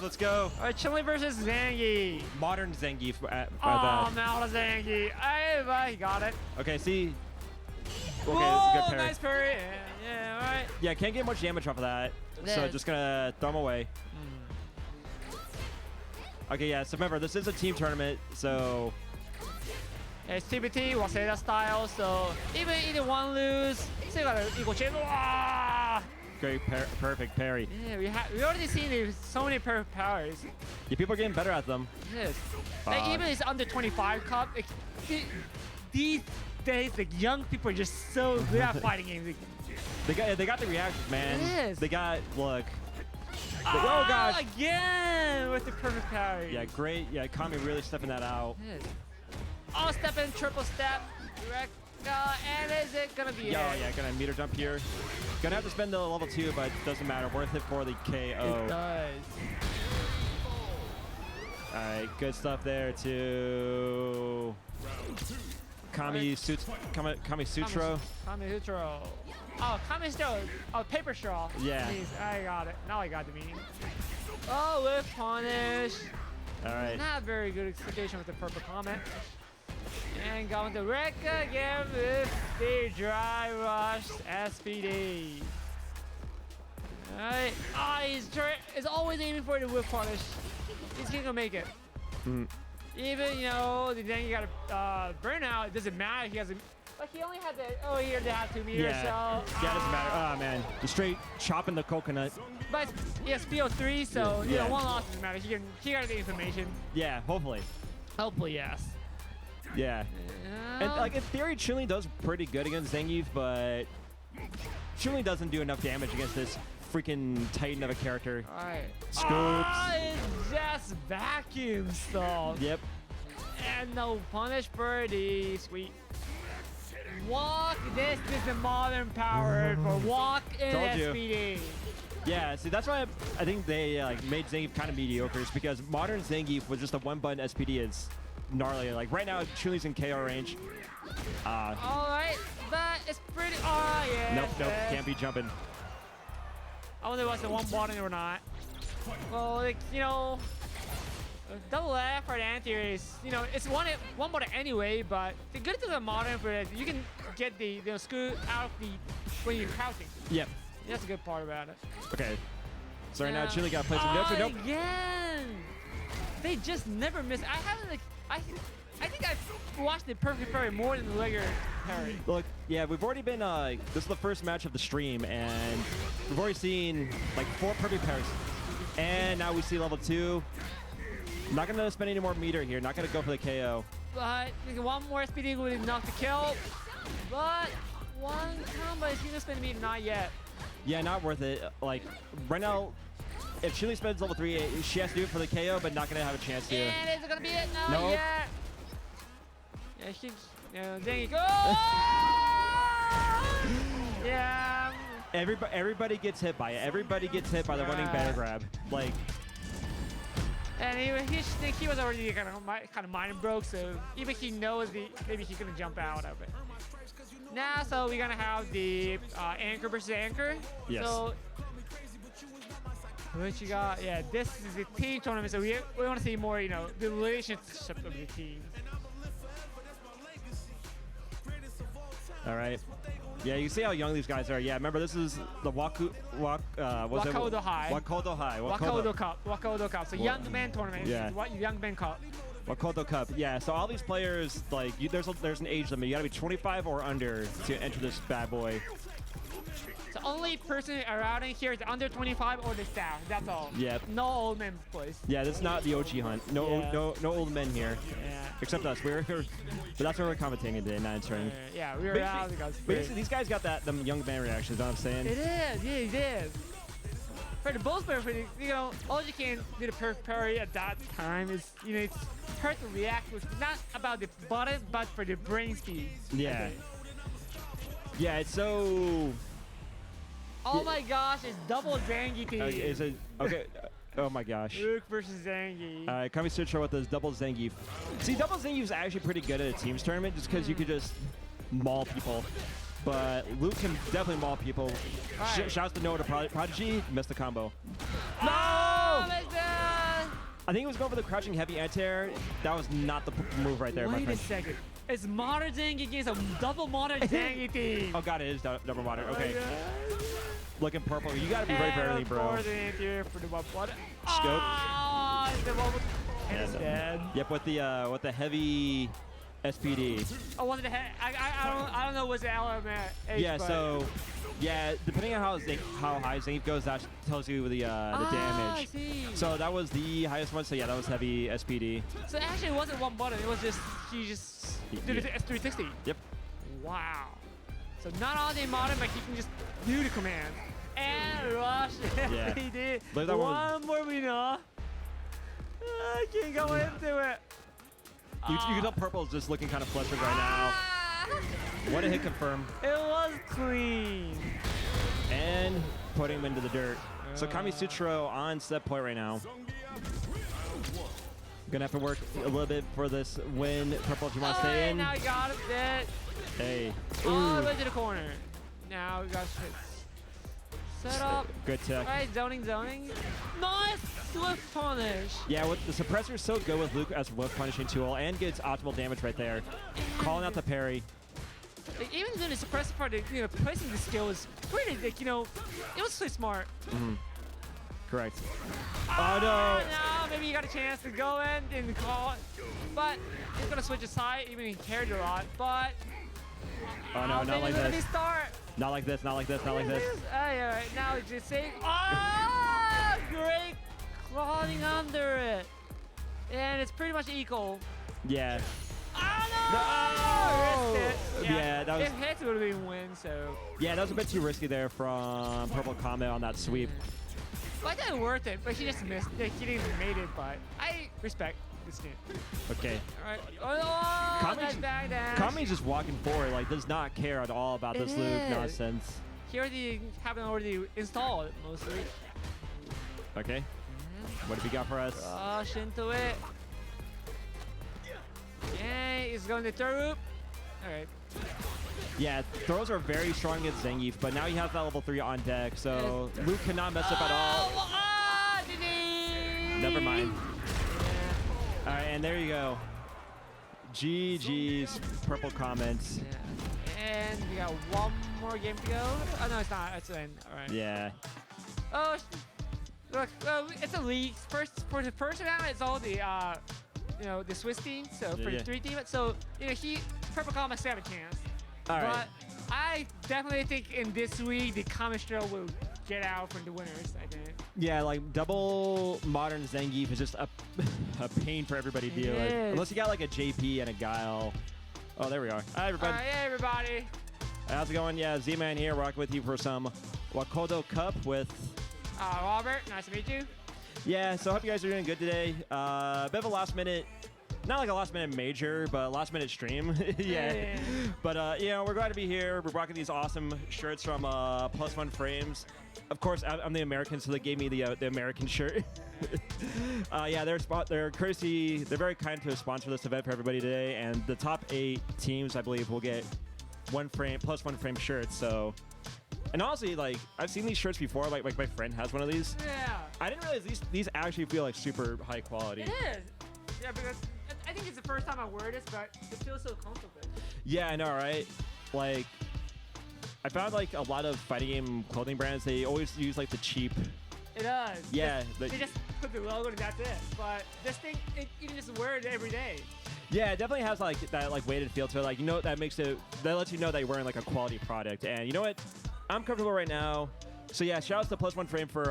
let's go. All right, Chun-Li versus Zangief. Modern Zangief. Oh, now Zangief. He got it. Okay, see. Okay, Whoa, that's a good parry. nice parry. Yeah, all right. Yeah, can't get much damage off of that. So just gonna throw him away. Okay, yeah, so remember, this is a team tournament, so... It's TBT, Waseda style, so even either one lose, still got an equal chance. Great, perfect parry. Yeah, we already seen so many perfect powers. Yeah, people are getting better at them. Yes. Like even it's under 25 cup, these days, the young people are just so good at fighting games. They got the reactions, man. Yes. They got, look. Oh, gosh. Again with the perfect power. Yeah, great. Yeah, Kami really stepping that out. Yes. Oh, step in, triple step. Direct. And is it going to be Yeah, gonna meter jump here. Gonna have to spend the level 2, but it doesn't matter. Worth it for the KO. It does. All right, good stuff there too. Kami-Sutoro. Kami-Sutoro. Oh, Kami-Sutoro. Oh, paper straw. Yeah. Please, I got it. Now I got the meaning. Oh, with punish. All right. Not very good execution with the purple comment. And going to wreck again with the dry rush SPD. Alright. He's always aiming for the whip punish. He's gonna make it. Even, you know, then you got a burnout. It doesn't matter. He hasn't. But he only had the. He only had 2 meters. Yeah. So. Yeah, doesn't matter. Oh man, just straight chopping the coconut. But he has BO3, so you know, one loss doesn't matter. He got the information. Yeah, hopefully. Hopefully, yes. Yeah. And like in theory, Chun-Li does pretty good against Zangief, but Chun-Li doesn't do enough damage against this freaking titan of a character. All right. Scoops. Oh, it just vacuum stuff. Yep. And no punish birdie. Sweet. Walk. This is the modern power for walk in SPD. Yeah, see, that's why I think they like made Zangief kind of mediocre, is because modern Zangief was just a one-button SPD is gnarly. Like right now, Chun-Li's in KO range. All right, but it's pretty. Oh yeah. Nope, can't be jumping. I wonder if it's the one button or not. Well, like, you know, double F for the anti-air is, you know, it's one button anyway. But the good thing about modern for it, you can get the screw out of when you're crouching. Yep. That's a good part about it. Okay. So right now, Chun-Li got to play some notes. Nope. Again! They just never miss. I haven't, like, I think I've watched the perfect parry more than the regular parry. Look, yeah, we've already been, this is the first match of the stream, and we've already seen, like, 4 perfect parries. And now we see level 2. Not going to spend any more meter here. Not going to go for the KO. But one more SPD would be enough to kill. But one combo is going to spend meter, not yet. Yeah, not worth it. Like, right now, if Chun-Li spends level 3, she has to do it for the KO, but not going to have a chance to. And is it going to be it? No, nope. yet. Yeah, she's, there you go. Yeah. Everybody gets hit by it. Everybody gets hit by the running banner grab. Like. And he was already kind of mind broke, so even he knows maybe he's gonna jump out of it. Now, so we're gonna have the anchor versus anchor. Yes. So what you got? Yeah, this is the team tournament, so we want to see more, you know, the relationship of the team. All right. Yeah, you see how young these guys are. Yeah, remember this is the Wakoudo High. Wakoudo Cup. So young man tournament. Yeah. Young man cup. Wakoudo Cup. Yeah. So all these players, like, there's an age limit. You gotta be 25 or under to enter this bad boy. The only person around in here is under 25 or the staff. That's all. Yep. No old men place. Yeah, this is not the OG hunt. No old men here. Yeah. Except us. But that's where we're commentating today, not entering. Yeah, we were out because. Basically, these guys got them young man reactions. Know what I'm saying? It is. Yeah, it is. For the both players, you know, all you can do the perfect parry at that time is, you know, it's hard to react with, not about the button, but for the brain speed. Yeah. Yeah, it's so. Oh my gosh, it's double Zangief team. Is it okay? Oh my gosh. Luke versus Zangief. All right, Kami-Sutoro with this double Zangief. See, double Zangief is actually pretty good at a teams tournament just because you could just maul people. But Luke can definitely maul people. Right. Shouts to Noah to Prodigy. Missed the combo. No! I think he was going for the crouching heavy anti-air. That was not the move right there, my Wait a friend. second. It's modern Zangief against a double modern Zangief team. Oh god, it is double modern. Oh Okay. my God. Looking purple. You gotta be ready for everything, bro. For the anti-air for the one button. Scope. Oh, the one with and it's dead. Yep, with the heavy SPD. I wanted to I don't know what's the element. Yeah, so yeah, depending on how high Zangief goes, that tells you the damage. I see. So that was the highest one. So yeah, that was heavy SPD. So actually, it wasn't one button. It was just she just did it at 360. Yep. Wow. So not only modern, but he can just do the command and rush. Yeah. He did. Believe that One more Mina. I can't go into it. You can tell purple is just looking kind of flustered right now. What a hit confirm. It was clean. And putting him into the dirt. So Kami-Sutoro on set point right now. Gonna have to work a little bit for this win. Purple, if you want to stay in. Now he got it. Dead. Hey. All the way to the corner. Now we got set up. Good tech. Right, zoning. Nice swift punish. Yeah, with the suppressor is so good with Luke as a whip punishing tool and gets optimal damage right there. Calling out the parry. Like, even doing the suppressor part, placing the skill is pretty, it was so smart. Correct. Oh no. No, maybe you got a chance to go in and call it. But he's going to switch his side, even he carried a lot. But Oh no, not like this. Start. Not like this, not like this, not like this. Yeah, right now he's just saying, oh, great clawing under it. And it's pretty much equal. Yeah. Oh no! Risked it. Yeah, that was. If hits, it would have been win, so. Yeah, that was a bit too risky there from Purple Comet on that sweep. But I thought it worth it, but he just missed. He didn't made it, but I respect this game. Okay. All right. Kami's just walking forward, like does not care at all about this Luke nonsense. He already haven't already installed mostly. Okay. What have you got for us? Rush into it. And he's going to third loop. All right. Yeah, throws are very strong against Zangief, but now he has that level 3 on deck, so Luke cannot mess up at all. Never mind. Yeah. All right, and there you go. GG's Purple comments. Yeah. And we got one more game to go. Oh no, it's not. It's in. All right. Yeah. Oh, look. It's a league. For the first round, it's all the the Swiss team. So for the 3 team, so Purple Comet still have a chance. All right. But I definitely think in this week the Comet will get out from the winners. I think. Yeah, like double modern Zangief is just a pain for everybody to deal with. Unless you got like a JP and a Guile. Oh, there we are. Hi, everybody. Hey, everybody. How's it going? Yeah, Z-Man here, rocking with you for some Wakoudo Cup with... Robert, nice to meet you. Yeah, so I hope you guys are doing good today. Bit of a last minute... Not like a last minute major, but last minute stream. Yeah. But, we're glad to be here. We're rocking these awesome shirts from +1 Frames. Of course, I'm the American, so they gave me the American shirt. Yeah, they're courtesy. They're very kind to sponsor this event for everybody today, and the top 8 teams, I believe, will get +1 frame shirts. So, and honestly, like I've seen these shirts before. Like my friend has one of these. Yeah. I didn't realize these actually feel like super high quality. It is. Yeah, because I think it's the first time I wear this, but it feels so comfortable. Yeah, I know, right? Like, I found like a lot of fighting game clothing brands, they always use like the cheap. It does. Yeah. They just put the logo and that's it. But this thing, you can just wear it every day. Yeah, it definitely has like that like weighted feel to it. Like, that makes it, that lets you know that you're wearing like a quality product. And you know what? I'm comfortable right now. So yeah, shout out to +1 Frame for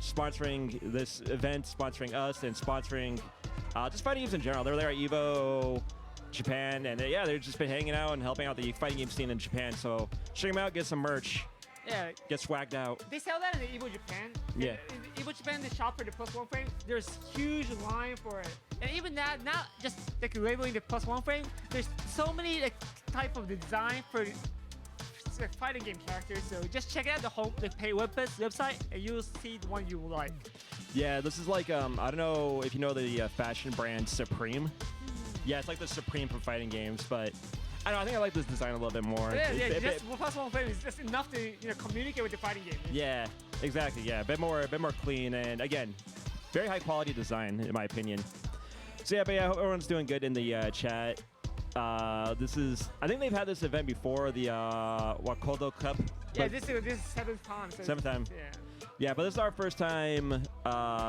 sponsoring this event, sponsoring us, and sponsoring just fighting games in general. They're there at EVO Japan, and they've just been hanging out and helping out the fighting game scene in Japan. So check them out, get some merch. Yeah. Get swagged out. They sell that in the EVO Japan. Yeah. In EVO Japan, the shop for the +1 Frame, there's huge line for it. And even that, not just like labeling the +1 Frame, there's so many like type of design for fighting game characters. So just check out the pay website, and you'll see the one you like. Yeah, this is like I don't know if you know the fashion brand Supreme. Yeah, it's like the Supreme for fighting games, but I don't know, I think I like this design a little bit more. Yeah, just +1 Frame is just enough to communicate with the fighting game. Yeah, exactly. Yeah, a bit more clean, and again, very high quality design, in my opinion. So yeah, but yeah, I hope everyone's doing good in the chat. This is, I think they've had this event before, the Wakoudo Cup. Yeah, this is 7th time. So 7th time. Yeah. Yeah, but this is our first time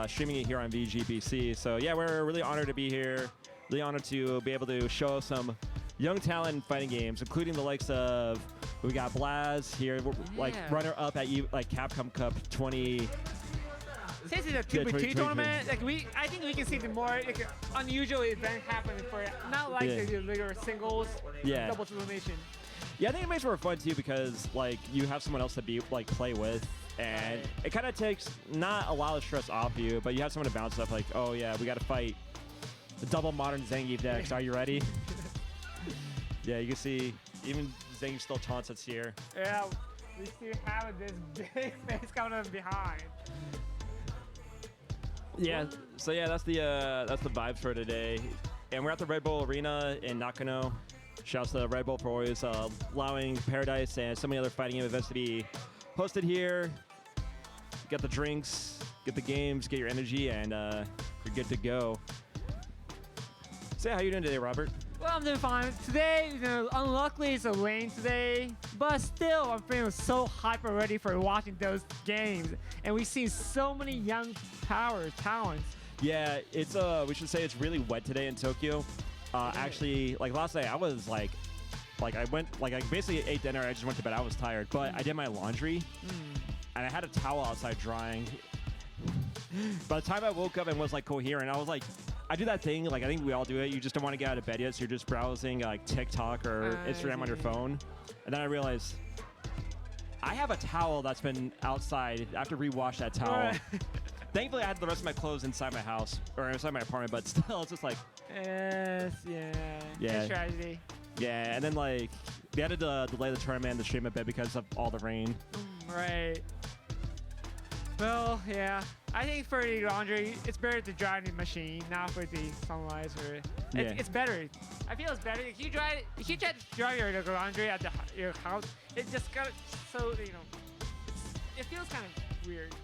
streaming it here on VGBC. So yeah, we're really honored to be here. Really honored to be able to show some young talent in fighting games, including the likes of, we got Blaz here, like runner-up at Capcom Cup 20. Since it's a 2v2 tournament, I think we can see the more unusual event happening for it. Not like the regular singles, doubles elimination. Yeah, I think it makes it more fun too because you have someone else to be play with, and it kind of takes not a lot of stress off you, but you have someone to bounce off. Like, oh yeah, we got to fight the double modern Zangief decks. Are you ready? Yeah, you can see even Zangief still taunts us here. Yeah, we still have this big face coming up behind. Yeah, so yeah, that's the vibes for today, and we're at the Red Bull Arena in Nakano. Shouts to Red Bull for always allowing Paradise and so many other fighting game events to be hosted here. Get the drinks, get the games, get your energy, and you're good to go. So yeah, how you doing today, Robert? Well, I'm doing fine. Today, unluckily it's a rain today, but still I'm feeling so hyper ready for watching those games. And we've seen so many young talents. Yeah, it's we should say it's really wet today in Tokyo. Actually, last night I was I basically ate dinner. I just went to bed. I was tired, but I did my laundry, and I had a towel outside drying. By the time I woke up and was coherent, I was like, I do that thing, I think we all do it. You just don't want to get out of bed yet, so you're just browsing TikTok or Instagram on your phone. And then I realized I have a towel that's been outside. I have to rewash that towel. Thankfully, I had the rest of my clothes inside my house or inside my apartment, but still, it's just yes, yeah. Tragedy. Yeah, and then they had to delay the tournament and the stream a bit because of all the rain. Right. Well, yeah. I think for the laundry, it's better to dry in the machine, not for the sunlight. It's better. I feel it's better. If you try to dry your laundry at your house, it just got so it feels kind of weird.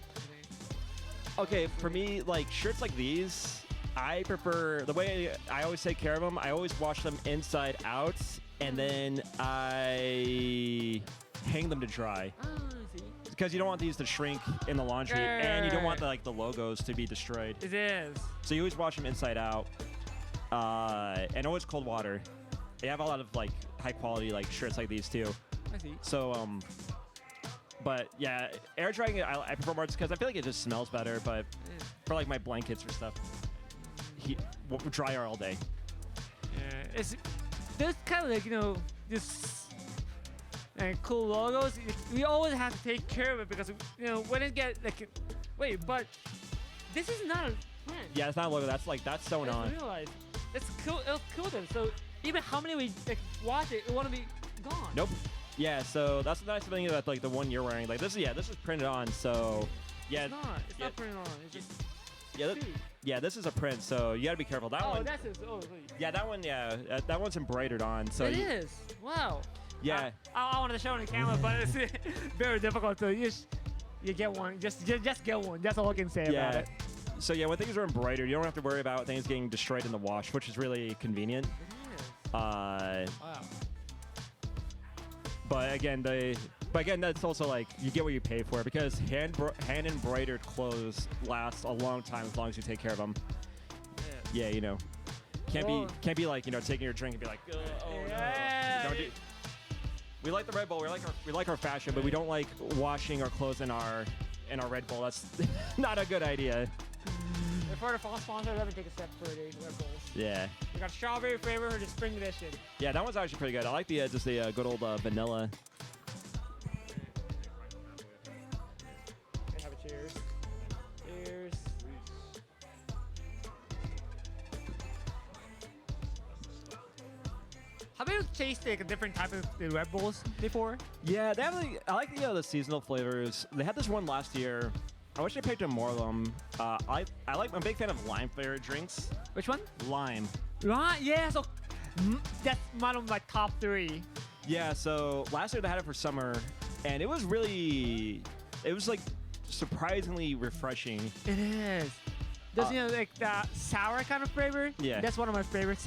Okay, for me, shirts like these, I prefer the way I always take care of them. I always wash them inside out, and then I hang them to dry. Because you don't want these to shrink in the laundry, and you don't want the logos to be destroyed. It is. So you always wash them inside out, and always cold water. They have a lot of high quality shirts like these too. I see. So but yeah, air drying it I prefer more just because I feel like it just smells better. But for my blankets or stuff, dryer all day. Yeah, it's there's kind of this. And cool logos, we always have to take care of it because when it get wait, but this is not a print. Yeah, it's not a logo. That's sewn on. Realize it's cool. It'll kill them. So even how many we watch it want to be gone. Nope. Yeah. So that's the nice thing about the one you're wearing. This is printed on. So yeah. It's not. It's not printed on. It's just. Yeah, this is a print, so you gotta be careful. That one. That's it. Oh, wait. Yeah, that one. Yeah, that one's embroidered on. So it is. Wow. Yeah. I wanted to show on the camera, but it's very difficult to you get one. Just get one. That's all I can say about it. So yeah, when things are embroidered, you don't have to worry about things getting destroyed in the wash, which is really convenient. It is. Wow. But again, that's also you get what you pay for because hand embroidered clothes last a long time as long as you take care of them. Yeah, can't be taking your drink and be like, yeah. No. We like the Red Bull. We like our fashion, but we don't like washing our clothes in our Red Bull. That's not a good idea. For the fall sponsor, let me take a step for the Red Bulls. Yeah. We got strawberry flavor or the spring edition. Yeah, that one's actually pretty good. I like the good old vanilla. Have a cheers. Cheers. Have you tasted a different type of the Red Bulls before? Yeah, they have I like the seasonal flavors. They had this one last year. I wish they picked up more of them. I'm a big fan of lime flavored drinks. Which one? Lime. Right, yeah. So that's one of my top 3. Yeah. So last year they had it for summer, and it was surprisingly refreshing. It is. Does like the sour kind of flavor? Yeah. That's one of my favorites.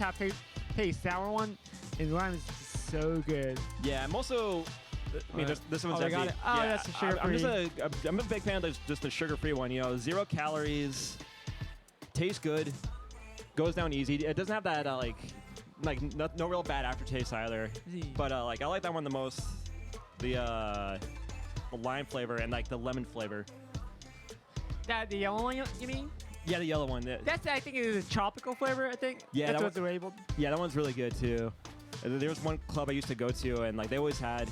Taste sour one, and lime is so good. Yeah, I'm also. I mean, this one's they got empty. it. Oh, yeah, that's the sugar-free. I'm a big fan of just the sugar-free one. 0 calories, tastes good, goes down easy. It doesn't have that no real bad aftertaste either. But like I like that one the most. The lime flavor and like the lemon flavor. The yellow one, you mean? Yeah, the yellow one. That's I think it is a tropical flavor. I think. Yeah, that's what's labeled. Yeah, that one's really good too. There was one club I used to go to, and like they always had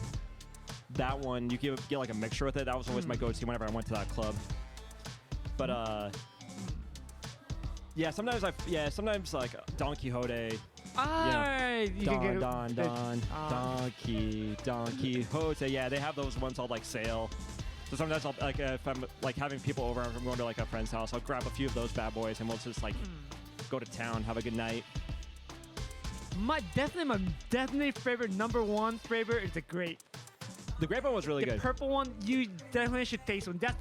that one. You get like a mixture with it. That was always my go-to whenever I went to that club. But yeah, sometimes like Don Quixote. You can get Don Quixote. Yeah, they have those ones all like sale. So sometimes I'll like if I'm like having people over, if I'm going to like a friend's house, I'll grab a few of those bad boys and we'll just like go to town, have a good night. My definitely favorite #1 flavor is the grape. The grape one was really good. The purple one, you definitely should taste one. That's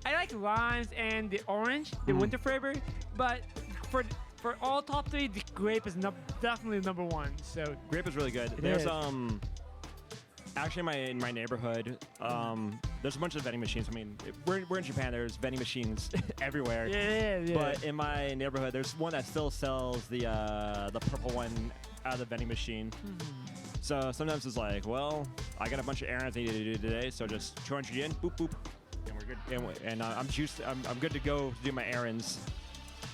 I like limes and the orange, the winter flavor, but for all top 3, the grape is definitely #1. So grape is really good. There's actually in my neighborhood, there's a bunch of vending machines. I mean, we're in Japan. There's vending machines everywhere. Yeah. But in my neighborhood, there's one that still sells the purple one out of the vending machine. So sometimes it's like, well, I got a bunch of errands I need to do today, so just 200 yen, boop boop, and we're good. And I'm good to go to do my errands.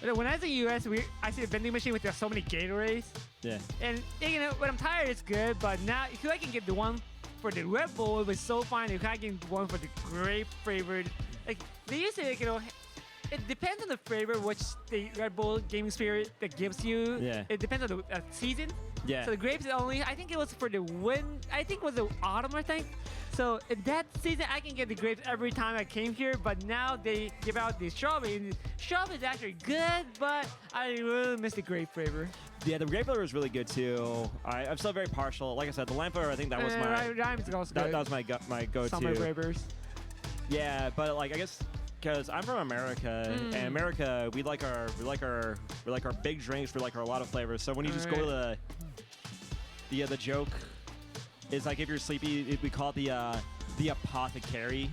When I was in the US, I see a vending machine with so many Gatorades. Yeah. And when I'm tired, it's good. But now, if I can get the one for the Red Bull, it was so fine. If I can get one for the grape flavored, like they used to, it depends on the flavor which the Red Bull gaming spirit that gives you. Yeah. It depends on the season. Yeah. So the grapes only, I think it was for the I think it was the autumn, I think. So in that season, I can get the grapes every time I came here, but now they give out the strawberry. And the strawberry is actually good, but I really miss the grape flavor. Yeah, the grape flavor is really good too. I'm still very partial. Like I said, the lime flavor, I think that was that was my go-to. Summer flavors. Yeah, but like I guess because I'm from America, and America we like our big drinks, we like a lot of flavors. So when you just go to the joke is like if you're sleepy, we call it the apothecary.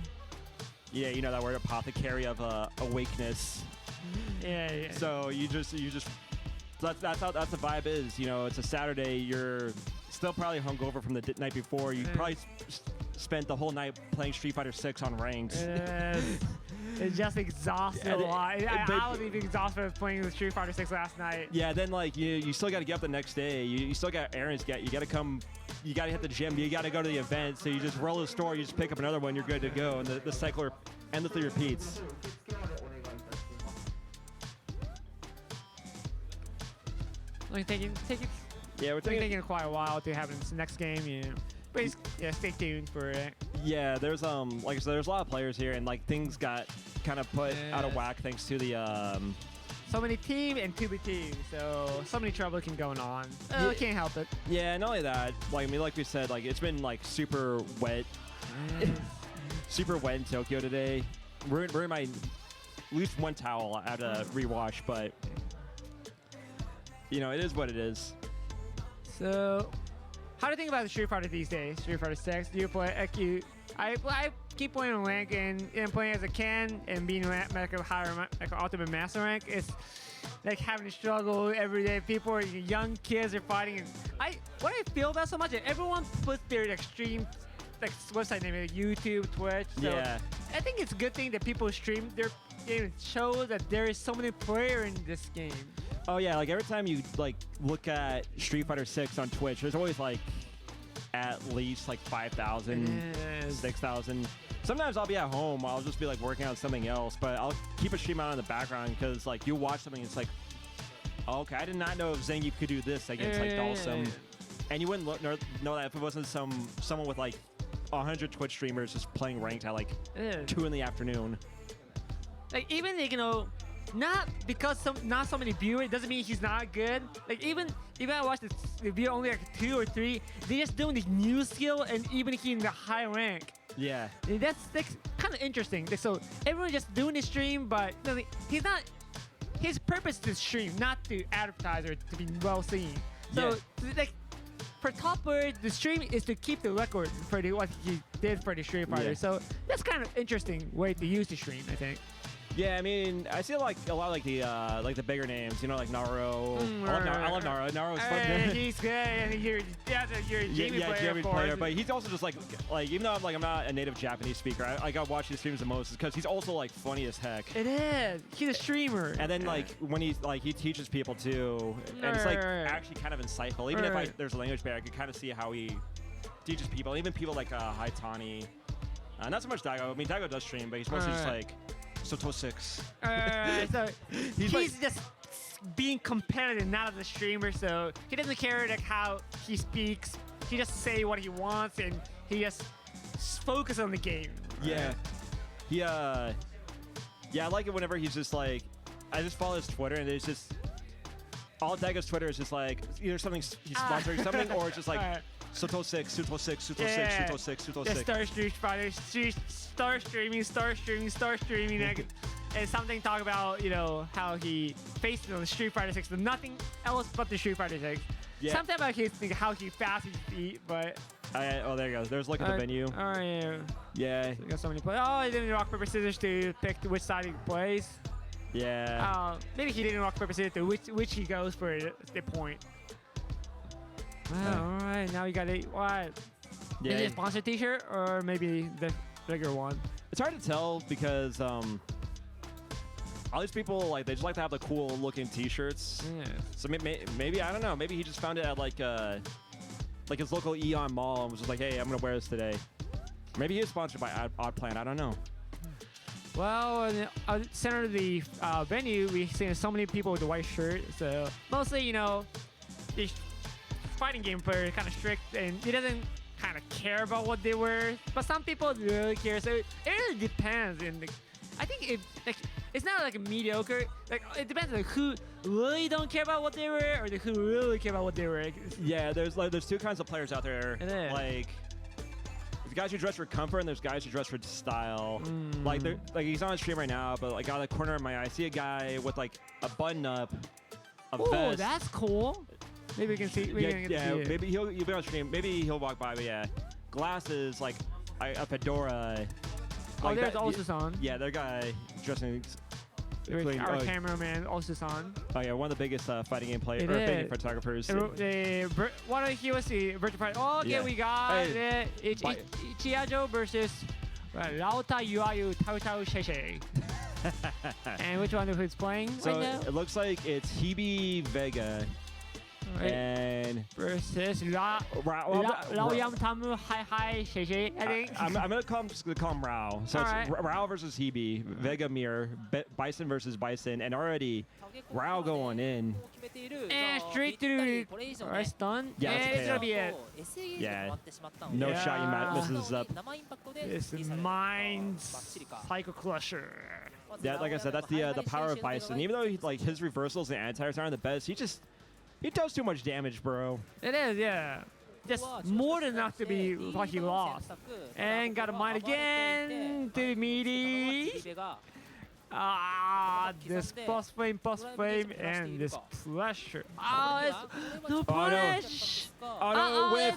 Yeah, you know that word, apothecary of awakeness. Yeah. So you just that's how the vibe is. It's a Saturday. You're still probably hungover from the night before. You probably spent the whole night playing Street Fighter 6 on ranked. It's just exhausted a lot. I was even exhausted playing the Street Fighter 6 last night. Yeah, then like you still got to get up the next day. You still got errands to get. You got to come. You got to hit the gym. You got to go to the event. So you just roll to the store. You just pick up another one. You're good to go. And the cycle endlessly repeats. We're taking quite a while to have this next game. But stay tuned for it. Yeah, there's like I said, there's a lot of players here, and like things got kind of put out of whack thanks to the so many team and 2v2, so many trouble can going on. We can't help it. Yeah, not only that, like we said, like it's been like super wet, super wet in Tokyo today. We're in my at least one towel I had to rewash, but it is what it is. So, how do you think about the Street Fighter these days? Street Fighter 6? Do you play? I keep playing on rank and playing as a Ken and being like a ultimate master rank. It's like having to struggle every day. Young kids are fighting. And what I feel about so much is everyone puts their extreme website name, like YouTube, Twitch. So yeah. I think it's a good thing that people stream their game. It shows that there is so many players in this game. Oh yeah, like every time you like look at Street Fighter 6 on Twitch, there's always like at least like 5,000, 6,000. Sometimes I'll be at home, I'll just be like working on something else, but I'll keep a stream on in the background because like you watch something, it's like, oh, okay, I did not know if Zangief could do this against like Dhalsim, and you wouldn't know that if it wasn't someone with like 100 Twitch streamers just playing ranked at like 2 in the afternoon. Like even not because not so many viewers, it doesn't mean he's not good. Like even I watch the video only like 2 or 3, they're just doing this new skill, and even he in the high rank. Yeah. And that's kind of interesting. So everyone just doing the stream, but he's not. His purpose to stream, not to advertise or to be well seen. So like for Topper, the stream is to keep the record for what he did for the Street Fighter. Yeah. So that's kind of interesting way to use the stream, I think. Yeah, I mean, I see like a lot of like the bigger names, you know, like Naruto. I love Naruto. Naruto's fun. He's good, and you're a Jamie player, Jamie of course. player, but he's also just like even though I'm not a native Japanese speaker, I got watch his streams the most because he's also like funny as heck. It is. He's a streamer. And then like when he teaches people too, and it's like actually kind of insightful. Even if there's a language barrier, I could kind of see how he teaches people. Even people like Haitani, not so much Daigo. I mean, Daigo does stream, but he's mostly just like Soto6. So he's just being competitive, not as a streamer. So he doesn't care like how he speaks. He just say what he wants, and he just focus on the game. Yeah. Yeah, I like it whenever he's just like, I just follow his Twitter, and it's just all Daigo's Twitter is just like either something he's sponsoring something, or it's just like Soto6, Soto6, Soto6, Soto6, Soto6. Just start Street Fighter, start streaming, and something talk about how he faced the Street Fighter 6, but nothing else but the Street Fighter 6. Yeah. Something about how he fast his feet, but. Oh, there you go. There's look at the venue. Oh yeah. Yeah. So we got so many plays. Oh, he didn't rock paper scissors to pick which side he plays. Yeah. Maybe he didn't rock paper scissors to which he goes for the point. All right, now we got what? Yeah. Maybe a sponsor T-shirt or maybe the bigger one. It's hard to tell because all these people they just like to have the cool looking T-shirts. Yeah. So maybe I don't know. Maybe he just found it at like his local Eon Mall and was just like, hey, I'm gonna wear this today. Maybe he is sponsored by Odd Plan. I don't know. Well, in the center of the venue, we've seen so many people with the white shirt. So mostly, these fighting game players are kind of strict, and he doesn't kind of care about what they wear. But some people really care. So it really depends. And I think it's not like a mediocre. Like it depends on who really don't care about what they wear or who really care about what they wear. Yeah, there's two kinds of players out there. Like there's guys who dress for comfort and there's guys who dress for style. Like he's on stream right now, but like out of the corner of my eye, I see a guy with like a button up, a vest. Oh, that's cool. Maybe we can see. Maybe he'll be on stream. Maybe he'll walk by. But yeah, glasses, like a fedora. Oh, there's also Yeah, that guy dressing. Our cameraman also on. Oh yeah, one of the biggest fighting game players or fighting photographers. What he was the virtual fight. Oh, okay, we got Ichiajo versus Rauta Yuayu Tau Tau Sheshe. And which one who's playing So right now? it looks like it's Hebe Vega. And versus Laoyam Tamu Hi Sheshe, I think. I'm gonna call him Rao. So it's Rao versus Hebe, Vega Mir, Bison versus Bison, and already Rao going in. And straight to first done. Yeah, it's gonna be it. Yeah. No shot you misses up. This is Mind's Psycho Crusher. Yeah, like I said, that's the power of Bison. Even though his reversals and anti-airs aren't the best, he does too much damage, bro. It is, yeah. Just more than enough to be like he lost. And got a mind again to meaty. This boss flame, and this pressure. Oh, it's no punish. Oh no, whiff.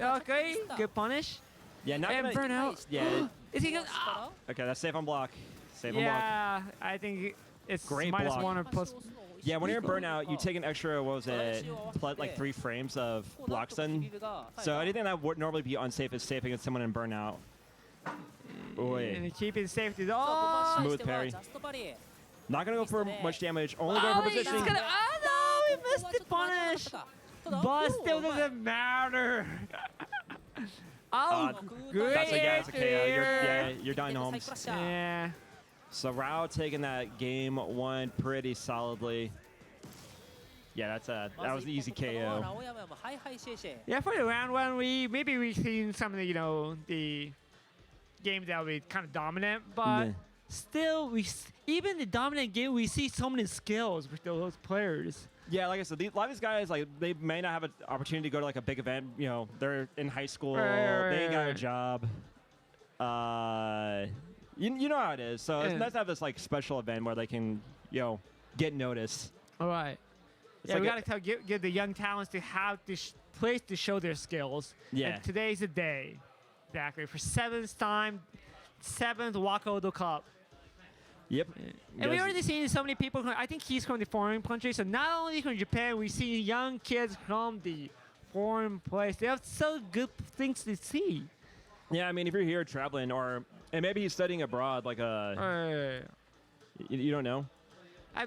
Okay, good punish. Yeah, not and gonna. Burnout. Yeah. Is he gonna? Okay, that's safe on block. Safe on block. Yeah, I think it's great minus block. one or plus. Yeah, when you're in burnout, you take an extra, what was it, like 3 frames of block stun. So anything that would normally be unsafe is safe against someone in burnout. And keep it safe. Smooth parry. Not gonna go for much damage. Only going for positioning. No, he missed the punish. But still doesn't matter. Great. That's a KO. You're done, Holmes. Yeah. So Rao taking that game 1 pretty solidly. Yeah, that was an easy KO. Yeah, for the round 1, we've seen some of the games that will be kind of dominant, but still even the dominant game we see so many skills with those players. Yeah, like I said, a lot of these guys they may not have an opportunity to go to a big event. They're in high school, they ain't got a job. you know how it is. So it's Yeah. nice to have this like special event where they can, get noticed. All right. It's Yeah, we like gotta give the young talents to have this place to show their skills. Yeah. And today's the day, exactly for seventh Wakoudo Cup. Yep. And we already seen so many people. I think he's from the foreign country. So not only from Japan, we see young kids from the foreign place. They have so good things to see. Yeah, I mean, if you're here traveling, and maybe he's studying abroad, like you don't know.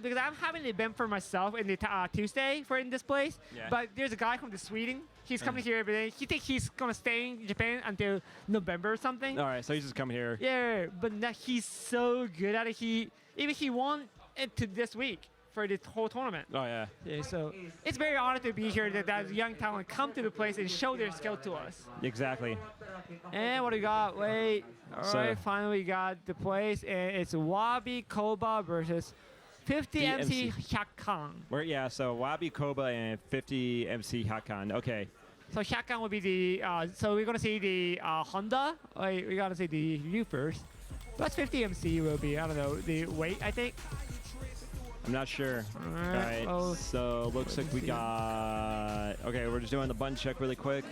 Because I'm having an event for myself in the Tuesday in this place. Yeah. But there's a guy from the Sweden. He's coming here every day. He thinks he's gonna stay in Japan until November or something. All right, so he's just coming here. Yeah, but he's so good at it. He won it to this week for the whole tournament. Oh yeah. Yeah, so it's very honored to be here that young talent come to the place and show their skill to us. Exactly. And what do we got? Wait. All right, So- finally we got the place, and it's Wabi Koba versus 50 MC Hyakan. So Wabi, Koba, and 50 MC Hakan. Okay. So Hyakan will be the. So we're gonna see the Honda. Wait, we gotta see the Ryu first. That's 50 MC will be. I don't know the weight. I think. I'm not sure. All All right. Oh, So looks like we got. Okay, we're just doing the button check really quick.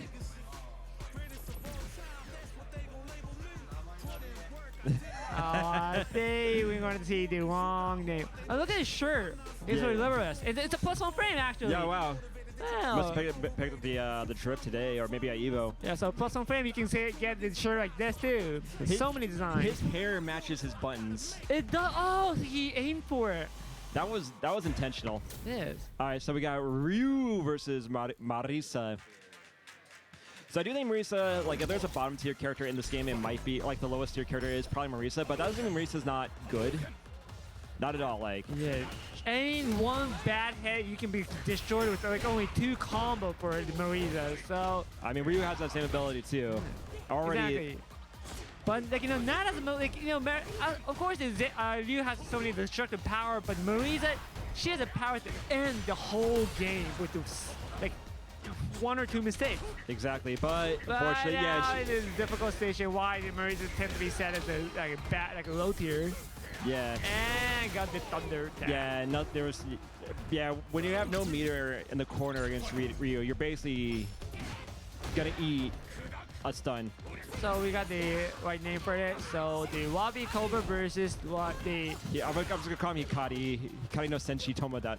I think we're going to see the wrong name. Oh, look at his shirt. It's Yeah. really liberous. It's a +1 frame, actually. Yeah. Wow. Wow. Must have picked up the trip today, or maybe at Evo. Yeah, so +1 frame, you can get the shirt like this, too. There's so many designs. His hair matches his buttons. It does. Oh, he aimed for it. That was intentional. Yes. All right, so we got Ryu versus Marisa. So I do think Marisa, like, if there's a bottom tier character in this game, it might be like the lowest tier character is probably Marisa, but that doesn't mean Marisa's not good. Not at all. Like, Yeah. Any one bad hit, you can be destroyed with like only 2 combo for the Marisa. So I mean, Ryu has that same ability too. Already. exactly. But like not as like of course Ryu has so many destructive power, but Marisa, she has the power to end the whole game with like 1 or 2 mistakes. Exactly, but But unfortunately, now yeah, it is a difficult station. Why the Marisa tend to be set as a low tier. yeah, And got the thunder attack. yeah. There was, yeah. When you have no meter in the corner against Ryu, you're basically gonna eat a stun. So we got the right name for it. So the Wabi Koba versus Yeah, I'm just gonna call him HikarinoSennshitachi.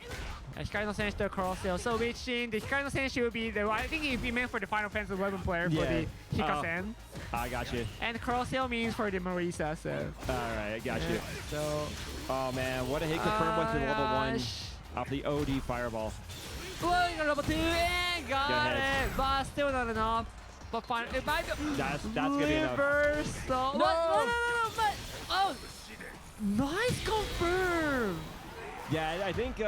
HikarinoSennshitachi Colosseum. So we've seen the HikarinoSennshitachi will be I think it'd be meant for the Final Fantasy 11 player for Yeah. the Hikasen. I got you. And Colosseum means for the Marisa. So. All right, I got you. So. Oh man, what a hit confirmed with the level 1 gosh. off the OD fireball. Well, you got level 2 and got ahead. it, but still not enough. But fine, it might be. That's gonna be enough. Reversal. No! No, but nice confirm. Yeah, I think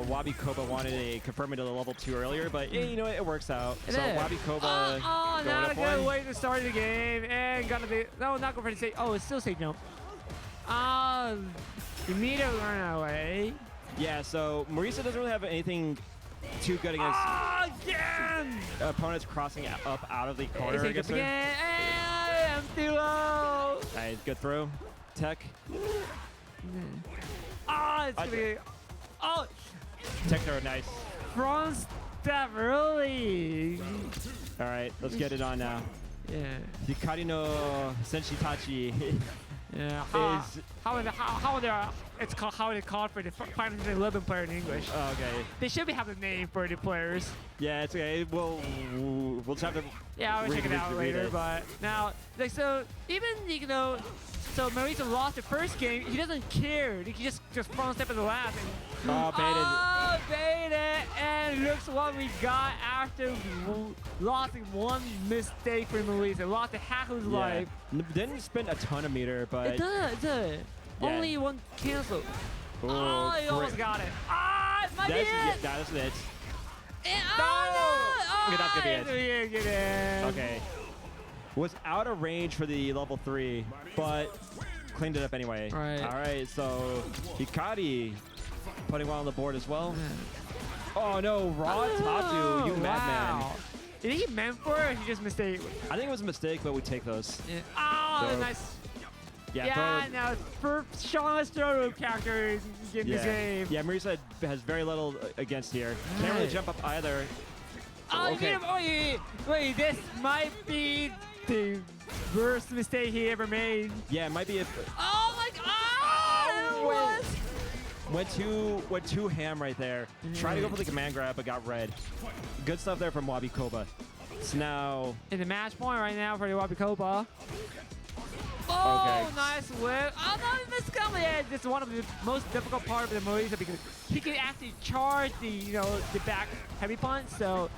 Wabi Koba wanted a confirm into the level 2 earlier, but you know it works out. It So is. Wabi Koba going not a up good 1. way to start the game. And gonna be not going for the safe. Oh, it's still safe jump. Immediately run away. Yeah, so Marisa doesn't really have anything too good against Again. opponents crossing up out of the corner Safe against jump her. again. And I'm too low. Nice, good throw. Tech. It's gonna be. Tech throw, nice. Front step early. All right, let's get it on now. Yeah. HikarinoSennshitachi. Yeah. Is- It's called how it's called for the Final Fantasy 11 player in English. Okay. They should have a name for the players. Yeah, it's okay. We'll just have to. Yeah, we'll check it out read later. it. But now, like, so even so Marisa lost the first game. He doesn't care. He just front step in the last. And, baited. And looks what we got after losing 1 mistake for Marisa. Lost the Haku's life. Didn't spend a ton of meter, but It does. Yeah. Only 1 cancel. He great. almost got it. Might be it. That's it. No! Okay, that's gonna be it. Get it. Okay. Was out of range for the level 3, but cleaned it up anyway. Right. All right, so Hikari putting well on the board as well. Oh no, raw Tatu, you madman. Did he meant for it or he just mistake? I think it was a mistake, but we take those. Yeah. Oh, So- nice. Yeah, Yeah, no, for strongest throw character in this game. Yeah, Marisa has very little against here. Can't really jump up either. Oh, Okay. wait, this might be the worst mistake he ever made. Yeah, it might be a... Oh my god! Went too ham right there. Tried to go for the command grab, but got red. Good stuff there from Wabi Koba. So now... In the match point right now for the Wabi Koba. Oh, Okay. nice whip. Oh, no, this coming. Yeah, this is one of the most difficult part of the Marisa because he can actually charge the, the back heavy punch. So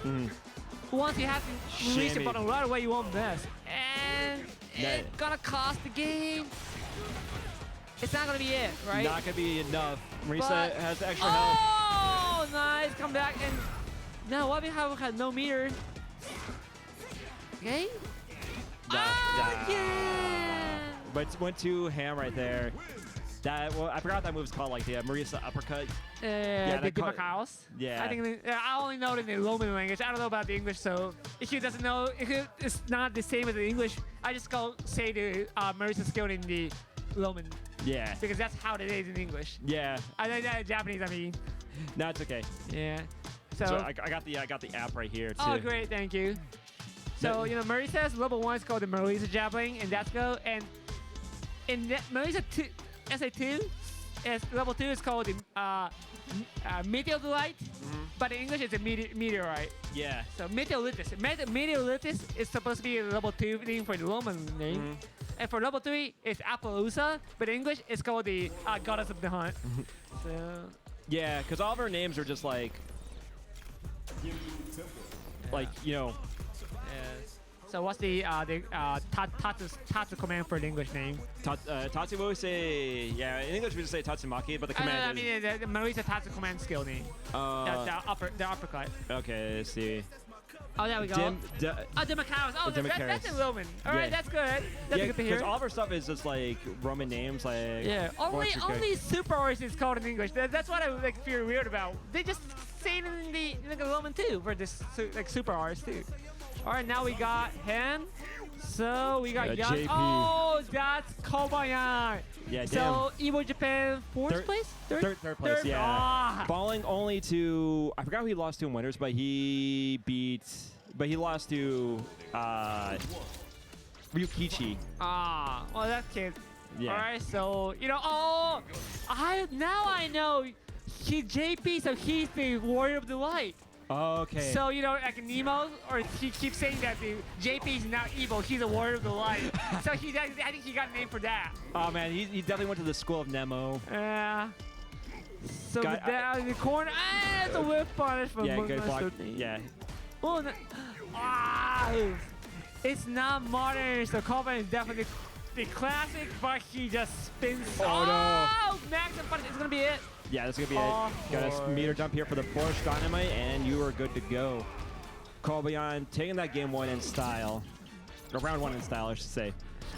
once he has to release the Shimmy. button right away, you won't miss. And it's gonna cost the game. It's not gonna be it, right? Not going to be enough. Marisa But- has extra health. Oh, nice. Come back. And now Wabi had no meter. Okay. Went too ham right there. I forgot that move's called, like the Marisa uppercut. The that caught- Dimakaos. Yeah. I think I only know it in the Roman language. I don't know about the English, so if he doesn't know, if it's not the same as the English, I just say the Marisa skill in the Roman Yeah. because that's how it is in English. Yeah. Japanese, I mean. No, it's okay. Yeah. So I got the app right here too. Oh, great, thank you. So, Marisa's level 1 is called the Marisa Javelin, and that's go. And in Marisa 2, SA2, level 2 is called the Meteorite, but in English it's a meteorite. Yeah. So Meteoritis. Meteoritis is supposed to be a level 2 thing for the Roman name. And for level 3, it's Appaloosa, but in English it's called the Goddess of the Hunt. So, Yeah, because all of our names are just like, So what's the Tatsu command for the English name? Tatsu we say, in English we just say Tatsumaki, but the I command mean the Marisa Tatsu command skill name. The uppercut. Okay, let's see. Oh, there we go. Dimakaos. Oh, that's in Roman. All right, that's good. That's good to hear. Because all of our stuff is just like Roman names, like... Yeah, only Super Horse is called in English. That's what I feel weird about. They just say it in the Roman too for this Super Horse too. All right, now we got him. So we got JP. Oh, that's Koba. Yeah, So Evo Japan fourth place? Third place, yeah. Ah. Falling only to... I forgot who he lost to in winners, but he lost to Ryukichi. Well, that kid. Yeah. All right, so now I know he's JP, so he's the Warrior of the Light. Okay. So like Nemo, or he keeps saying that the JP is not evil, he's a Warrior of the Light. So I think he got a name for that. Oh man, he definitely went to the school of Nemo. Yeah. So down in the corner, it's a whip punish from good block. Yeah. Oh, no. It's not modern, so Koba is definitely the classic, but he just spins. Oh no! Max and punish is gonna be it. Yeah, that's gonna be it. Got a meter jump here for the Force Dynamite, and you are good to go. Kobayan taking that game 1 in style. Or round 1 in style, I should say.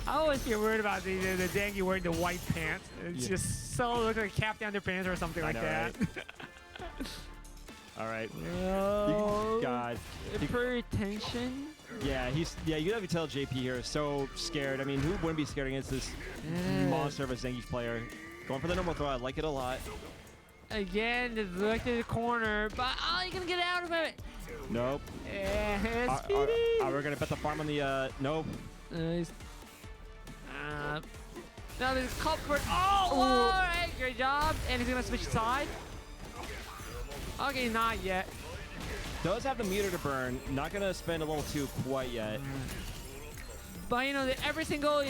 I always get worried about the Zangief wearing the white pants. It's just so look like a cap down their pants or something like that. Right? All right. Oh, God. pretty tension. Yeah, you have to tell JP here is so scared. I mean, who wouldn't be scared against this monster of a Zangief player? Going for the normal throw, I like it a lot. Again, just look to the corner, but you're gonna get out of it. Nope. Yeah, We're gonna bet the farm on the nope. Now there's culprit. All right, great job. And he's gonna switch side. Okay, not yet. Does have the meter to burn. Not gonna spend a level 2 quite yet. But every single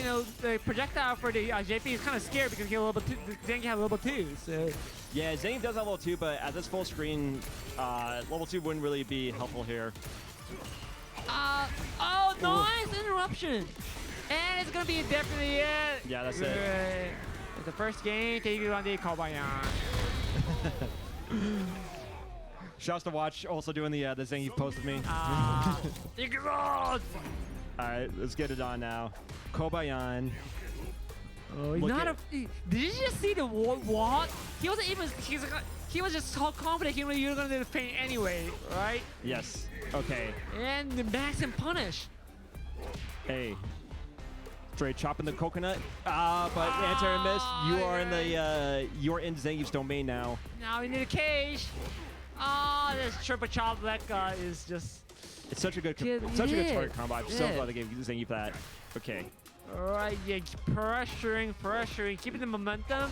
the projectile for the JP is kind of scared because he had level 2. Zangief had level 2. So yeah, Zangief does have level 2, but at this full screen, level 2 wouldn't really be helpful here. Nice interruption. And it's gonna be definitely it. Yeah, that's it. It's the first game taking on the Kobayan. Shouts to watch also doing the Zangief post with me. All All right, let's get it on now. Kobayan. Oh, he's Look not at- did you just see the walk? He wasn't even. He was just so confident he knew you were gonna do the feint anyway, right? Yes. Okay. And the max and punish. Hey. Straight chopping the coconut. But answer and miss. You are in the you're in Zangief's domain now. Now we need a cage. This triple chop Blanka is just. It's such a good Good- such a good yeah. target combo. I'm so Yeah. glad they gave Zangief that. Okay. Alright, yeah, pressuring, keeping the momentum.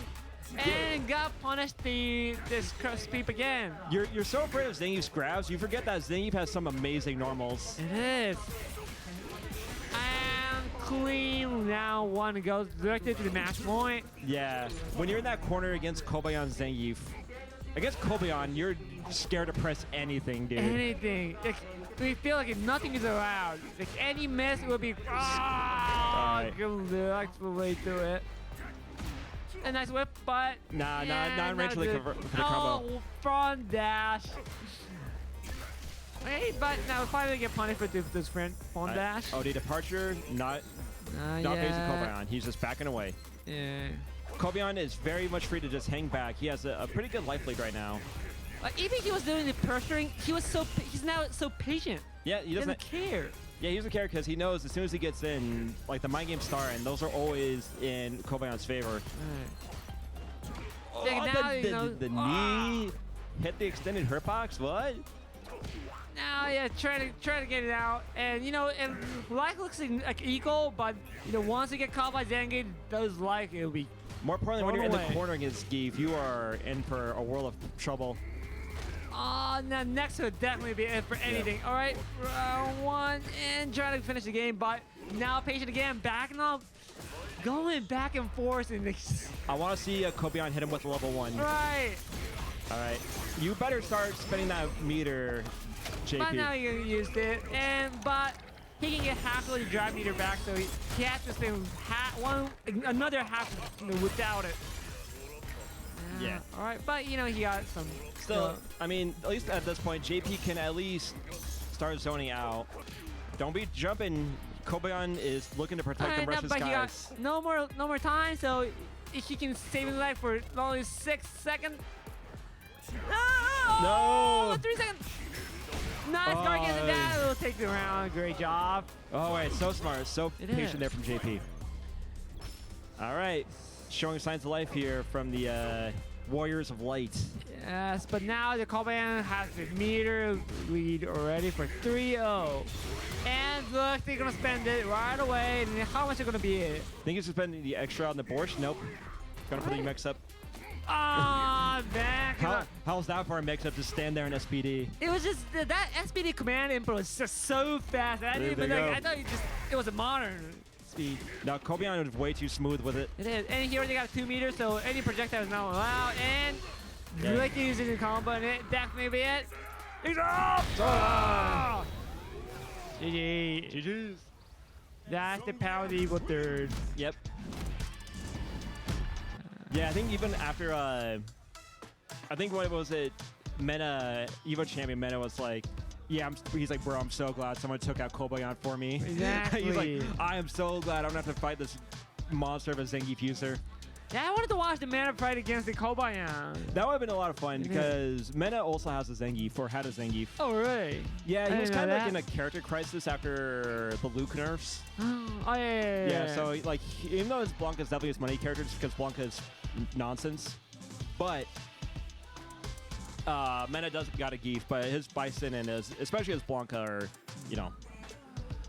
And got punished this sweep again. You're so afraid of Zangief's grabs, you forget that Zangief has some amazing normals. It is. And clean. Now one goes directly to the match point. Yeah. When you're in that corner against Koba and Zangief, against Koba, you're scared to press anything, dude. Anything. Like, we feel like nothing is allowed. Like any miss will be. Alright. Good luck the way through it. A nice whip, but. Nah, yeah, not eventually good. for the combo. Oh, front dash. Hey, but now we finally get punished with this front dash. Oh, the departure, not facing Kobayan. He's just backing away. Yeah. Kobayan is very much free to just hang back. He has a pretty good life lead right now. Even he was doing the pressuring, he's now so patient. Yeah, he He doesn't. doesn't care. Yeah, he doesn't care because he knows as soon as he gets in, like the mind games start, and those are always in Kobayan's favor. Yeah, now, you know, the knee hit the extended hurt box. What? Now, yeah, try to get it out, and you know, and life looks like equal, but you know, once you get caught by Zangief, those life it'll be. More importantly, when you're in Thrown the away. corner against Zangief, you are in for a world of trouble. Now next would definitely be it for anything. All right, round one, and trying to finish the game, but now patient again, backing up, going back and forth, and I want to see Kobayan hit him with a level 1. right. All right. You better start spending that meter, JP. But now he used it, but he can get half of the drive meter back, so he has to spend another half without it. Yeah. All right, but you know he got some. Still, I mean, at least at this point, JP can at least start zoning out. Don't be jumping. Kobayan is looking to protect the Russian but he got skies. no more time, so he can save his life for only 6 seconds. No! 3 seconds. Nice guard gets it down. It'll take the round. Great job. Oh, wait, so smart, so It patient is. there from JP. All right, showing signs of life here from the Warriors of Light. Yes, but now the Kobayan has the meter lead already for 3-0. And look, they're gonna spend it right away. And how much is gonna be it? Think he's spending the extra on the borscht? Nope. Gonna put the mix-up. Ah, man. How's that for a mix-up to stand there in SPD? It was just that SPD command input was just so fast. I didn't There even they like. go. I thought it was a modern speed. Now, Kobayan was way too smooth with it. It is. And he already got 2 meters, so any projectile is not allowed. And Yeah. like using the combo, and it definitely be it. He's up! Ah! GG. GG's. That's the power of the Eagle third. Yep. Yeah, I think even after, I think what was it, Mena, Evo champion Mena was like, yeah, he's like, bro, I'm so glad someone took out Kobayan for me. Exactly. He's like, I am so glad I don't have to fight this monster of a Zangief user. Yeah, I wanted to watch the Mana fight against the Kobayan. That would have been a lot of fun because Mena also has a Zangief, or had a Zangief. Oh, really? Yeah, I he was didn't know kind of like in that. a character crisis after the Luke nerfs. Oh, yeah. Yeah, so like, even though his Blanka is definitely his money character just because Blanka is nonsense, but Mena does got a Geef, but his Bison and especially his Blanka are, you know,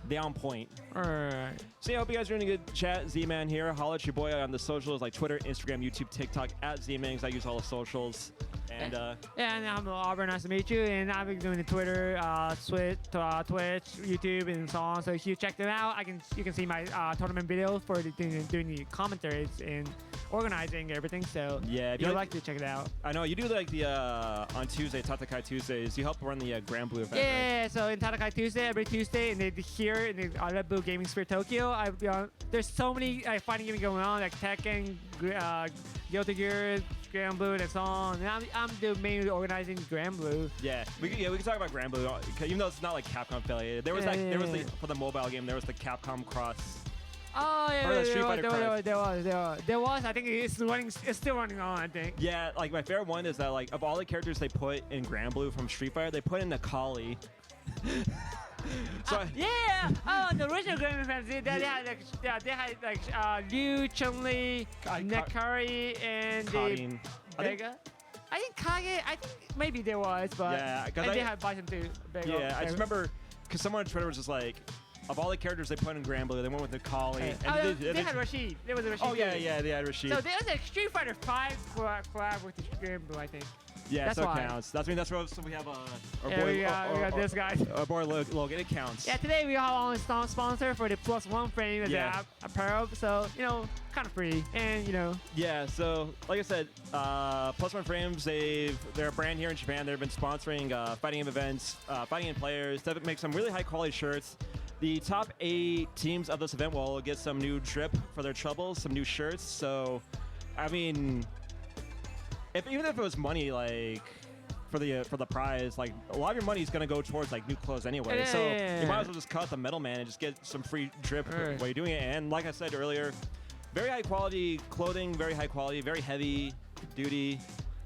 they on point. Alright. So yeah, I hope you guys are in a good chat. Z-Man here. Holla at your boy on the socials like Twitter, Instagram, YouTube, TikTok at Z-Man because I use all the socials. And Yeah, and I'm Auburn. Nice to meet you. And I've been doing the Twitter, Twitch, YouTube, and so on. So if you check them out, you can see my tournament videos for doing the commentaries and organizing everything. So yeah, if you'd like to check it out. I know you do like the on Tuesday, Tatakai Tuesdays. You help run the Grand Blue event. Right? Yeah, so in Tatakai Tuesday, every Tuesday, and here in the Red Bull Gaming Sphere Tokyo, there's so many fighting games going on, like Tekken, Guilty Gear, Grand Blue, and so on. And I'm mainly organizing Grand Blue. Yeah, we can talk about Grand Blue, even though it's not like Capcom affiliated. There was there was for the mobile game, there was the Capcom Cross Oh yeah, Or the Street Fighter there was. I think it's running. It's still running on. I think. Yeah, like my favorite one is that like of all the characters they put in Grand Blue from Street Fighter, they put in Akali. So yeah. Oh, the original Grand Fantasy. They had like Liu, Chun-Li, Nekari, and Karin. Vega. I think Kage. I think maybe there was, but yeah, and they had Bison too. Vega. Yeah, I just remember because someone on Twitter was just like, of all the characters they put in Grand Blue, they went with Akali. And they had Rashid. There was a Rashid. Oh yeah, they had Rashid. So there's a Street Fighter 5 collab with the Grand Blue, I think. Yeah, that's so why. It counts. That's so we have our Yeah, boy. we got this guy. Our boy Logan. It counts. Yeah, today we have our own sponsor for the +1 frame as apparel, so kind of free, and Yeah, so like I said, +1 Frames, they're a brand here in Japan. They've been sponsoring fighting game events, fighting game players. They make some really high quality shirts. The top 8 teams of this event will get some new drip for their troubles, some new shirts. So, I mean, even if it was money, like for the prize, like a lot of your money is gonna go towards like new clothes anyway. You might as well just cut the middleman and just get some free drip while you're doing it. And like I said earlier, very high quality clothing, very high quality, very heavy duty,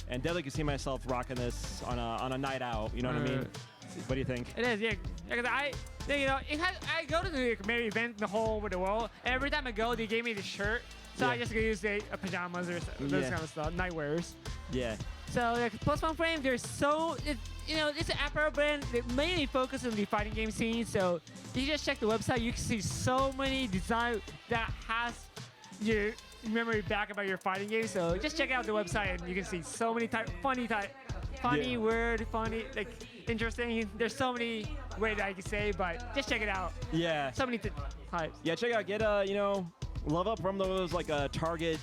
and definitely can see myself rocking this on a night out. You know what I mean? What do you think? It is, yeah. Because I go to the many events the whole over the world. Every time I go, they gave me the shirt, so I just go use the pajamas or those kind of stuff, night wears. Yeah. So like +1 Frame, it's an apparel brand that mainly focuses on the fighting game scene. So if you just check the website, you can see so many designs that has your memory back about your fighting game. So just check out the website and you can see so many funny, weird, funny, like interesting. There's so many ways I can say, but just check it out. Yeah. So many types. Yeah, check it out. Get love up from those like Target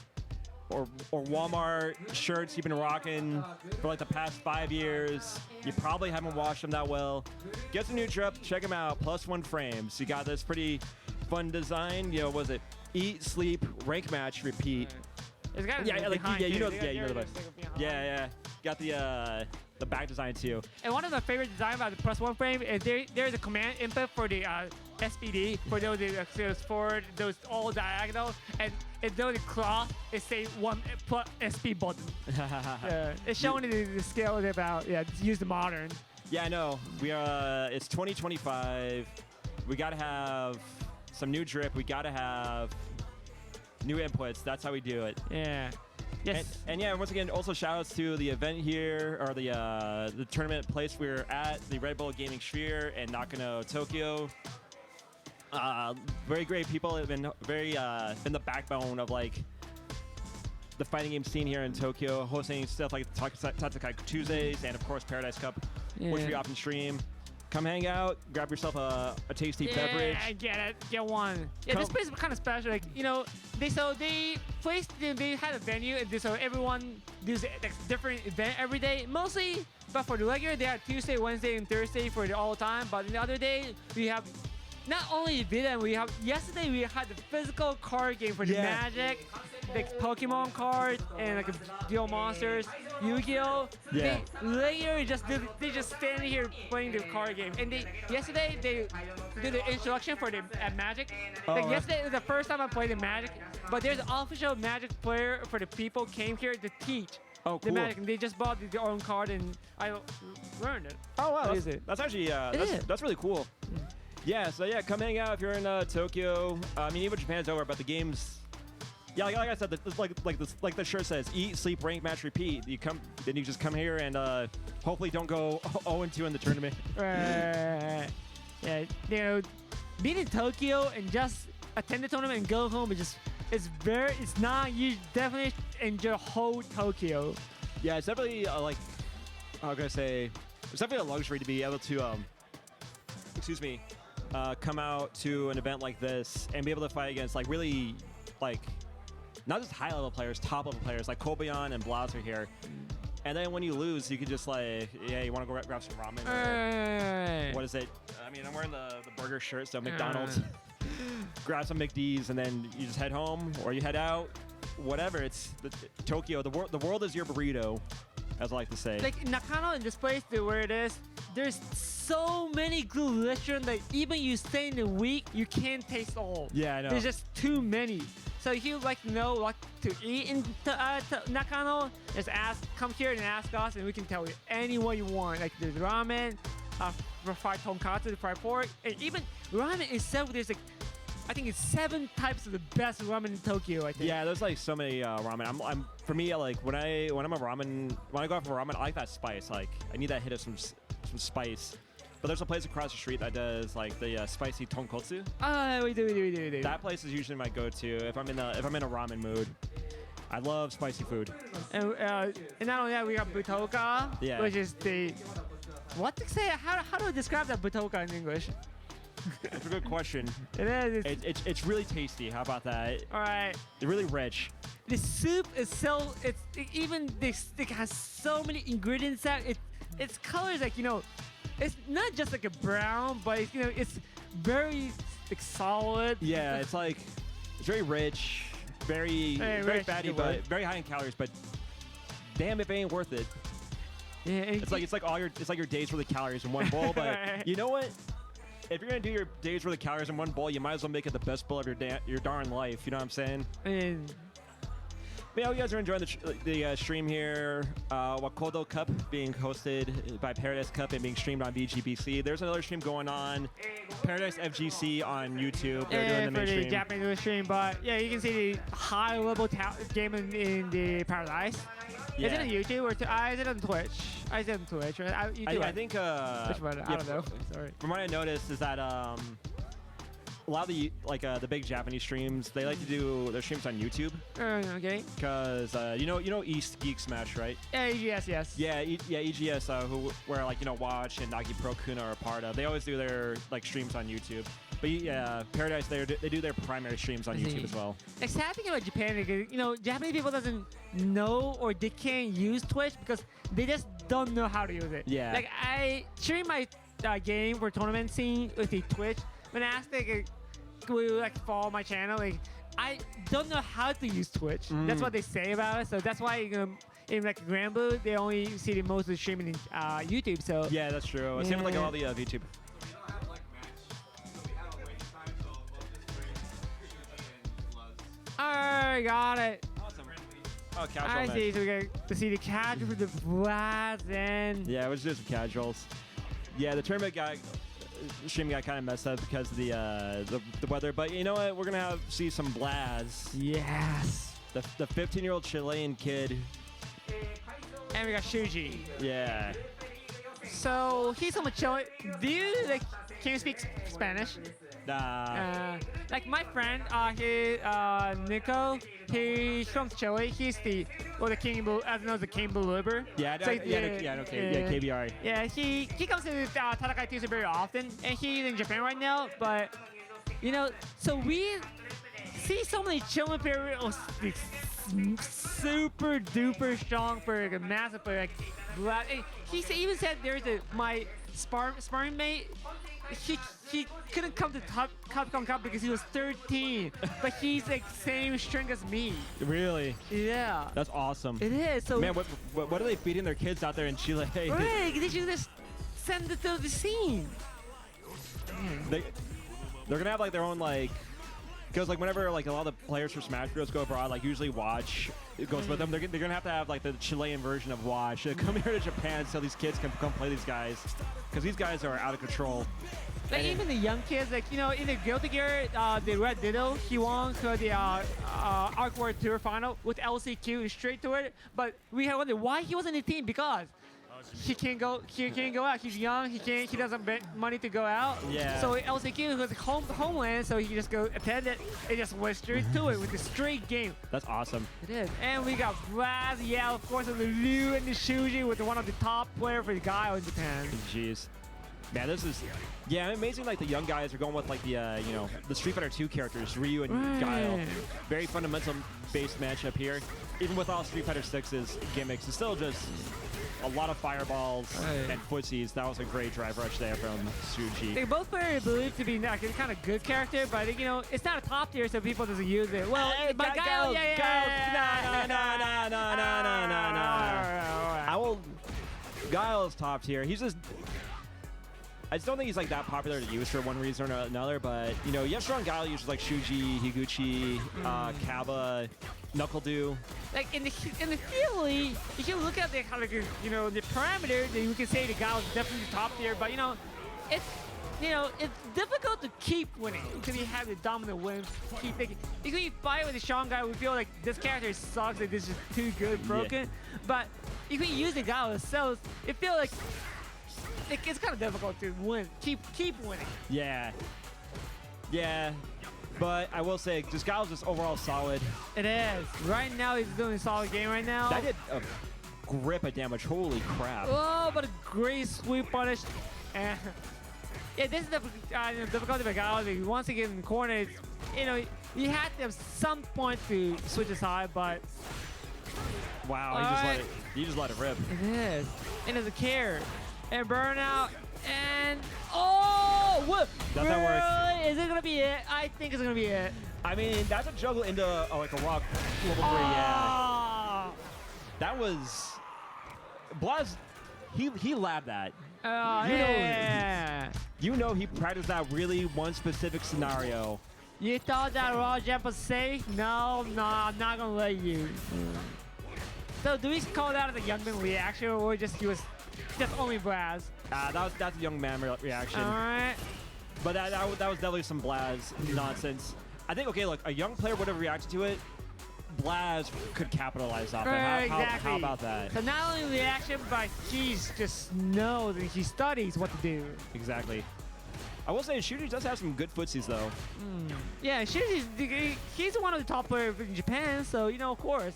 or Walmart shirts you've been rocking for like the past 5 years. You probably haven't washed them that well. Get some new drip. Check them out. +1 Frames. You got this pretty fun design. Was it eat, sleep, rank match, repeat? It's got you know the best. Yeah. Got the back design too. And one of my favorite designs about the +1 Frame is there's a command input for the SPD for those forward, those all diagonal, and though the cloth it say 1 plus SP button. It's showing the scale about use the modern. Yeah, I know. It's 2025. We gotta have some new drip. We gotta have new inputs. That's how we do it. Yeah. Yes. And once again, also shout outs to the event here, or the tournament place we're at, the Red Bull Gaming Sphere in Nakano, Tokyo. Very great people. Have been been the backbone of like the fighting game scene here in Tokyo, hosting stuff like Tatsukai Tuesdays and of course Paradise Cup, which we often stream. Come hang out, grab yourself a tasty beverage. Yeah, get one. Yeah, this place is kind of special. Like they had a venue, and so everyone does different event every day. Mostly, but for the regular, they have Tuesday, Wednesday, and Thursday for the all time. But the other day, we have not only video, yesterday we had the physical card game for the Magic, like Pokemon cards and like Duel Monsters, Yu-Gi-Oh. Yeah. They just standing here playing the card game. And yesterday they did the introduction for the Magic. Yesterday was the first time I played the Magic, but there's an official Magic player for the people came here to teach. Oh, cool. The Magic, and they just bought their own card, and I learned it. Oh wow, that's actually that's really cool. Yeah, so come hang out if you're in Tokyo. I mean, even Japan's over, but the games. Yeah, like I said, like the shirt says, eat, sleep, rank, match, repeat. Then you just come here and hopefully don't go 0-2 in the tournament. Right. Yeah, being in Tokyo and just attend the tournament and go home it's not. You definitely enjoy whole Tokyo. Yeah, it's definitely how can I say? It's definitely a luxury to be able to come out to an event like this and be able to fight against really not just high level players, top level players like Koba and Blazer here. And then when you lose, you can just you want to go grab some ramen. Or, what is it? I mean, I'm wearing the burger shirt, so McDonald's. Grab some McD's and then you just head home or you head out. Whatever. It's Tokyo. The world is your burrito, as I like to say. Like Nakano in this place, where it is, there's so many delicious that even you stay in a week, you can't taste all. Yeah, I know. There's just too many. So if you like know what to eat in Nakano, just come here and ask us, and we can tell you anyone you want. Like there's ramen, fried tonkatsu, fried pork, and even ramen itself. There's like, I think it's 7 types of the best ramen in Tokyo. I think. Yeah, there's like so many ramen. For me, like when I go out for ramen, I like that spice. Like I need that hit of some spice. But there's a place across the street that does like the spicy tonkotsu. Oh, we do. That place is usually my go-to if I'm in a ramen mood. I love spicy food. And not only that, we got butoka, which is the what to say? How do I describe that butoka in English? That's a good question. It is. It's really tasty. How about that? All right. It's really rich. The soup is so it has so many ingredients that its color is like, you know, it's not just like a brown, but it's, you know, it's very like solid. Yeah, it's very rich, very fatty, but very high in calories. But damn, if it ain't worth it. Yeah, it's like your days worth of calories in one bowl. But you know what? If you're gonna do your days worth of calories in one bowl, you might as well make it the best bowl of your darn life. You know what I'm saying? But yeah, you guys are enjoying the stream here. Wakoudo Cup being hosted by Paradise Cup and being streamed on VGBC. There's another stream going on, Paradise FGC on YouTube. They're doing the main stream. Japanese stream, but yeah, you can see the high-level game in the Paradise. Yeah. Is it on YouTube or is it on Twitch? Is it on Twitch? I think. Which one? I don't know. Sorry. From what I noticed is that a lot of the big Japanese streams, they like to do their streams on YouTube. Okay. Because you know East Geek Smash, right? Yeah, EGS, yes. Yeah, EGS, where Watch and Nagi Pro Kuna are a part of. They always do their streams on YouTube. But yeah, Paradise, they do their primary streams on YouTube as well. The sad thing about Japan is, you know, Japanese people doesn't know or they can't use Twitch because they just don't know how to use it. Yeah. Like I during my game or tournament scene with the Twitch, when I asked will you follow my channel, I don't know how to use Twitch. That's what they say about it. So that's why in Grand Blue, they only see the most of the streaming in YouTube. So yeah, that's true. Yeah. Same with all the YouTube. Alright, got it. Awesome. Oh, casual I match. see. So we got to see the casual for the blast and yeah, it was just casuals. Yeah, the tournament stream got kind of messed up because of the weather. But you know what? We're gonna see some blasts. Yes. The 15-year-old Chilean kid. And we got Shuji. Yeah. So he's from Chile. Do you can you speak Spanish? Nah. My friend, Nico, he's from Chile. He's the King Believer. Yeah, KBR. Yeah, he comes to Tadakai Tuesday very often, and he's in Japan right now. But you know, so we see so many Chilean players super duper strong for a massive player. He even said there's my sparring mate. He couldn't come to Capcom Cup because he was 13, but he's same strength as me. Really? Yeah. That's awesome. It is. So man, what are they feeding their kids out there in Chile? Right, they should just send it to the scene. They're gonna have their own because whenever a lot of the players for Smash Bros go abroad, usually Watch goes with them. They're gonna have to have the Chilean version of Watch come here to Japan so these kids can come play these guys, because these guys are out of control. Even the young kids, in the Guilty Gear, the Red Ditto, he won for the Arc War Tour final with LCQ straight to it. But we have wondered why he wasn't in the team, because he can't go out. He's young. He doesn't bet money to go out. Yeah. So LCQ was homeland, so he can just go attend it and just went straight to it with a straight game. That's awesome. It is. And we got Blast, yeah, of course, the Ryu and the Shuji with one of the top players for the Guile in Japan. Jeez. Man, this is amazing. The young guys are going with the Street Fighter 2 characters, Ryu and Guile. Very fundamental based matchup here. Even with all Street Fighter 6's gimmicks, it's still just a lot of fireballs and footsies. That was a great drive rush there from Shuji. They both are believed to be kind of good character, but it's not a top tier, so people doesn't use it. Well, but Guile, No. Guile is top tier. He's just I just don't think he's like that popular to use for one reason or another. But you know, strong Guile uses like Shuji, Higuchi, Kaba, Knuckle-Do. Like in the theory, if you look at the kind of you know the parameter, then you can say the Guile is definitely top tier. But you know, it's difficult to keep winning because you have the dominant win. Keep thinking. If you fight with the strong guy, we feel like this character sucks, like this is too good, broken. Yeah. But if we use the Guile itself, it feels like it's kind of difficult to win. Keep winning. Yeah. Yeah. But I will say, just Guile's just overall solid. It is. Right now, he's doing a solid game right now. That did a grip of damage. Holy crap. Oh, but a great sweep punish. And yeah, this is the difficulty of Guile. If he wants to get in the corner, it's, you know, he had to have some point to switch his side, but wow, he just let it rip. It is. And there's a care. And burnout. And oh, what? Does that work? Is it gonna be it? I think it's gonna be it. I mean, that's a juggle into like a rock level 3. Yeah. That was Blaz. He labbed that. You know he practiced that really one specific scenario. You thought that raw jump was safe? No, I'm not gonna let you. So do we call that as a Youngman reaction, or just he was just only Blaz? That's a young man reaction. All right. But that was definitely some Blaz nonsense. I think, okay, look, a young player would have reacted to it. Blaz could capitalize off it. Exactly. How about that? So not only reaction, but he's just knows and he studies what to do. Exactly. I will say, Shuji does have some good footsies, though. Yeah, he's one of the top players in Japan, so, you know, of course.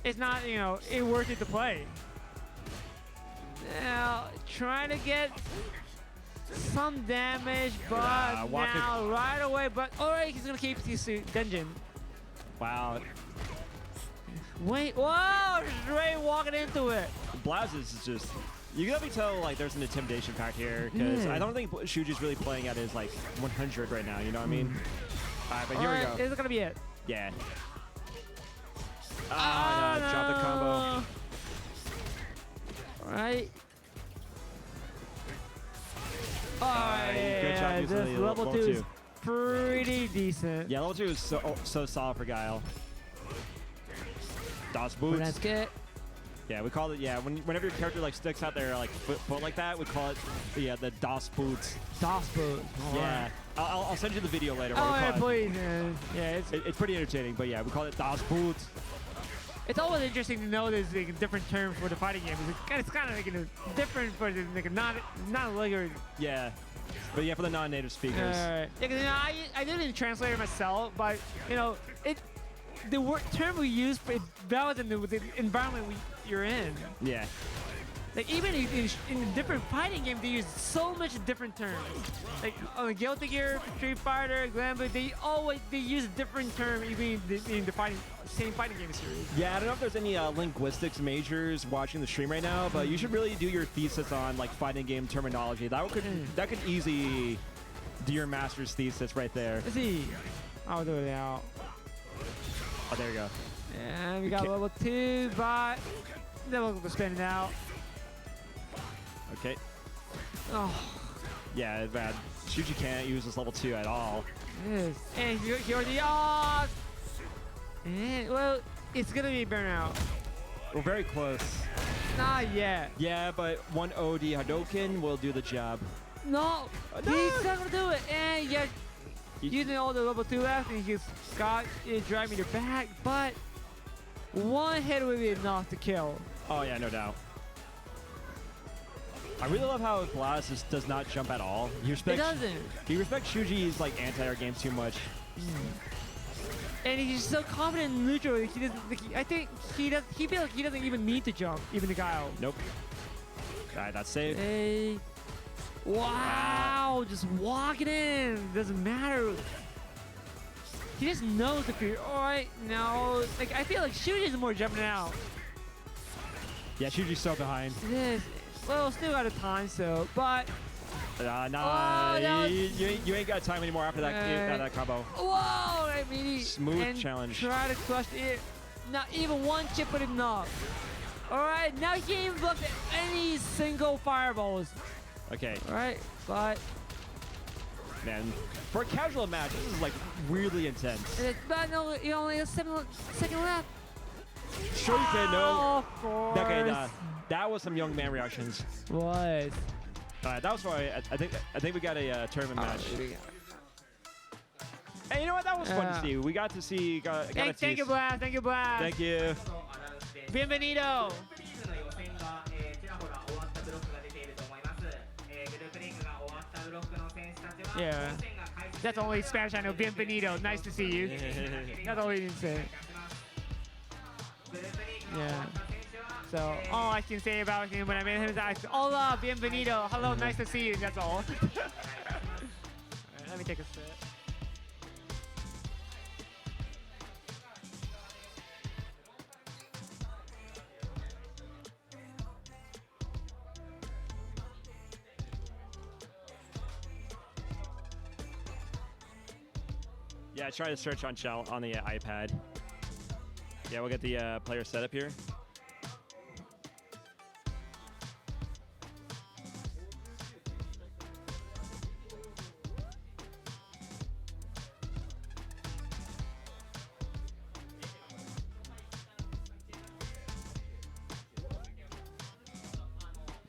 It's not, you know, it's worth it to play. Now, trying to get some damage, but now right away. But alright, he's gonna keep his dungeon. Wow. Wait, whoa! Straight walking into it. Blaz is just. You can definitely tell like there's an intimidation factor here because I don't think Shuji's really playing at his like 100 right now. You know what I mean? Alright, but here we go. This is gonna be it. Yeah. No, drop the combo. Alright. Alright, good job using this the level 2 is pretty decent. Yeah, level 2 is so solid for Guile. Das Boots. That's good. Yeah, we call it, whenever your character like sticks out there like foot like that, we call it the Das Boots. Das Boots. Yeah. I'll send you the video later. Oh, yeah, please, man. Yeah, it's pretty entertaining, but yeah, we call it Das Boots. It's always interesting to know there's like, different terms for the fighting game. It's kind of like, different for the like, not regular. Yeah, but yeah, for the non-native speakers. Yeah, because you know, I didn't translate it myself, but you know, the term we use for it varies in the environment you're in. Yeah. Like even in different fighting games, they use so much different terms. Like on the Guilty Gear, Street Fighter, Glambo, they use a different term even in the same fighting game series. Yeah, I don't know if there's any linguistics majors watching the stream right now, but you should really do your thesis on like fighting game terminology. That could easily do your master's thesis right there. Let's see. I'll do it now. Oh, there you go. And we got level 2, but then we'll spin it out. Okay. Oh. Yeah, bad. Shuji can't use this level 2 at all. Yes. And he already and, well, it's gonna be burnout. We're very close. Not yet. Yeah, but one OD Hadoken will do the job. No, he's not gonna do it. And yeah, using all the level 2 left, and he's got it driving the back, but one hit will be enough to kill. Oh yeah, no doubt. I really love how Blaz just does not jump at all. He respects Shuji's like anti-air game too much. And he's so confident in neutral. He doesn't. Like, I think he feels like he doesn't even need to jump, even the Guile. Nope. Alright, that's safe. Hey. Wow, just walking in. Doesn't matter. He just knows the fear. Alright, no. Like I feel like Shuji's more jumping out. Yeah, Shuji's so behind. Yes. Well, still got a time, so, but... no. You ain't got time anymore after that combo. Whoa! I mean, smooth challenge. Try to crush it. Not even one chip would enough. Alright, now he ain't even blocked any single fireballs. Okay. All right, but Man, for a casual match, this is like really intense. but no, you only have 7 seconds left. Sure you can, no. Of course. Okay, that was some young man reactions. Was. That was why I think we got a tournament match. Hey, you know what? That was fun to see. We got to see. Thank you, Blast. Thank you, Blast. Thank you. Bienvenido. Yeah. That's only Spanish I know. Bienvenido. Nice to see you. That's all we need to say. Yeah. So all I can say about him when I met him is hola, bienvenido. Hello, nice to see you. That's all. Right, let me take a sip. Yeah, try to search on on the iPad. Yeah, we'll get the player set up here.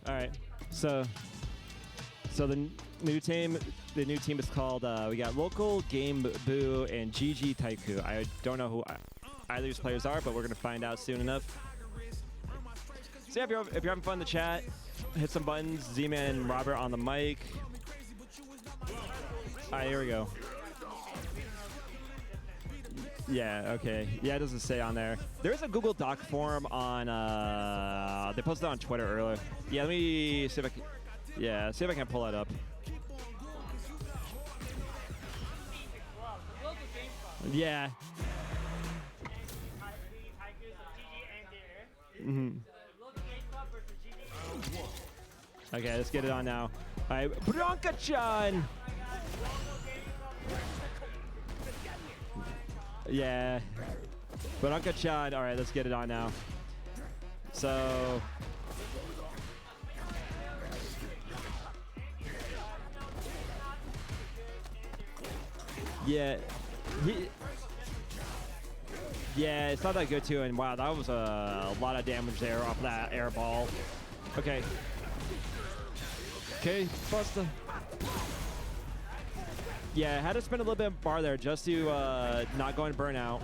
All right, so the new team is called. We got Local Game Boo and GGTaikuu. I don't know who either of these players are, but we're gonna find out soon enough. So yeah, if you're having fun in the chat, hit some buttons. Z-Man and Robert on the mic. All right, here we go. Yeah, okay. Yeah, it doesn't say on there. There's a Google Doc form on, they posted it on Twitter earlier. Yeah, let me see if I can, yeah, see if I can pull that up. Yeah. Mm-hmm. Okay, let's get it on now. All right, Blanka-chan! Yeah. Blanka-chan. All right, let's get it on now. So. Yeah. Yeah, it's not that good too. And wow, that was a lot of damage there off that air ball. Okay. Okay, Busta. Yeah, I had to spend a little bit of bar there just to not go and burn out.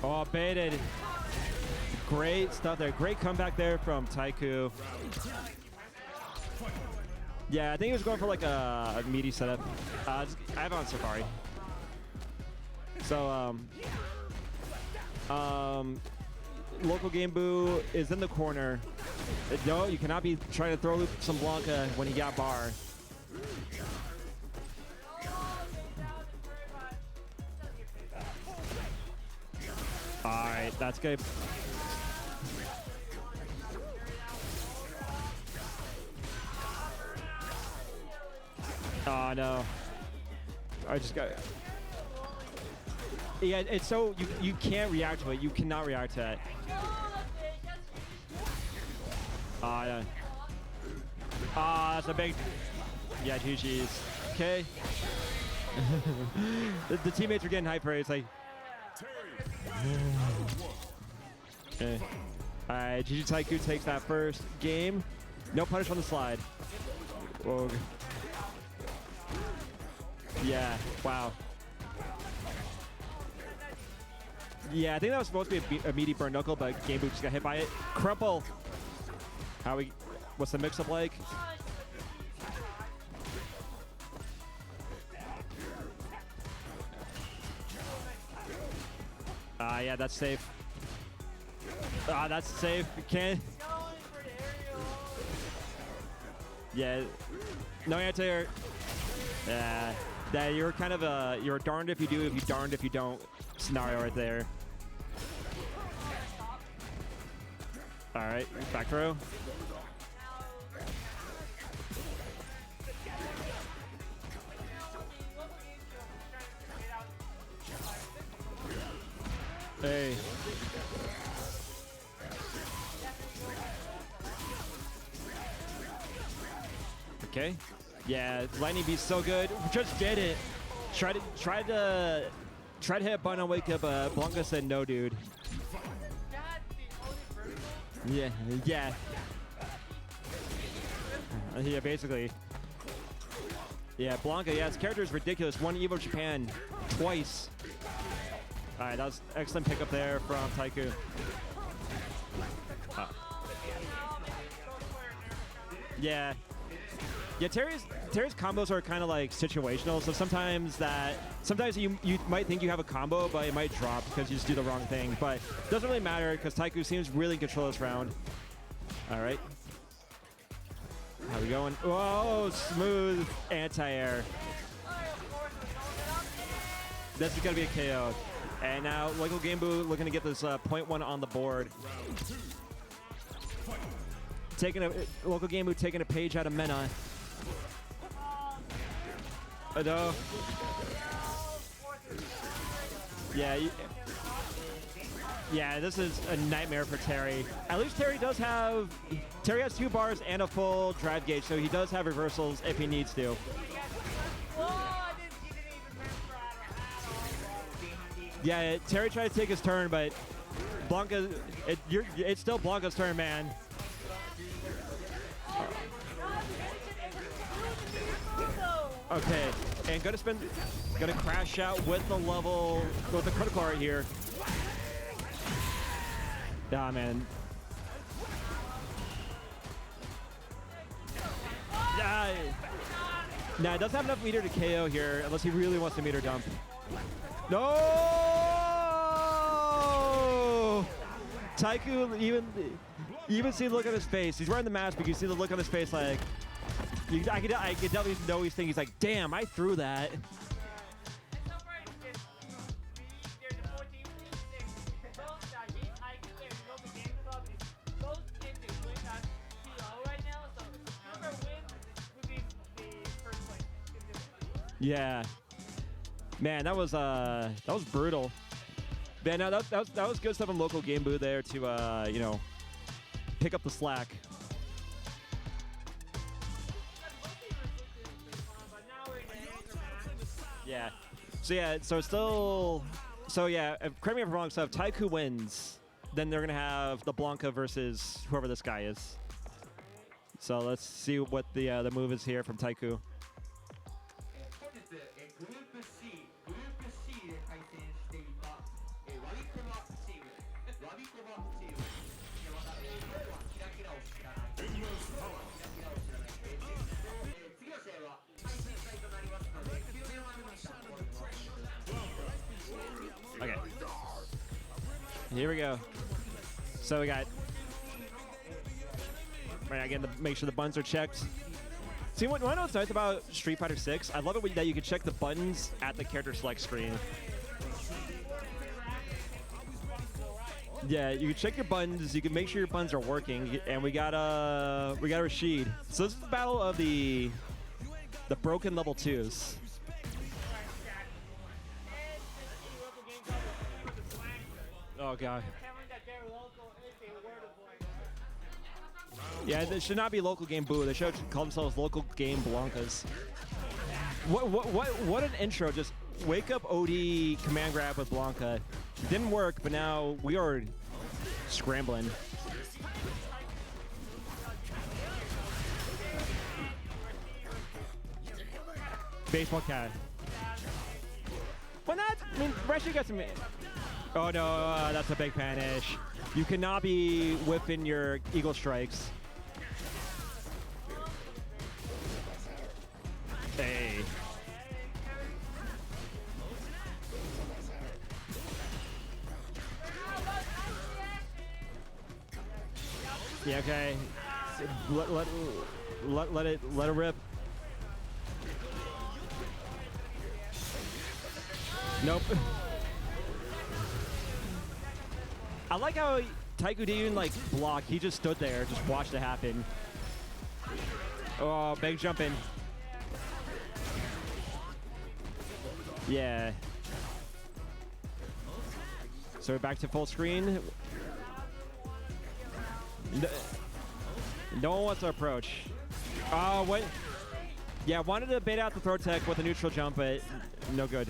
Oh, baited. Great stuff there. Great comeback there from Taikuu. Yeah, I think he was going for like a meaty setup. I have it on Safari. So, Local Game Boo is in the corner. No, you cannot be trying to throw loop some Blanka when he got bar. All right, that's good. Oh no. I just got. Yeah, it's so you can't react to it. You cannot react to it. Yeah. That's a big. Yeah, GG's. Okay. the teammates are getting hyped for it. It's like. Okay. All right, GGTaikuu takes that first game. No punish on the slide. Whoa. Yeah. Wow. Yeah, I think that was supposed to be a meaty burn knuckle, but Game Boo just got hit by it. Crumple. What's the mix-up like? Yeah, that's safe. That's safe. You can't. Yeah. No answer. Yeah. That you're kind of you're darned if you do, if you darned if you don't scenario right there. All right, back throw. Hey. Okay. Yeah, lightning beast so good. Just did it. Tried to hit a button on wake up. Blanka said no, dude. Yeah. Yeah, basically. Yeah, Blanka. Yeah, his character is ridiculous. Won Evo Japan twice. All right, that was excellent pickup there from Taikuu. Yeah. Yeah, Terry's combos are kind of like situational. So sometimes you might think you have a combo, but it might drop because you just do the wrong thing. But it doesn't really matter because Taikuu seems really in control this round. All right. How we going? Whoa, smooth anti-air. This is going to be a KO. And now Local Game Boo looking to get this .1 on the board. Local Game Boo taking a page out of Mena. No. Yeah. Yeah, this is a nightmare for Terry. At least Terry has 2 bars and a full drive gauge, so he does have reversals if he needs to. Yeah, Terry tried to take his turn, but Blanka, it's still Blanka's turn, man. Okay, and gonna crash out with the critical right here. Ah, man. Nah, it doesn't have enough meter to KO here, unless he really wants to meter dump. No! Taikuu, even see the look on his face. He's wearing the mask, but you see the look on his face like, I could definitely know he's thinking, he's like, damn, I threw that. Yeah, man, that was brutal. Man, now that was good stuff on Local Game Boo there to you know, pick up the slack. Yeah. So yeah, correct me if I'm wrong. So if Taikuu wins, then they're gonna have the Blanka versus whoever this guy is. So let's see what the move is here from Taikuu. Okay. Here we go. So we got right again to make sure the buttons are checked. See, what I know what's nice about Street Fighter 6? I love it that you can check the buttons at the character select screen. Yeah, you can check your buttons. You can make sure your buttons are working. And we got Rashid. So this is the battle of the broken level 2s. Oh god. Yeah, this should not be Local Game Boo. They should call themselves Local Game Blankas. What an intro! Just wake up OD command grab with Blanka. Didn't work, but now we are scrambling. Baseball cat. Why not? I mean, Rashid got some. Oh no, that's a big punish. You cannot be whipping your eagle strikes. Hey. Yeah, okay. Let it rip. Nope. I like how Taikuu didn't even like block. He just stood there, just watched it happen. Oh, big jump in. Yeah. So we're back to full screen. No one wants to approach. Oh, what? Yeah, wanted to bait out the throw tech with a neutral jump, but no good.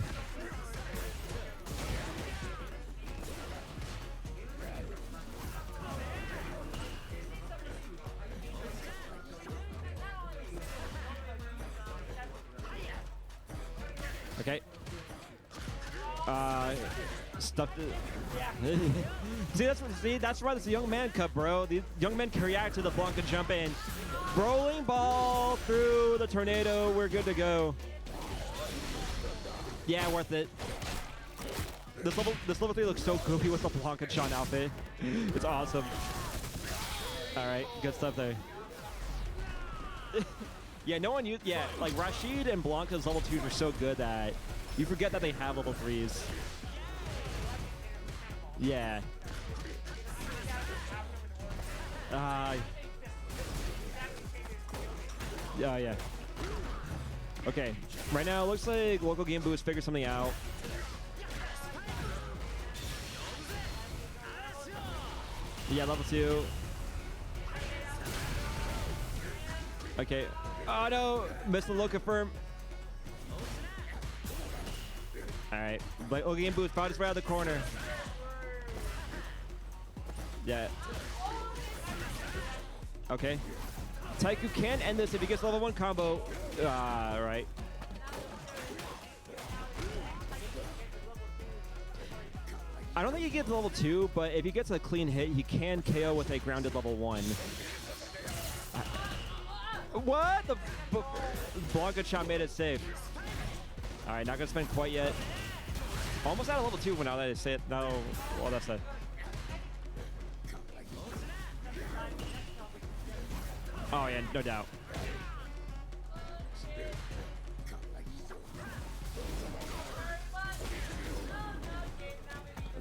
Okay. Stuff. That's why this is a young man cup, bro. The young men can react to the Blanka jump in. Rolling ball through the tornado. We're good to go. Yeah, worth it. This level 3 looks so goofy with the Blanka Chan outfit. It's awesome. All right, good stuff there. Yeah, no one used. Yeah, like Rashid and Blanka's level 2s are so good that you forget that they have level 3s. Yeah. Yeah. Okay. Right now, it looks like local Game Boo has figured something out. Yeah, level 2. Okay. Oh no! Missed the low confirm. Alright. But local Game Boo is found his way out of the corner. Yeah. Okay. Taikuu can end this if he gets level 1 combo. Right. I don't think he gets level 2, but if he gets a clean hit, he can KO with a grounded level 1. What? The Blanka Chan made it safe. All right, not gonna spend quite yet. Almost out of level 2 when now that I say it. No, well, that's it. Oh yeah, no doubt.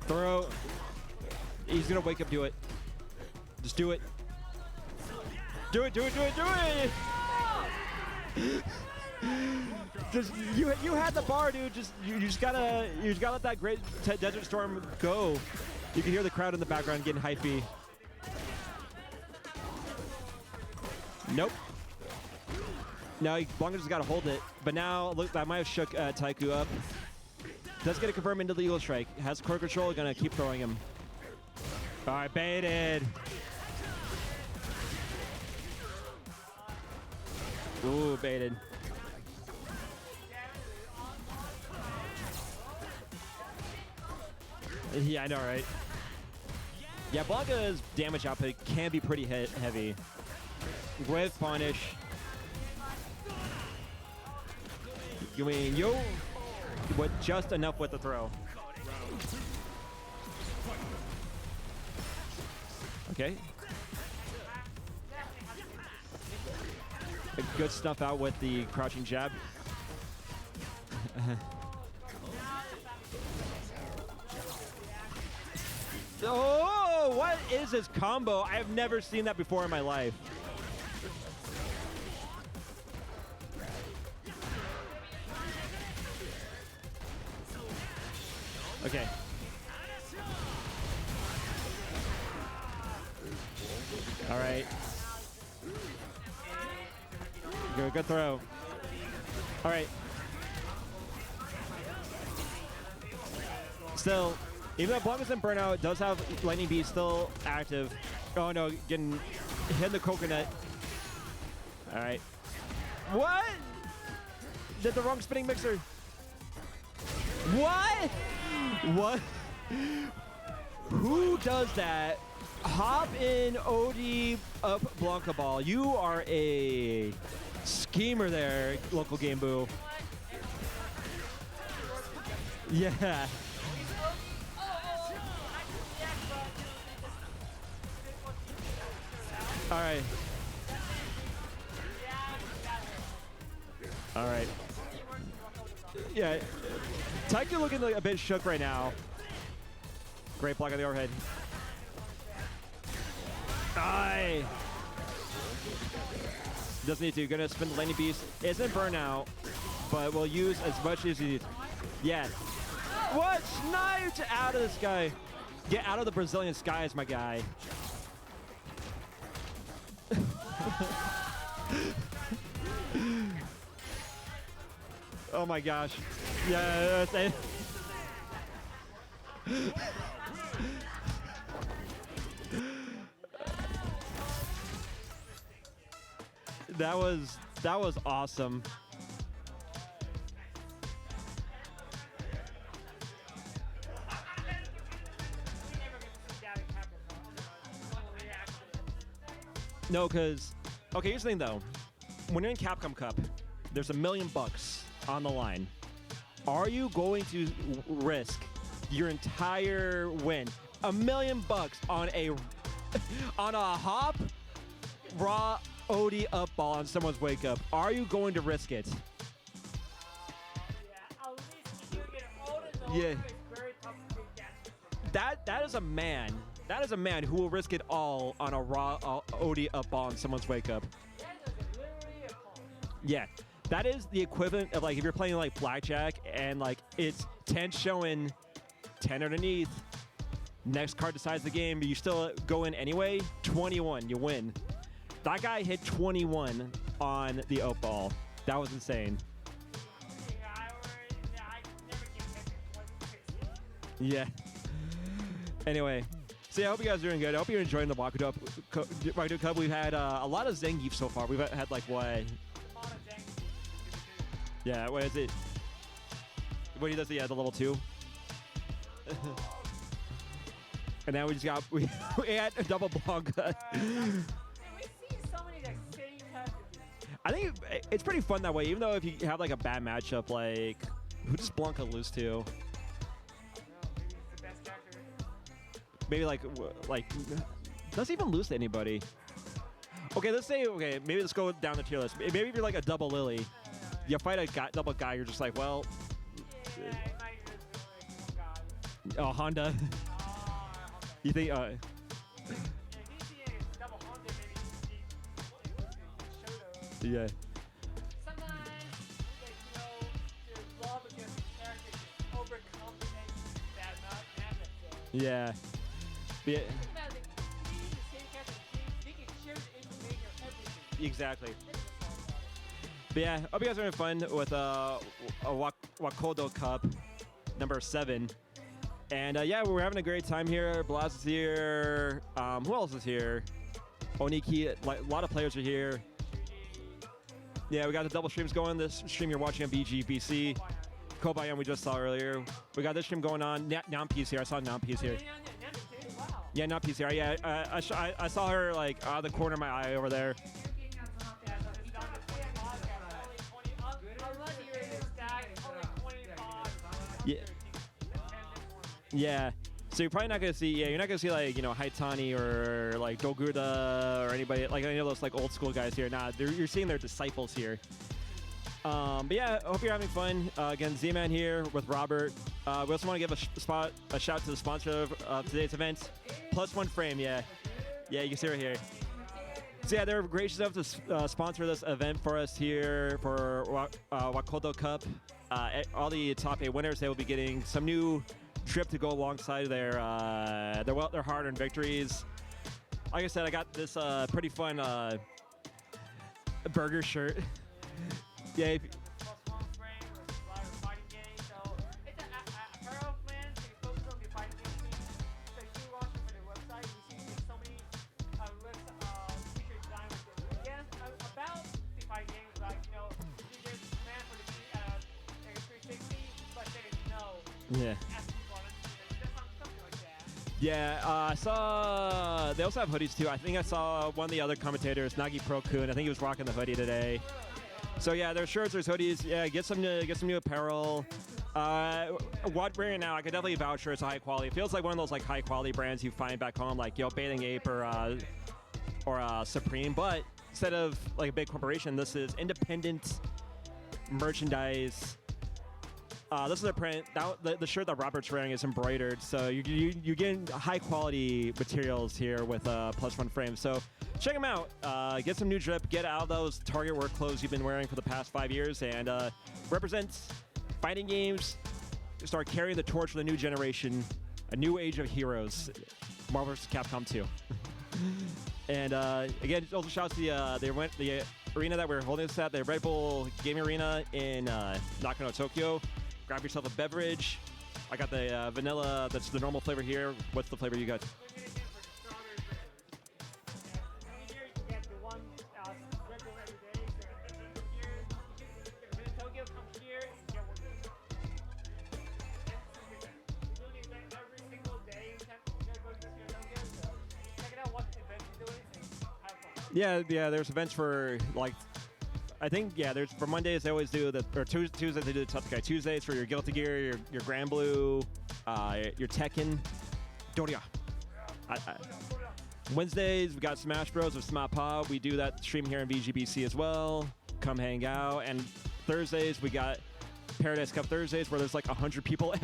Throw. He's gonna wake up, do it. Just do it. Do it, do it, do it, do it! Just you had the bar, dude. You just gotta let that great Desert Storm go. You can hear the crowd in the background getting hypey. Nope. No, Blanka just gotta hold it. But now look, that might have shook Taikuu up. Does get a confirm into the Eagle Strike. Has core control, gonna keep throwing him. All right, baited. Ooh, baited. Yeah, I know, right? Yeah, Blanka's damage output can be pretty heavy. With punish. You mean yo? With just enough with the throw. Okay. A good stuff out with the crouching jab. Oh, what is this combo? I have never seen that before in my life. Okay. All right. Good throw. All right. Still, even though Blanka's in burnout, it does have Lightning Beast still active. Oh no, getting hit in the coconut. All right. What? Did the wrong spinning mixer. What? What? Who does that? Hop in OD up Blanka ball. You are a schemer there, local Game Boo. Yeah. All right. All right. Yeah. Taikuu looking like a bit shook right now. Great block on the overhead. Aye. Doesn't need to. Gonna spin the Lightning Beast. Isn't burnout, but we'll use as much as he needs. Yes. What? Sniped out of this guy. Get out of the Brazilian skies, my guy. Oh my gosh. Yeah, that was awesome. No, because, okay, here's the thing though. When you're in Capcom Cup, there's $1 million on the line. Are you going to risk your entire win, $1 million on a on a hop raw OD up ball on someone's wake up? Are you going to risk it? Yeah. That is a man. That is a man who will risk it all on a raw OD up ball on someone's wake up. Yeah. That is the equivalent of like if you're playing like blackjack and like it's 10 showing, 10 underneath. Next card decides the game, but you still go in anyway. 21, you win. That guy hit 21 on the up ball. That was insane. Yeah. Anyway, so yeah, I hope you guys are doing good. I hope you're enjoying the Wakoudo Cup. We've had a lot of Zangief so far. We've had like what? Yeah, what is it? What he does? Yeah, the level 2. And now we just got we had a double Blanka. I think it's pretty fun that way. Even though if you have like a bad matchup, like who does Blanka lose to? Maybe like doesn't even lose to anybody. Okay, let's say maybe let's go down the tier list. Maybe if you're like a double Lily, you fight a double guy, you're just like, well, oh, Honda. You think? Yeah. Yeah. Yeah. Exactly. But yeah, hope you guys are having fun with a Wakoudo Cup number 7. And yeah, we're having a great time here. Blaz is here. Who else is here? Oniki. Like, a lot of players are here. Yeah, we got the double streams going. This stream you're watching on BGBC. Koba we just saw earlier. We got this stream going on. Nampi's here. I saw Nampi's here. Yeah, Nampi's here. Yeah, I saw her like out of the corner of my eye over there. Yeah. Yeah. So you're probably not gonna see. Yeah, you're not gonna see like Haitani or like Doguda or anybody like any of those like old school guys here. Nah, you're seeing their disciples here. But yeah, I hope you're having fun. Again, Z-Man here with Robert. We also want to give a shout to the sponsor of today's event, Plus One Frame. Yeah, you can see right here. So yeah, they're gracious enough to sponsor this event for us here for Wakoudo Cup. All the top 8 winners, they will be getting some new drip to go alongside their hard-earned victories. Like I said, I got this pretty fun burger shirt. Yeah. Yeah. Yeah, I saw they also have hoodies too. I think I saw one of the other commentators, Nagi Pro-kun. I think he was rocking the hoodie today. So yeah, there's shirts, there's hoodies. Yeah, get some new apparel. What brand now? I could definitely vouch for it's high quality. It feels like one of those like high quality brands you find back home, like Bathing Ape or Supreme. But instead of like a big corporation, this is independent merchandise. This is a print. The shirt that Robert's wearing is embroidered, so you're getting high quality materials here with Plus One Frame. So check them out. Get some new drip. Get out of those Target work clothes you've been wearing for the past 5 years, and represent fighting games. Start carrying the torch for the new generation a new age of heroes, Marvel vs. Capcom 2. And again, also shout out to the arena that we're holding this at, the Red Bull Gaming Arena in Nakano, Tokyo. Grab yourself a beverage. I got the vanilla, that's the normal flavor here. What's the flavor you got? Yeah, there's events for, like, I think, there's, for Mondays they always do or Tuesdays they do the Tough Guy Tuesdays for your Guilty Gear, your Grand Blue, your Tekken, Doria. Wednesdays, we got Smash Bros. With Smapa. We do that stream here in VGBC as well. Come hang out. And Thursdays, we got Paradise Cup Thursdays, where there's like 100 people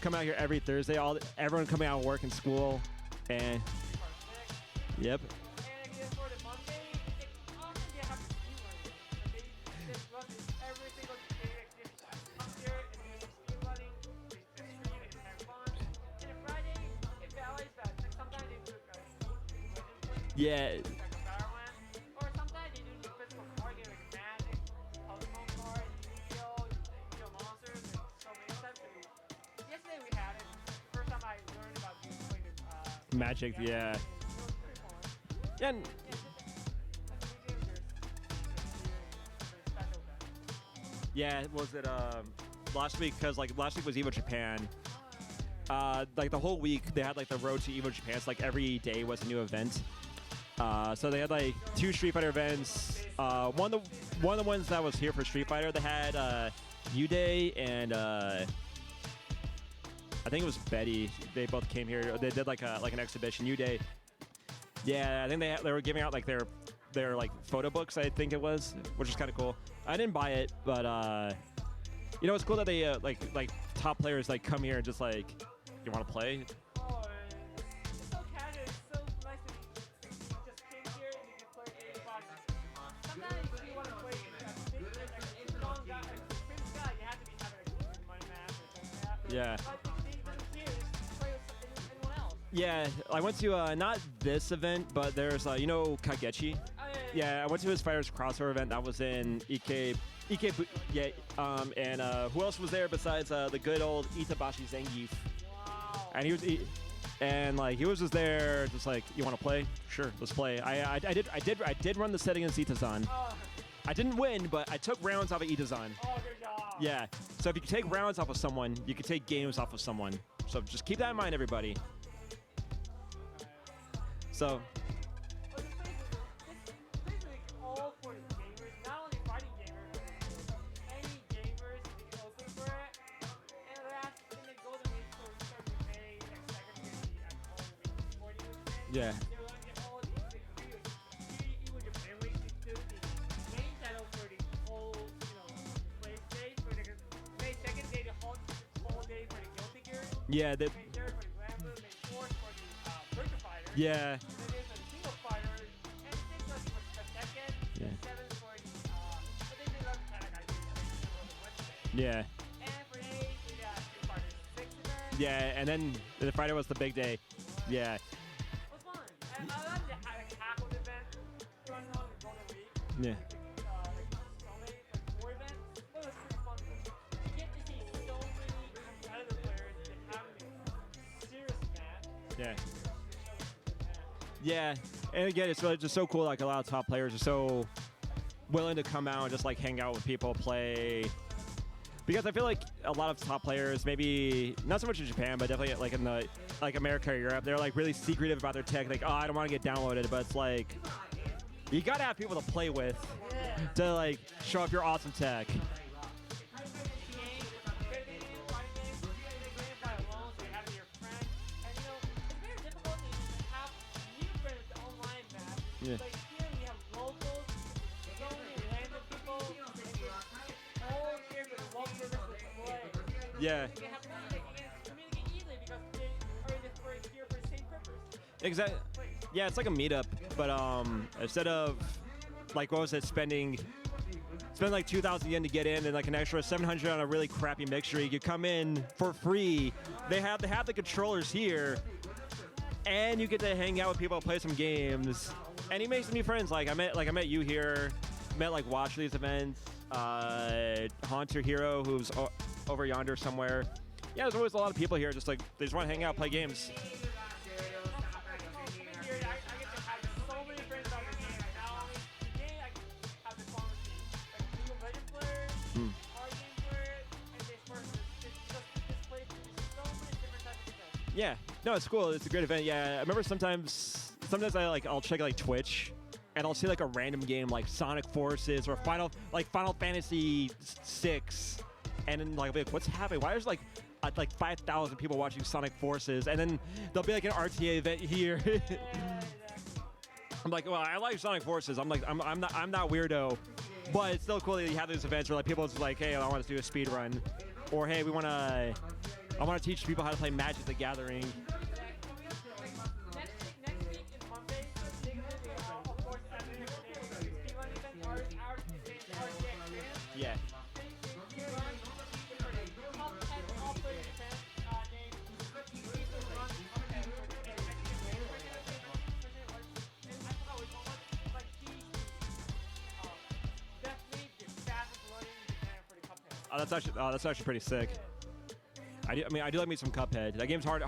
come out here every Thursday. Everyone coming out of work and school. And, yep. Yeah. Or sometimes they do physical card game like Magic, Pokemon cards, Yu-Gi-Oh, monsters, and so many types. Yesterday we had it. First time I learned about playing Magic, yeah. It was pretty fun. Yeah. And yeah, was it last week? Because like last week was Evo Japan. Like the whole week they had like the road to Evo Japan. So like every day was a new event. So they had like 2 Street Fighter events. One of the ones that was here for Street Fighter, they had U-Day and I think it was Betty. They both came here. They did like an exhibition. U-Day. Yeah, I think they were giving out like their like photo books. I think it was, which is kind of cool. I didn't buy it, but you know it's cool that they like top players like come here and just like, you want to play? Yeah. Yeah, I went to not this event, but there's you know Kagechi. Yeah, I went to his Fighters crossover event that was in Ike. Yeah, and who else was there besides the good old Itabashi Zangief? Wow. And he was just there, just like, you want to play? Sure, let's play. I did run the set against Itazan. I didn't win, but I took rounds off of Itazan. Oh, good job. Yeah. So if you can take rounds off of someone, you can take games off of someone. So just keep that in mind, everybody. So. This basically all for the gamers, not only fighting gamers, but any gamers that can open for it. And last in the Golden Week, so we start in May, next second week at home week 40 weeks. Yeah. They're going to get all these big videos. Even with your May week, they do the main title for the whole, play stage. For the May 2nd day, the whole day for the Guilty Gear. Yeah. May 3rd for the Grand Blue, May 4th for the Virtua Fighter. Yeah. Yeah. And for days, we got Street Fighter 6 event. Yeah, and then the Friday was the big day. Yeah. It was fun. And I love the Hackle event going on the Golden Week. Yeah. So many, 4 events. It was pretty fun. You get to see so many competitive players that have a serious match. Yeah. Yeah, and again, it's really just so cool. Like a lot of top players are so willing to come out and just like hang out with people, play. Because I feel like a lot of top players, maybe not so much in Japan, but definitely like in the like America or Europe, they're like really secretive about their tech. Like, oh, I don't want to get downloaded, but it's like you gotta have people to play with to like show off your awesome tech. Yeah. Like here we have locals, so many random people, all here for the one purpose to play. Yeah. They have fun, they can communicate easily because they are here for the same purpose. Exactly. Yeah, it's like a meetup, but instead of like what was it, spending spend like 2,000 yen to get in, and like an extra 700 on a really crappy mixture. You could come in for free. They have the controllers here, and you get to hang out with people, play some games, and he makes some new friends. Like I met you here, met like watch these events. Haunter Hero, who's over yonder somewhere. Yeah, there's always a lot of people here. Just like they just want to hang out, play games. Yeah, no, it's cool. It's a great event. Yeah, I remember sometimes I'll check like Twitch, and I'll see like a random game like Sonic Forces or Final Fantasy 6, and then like I'll be like, what's happening? Why is like 5,000 people watching Sonic Forces? And then there'll be like an RTA event here. I'm like, well, I like Sonic Forces. I'm not weirdo, but it's still cool that you have these events where like people just like, hey, I want to do a speed run, or hey, I want to teach people how to play Magic the Gathering. Yeah. Oh, that's actually pretty sick. I do like me some Cuphead. That game's hard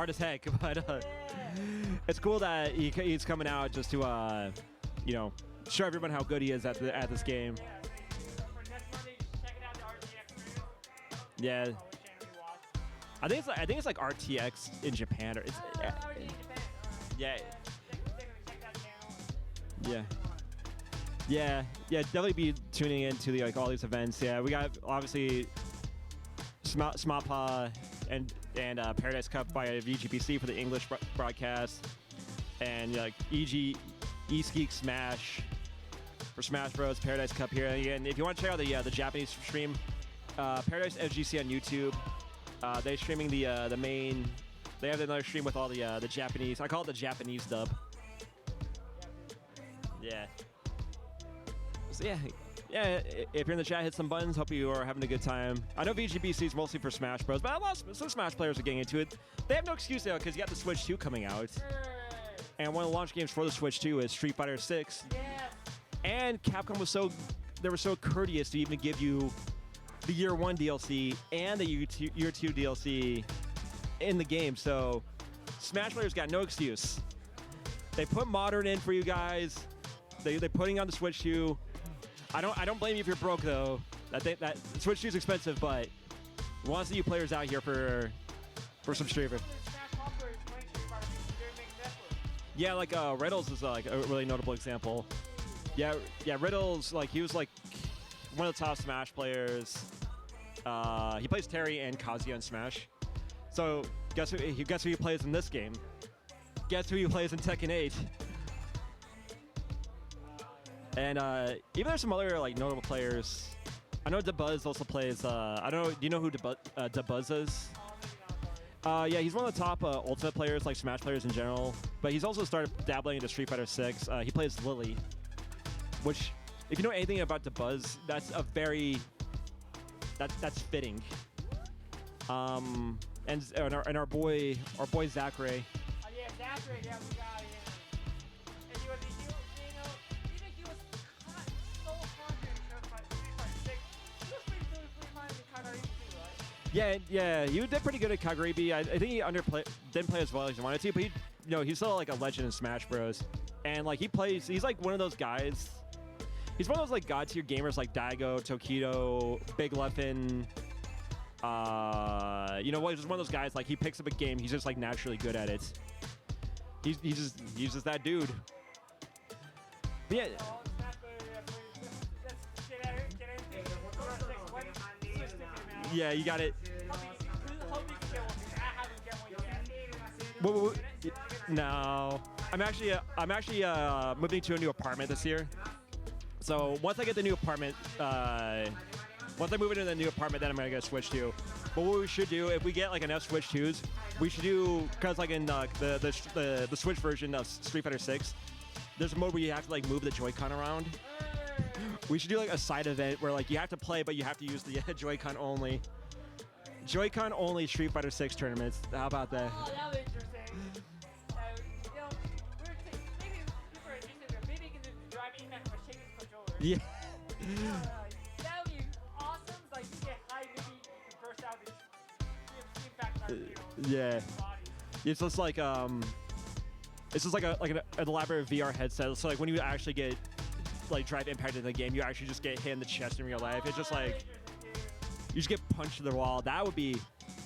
as heck, but it's cool that he's coming out just to show everyone how good he is at this game. Yeah. I think it's like RTX in Japan, or it's yeah. Yeah, definitely be tuning into the all these events. Yeah, we got obviously SMAPA and Paradise Cup by VGBC for the English broadcast, and like Eastgeek Smash for Smash Bros. Paradise Cup here. And if you want to check out the Japanese stream, Paradise FGC on YouTube. They're streaming the main. They have another stream with all the Japanese. I call it the Japanese dub. Yeah. So yeah. If you're in the chat, hit some buttons. Hope you are having a good time. I know VGBC is mostly for Smash Bros, but some Smash players are getting into it. They have no excuse though, because you got the Switch 2 coming out, and one of the launch games for the Switch 2 is Street Fighter 6. Yes. And Capcom was so courteous to even give you the Year 1 DLC and the Year 2 DLC in the game. So Smash players got no excuse. They put modern in for you guys. They're putting on the Switch 2. I don't blame you if you're broke though. That Switch 2 is expensive, but we want to see you players out here for some streaming. Yeah, like Riddles is like a really notable example. Yeah, Riddles, like he was like one of the top Smash players. He plays Terry and Kazuya in Smash. So guess who he plays in this game? Guess who he plays in Tekken 8? And even there's some other like notable players. I know DeBuzz also plays. I don't know. Do you know who DeBuzz is? Yeah, he's one of the top Ultimate players, like Smash players in general. But he's also started dabbling into Street Fighter 6. He plays Lily, which, if you know anything about DeBuzz, that's a very that's fitting. And our boy Zachary. Yeah, Zachary. Yeah, we got him. And he was so confident in Street Fighter 6. He was pretty fine in Kagaribi too, right? Yeah, he did pretty good at Kagaribi. I think he didn't play as well as he wanted to, but he's still like a legend in Smash Bros. And like he's like one of those guys. He's one of those like god tier gamers like Daigo, Tokido, Big Leffen. He's just one of those guys, like he picks up a game, he's just like naturally good at it. He's just that dude. But yeah. Yeah, you got it. No, I'm actually moving to a new apartment this year. So once I get the new apartment, once I move into the new apartment, then I'm gonna get a Switch 2. But what we should do, if we get like enough Switch 2s, we should do, cause like in the Switch version of Street Fighter 6, there's a mode where you have to like move the Joy-Con around. We should do like a side event where like you have to play, but you have to use the Joy-Con only. Joy-Con only Street Fighter 6 tournaments. How about that? Oh, that was interesting. You know, we're maybe super interesting. Maybe you can do the driving back by shaking the controller. Yeah. That would be awesome. Like you get high, maybe you can burst out the steam factor. Yeah. It's just like an elaborate VR headset. So like when you actually get like drive impact in the game, you actually just get hit in the chest in real life. It's just like you just get punched to the wall. That would be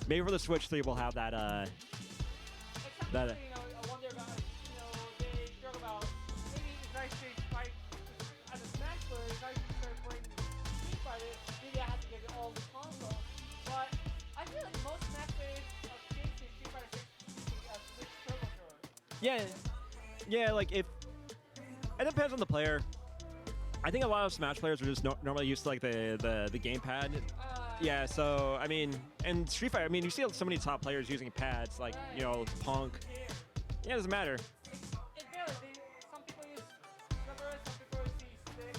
maybe for the Switch 3 we'll have that I wonder about they joke about maybe it's nice to fight as a Smash player. It's nice to start playing Street Fighter. Maybe I have to get all the console. But I feel like most Smash players are getting to Street Fighter 6 using a Switch Turbo controller. Yeah, like if it depends on the player. I think a lot of Smash players are just normally used to like the gamepad. Yeah, so I mean, and Street Fighter, I mean, you see so many top players using pads, like Punk. Yeah, it doesn't matter. It varies. Some people use rubber, some people use stick,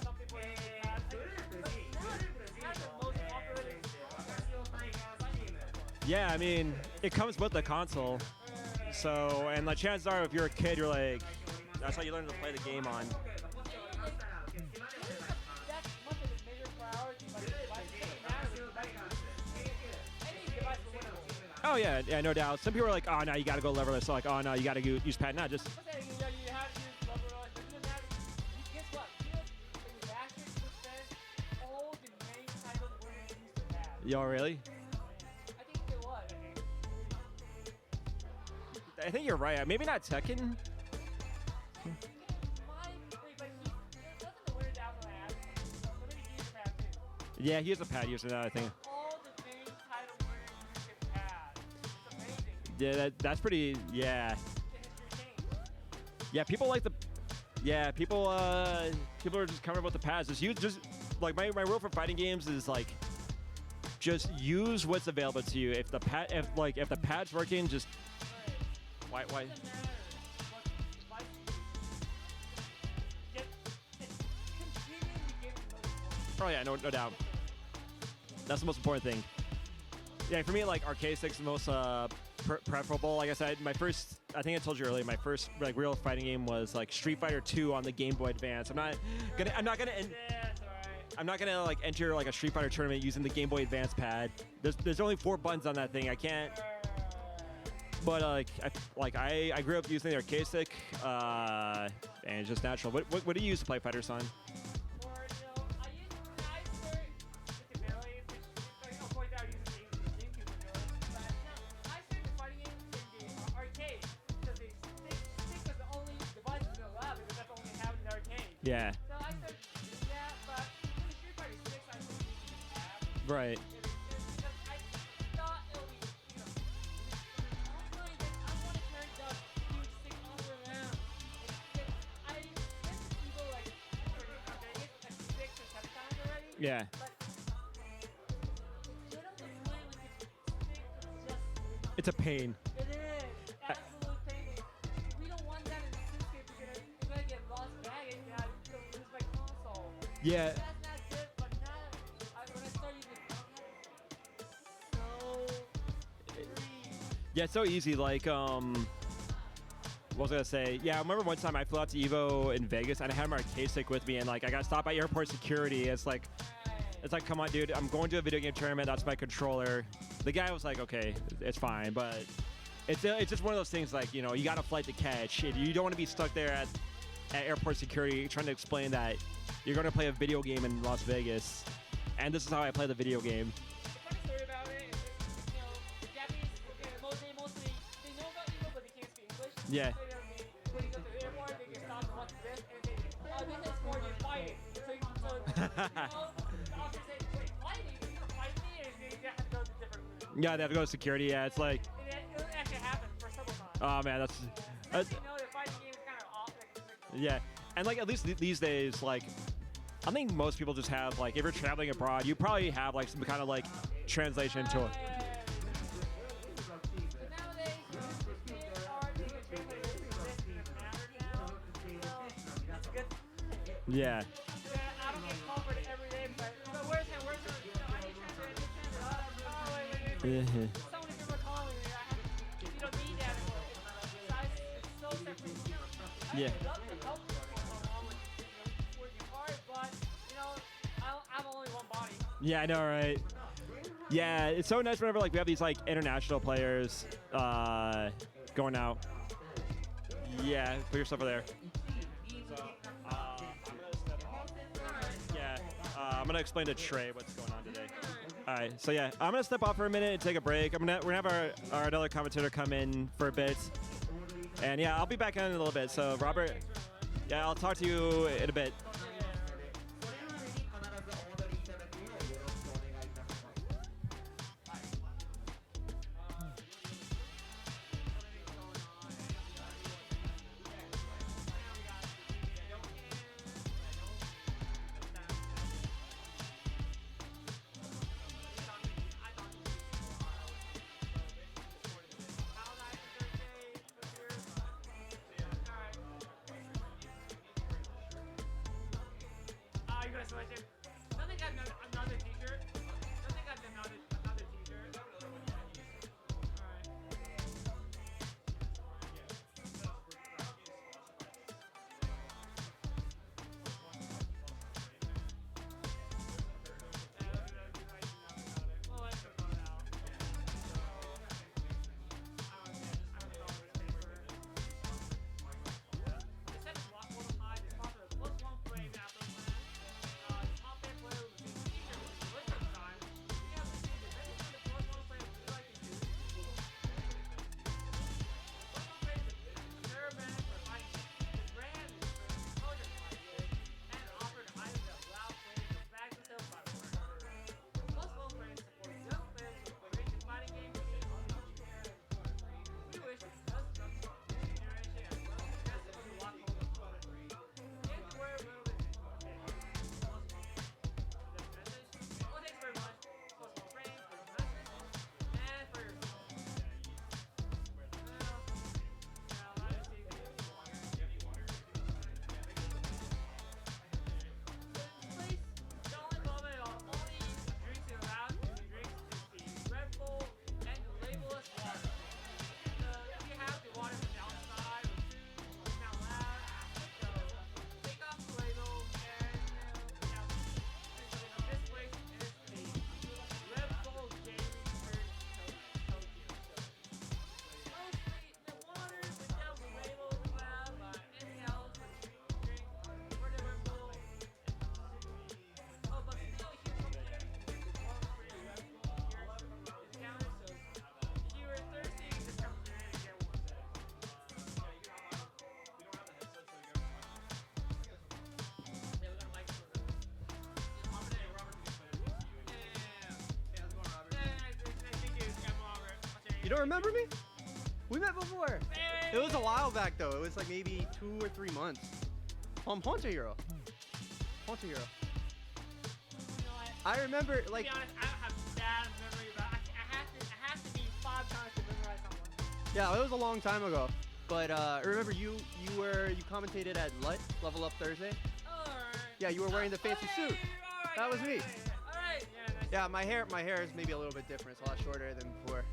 some people use pads. That's the most popular. Yeah, I mean, it comes with the console. So, and like chances are, if you're a kid, you're like, that's how you learn to play the game on. Oh yeah, no doubt. Some people are like, oh no, you gotta go leverless. So like, oh no, you gotta use pad. Not just. Yo, really? I think you're right. Maybe not Tekken. Yeah, he has a pad user now, I think. Yeah, that's pretty. Yeah. Yeah, people like the. Yeah, people are just comfortable with the pads. Just like my rule for fighting games is like, just use what's available to you. If the pad's working, just why? Oh yeah, no doubt. That's the most important thing. Yeah, for me, like arcade stick's the most preferable. Like I said, I think I told you earlier, my first like real fighting game was like Street Fighter 2 on the Game Boy Advance. I'm not gonna like enter like a Street Fighter tournament using the Game Boy Advance pad. There's only 4 buttons on that thing. I can't. But I grew up using the arcade stick, and it's just natural. What do you use to play fighters on? Yeah. So I started, but with Street Fighter 6, I was using the tab. Right. Because I thought it would be, ultimately, I want to carry the huge stick all the way around. I went to people like, like 6 or 7 times already. Yeah. But get up the point with the stick is just. It's a pain. It is. Absolute pain. We don't want that in the system because you're going to get lost baggage. Lose my console. Yeah. That's not good, but now when I started using so free. Yeah, it's so easy. Like, what was I gonna say? Yeah, I remember one time I flew out to Evo in Vegas and I had my arcade stick with me, and like I got stopped by airport security. It's like, come on, dude, I'm going to a video game tournament. That's my controller. The guy was like, okay, it's fine, but it's just one of those things. Like, you got a flight to catch. You don't want to be stuck there at airport security trying to explain that you're going to play a video game in Las Vegas, and this is how I play the video game. The funny story about it is, the Japanese, mostly, they know about Evo, but they can't speak English. Yeah. So, when you go to the airport, they get stopped and watch this, and they say, oh, this is for you fighting. So the officer said, wait, fighting? You're going to fight me? And they have to go to different rooms. Yeah, they have to go to security. Yeah, it's like. It actually happened for several times. Oh man, that's. The fighting game is kind of off. Yeah, and like at least these days, like I think most people just have like if you're traveling abroad, you probably have like some kind of like translation to it. Yeah. many people are calling me. You don't need that anymore. It's so separate. Yeah. I love to help people along with working hard, but I'm only one body. Yeah, I know, right? Yeah, it's so nice whenever like we have these like international players going out. Yeah, put yourself over there. So, I'm gonna step off. Yeah, I'm gonna explain to Trey what's going on today. All right, so yeah, I'm gonna step off for a minute and take a break. We're gonna have our another commentator come in for a bit, and yeah, I'll be back in a little bit. So Robert, yeah, I'll talk to you in a bit. You're gonna switch it? Don't think I've done another t-shirt. Don't think I've done another t-shirt. You don't remember me? We met before. It was a while back though. It was like maybe 2 or 3 months. Haunter Hero. Haunter Hero. I remember like. To be honest, I don't have bad memory, but I have to be 5 times to memorize someone. Yeah, it was a long time ago. But I remember you commentated at Level Up Thursday. Alright. Yeah, you were wearing the fancy suit. Alright, That was me. Alright. Yeah, my hair is maybe a little bit different. It's a lot shorter than before.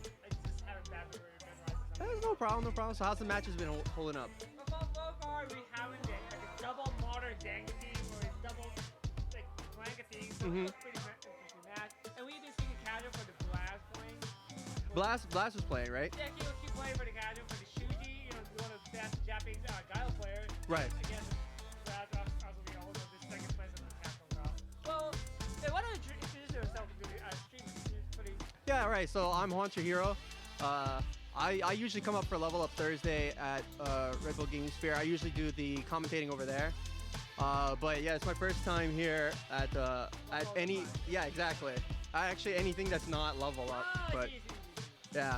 I just have a bad memory of memorizing something. No problem, no problem. So how's the matches been holding up? So far, we haven't done like a double modern Zangief team or a double like Blanka team. So it was pretty interesting match. And we did see the casual for the Blast playing. Blast was playing, right? Yeah, he was playing for the casual for the Shuji, one of the best Japanese Guile players. Right. Against Blast, also we all know the second place in the casual round. Well, hey, why don't you introduce yourself to the streamers? It's pretty. Yeah, right. So I'm Haunter Hero. I usually come up for Level Up Thursday at Red Bull Gaming Sphere. I usually do the commentating over there. But yeah, it's my first time here at any. Yeah, exactly. Actually, anything that's not Level Up. But yeah.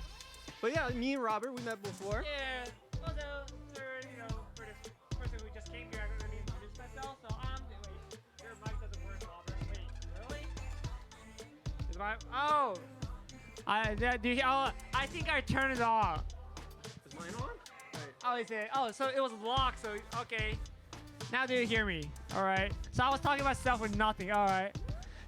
But yeah, me and Robert, we met before. Yeah. Also, for the person who just came here, I don't really introduce myself. So wait, your mic doesn't work, Robert. Wait, really? Is my I think our turn is off. Is mine on? Right. Oh, is it? Oh, so it was locked. So okay. Now do you hear me? All right. So I was talking about stuff with nothing. All right.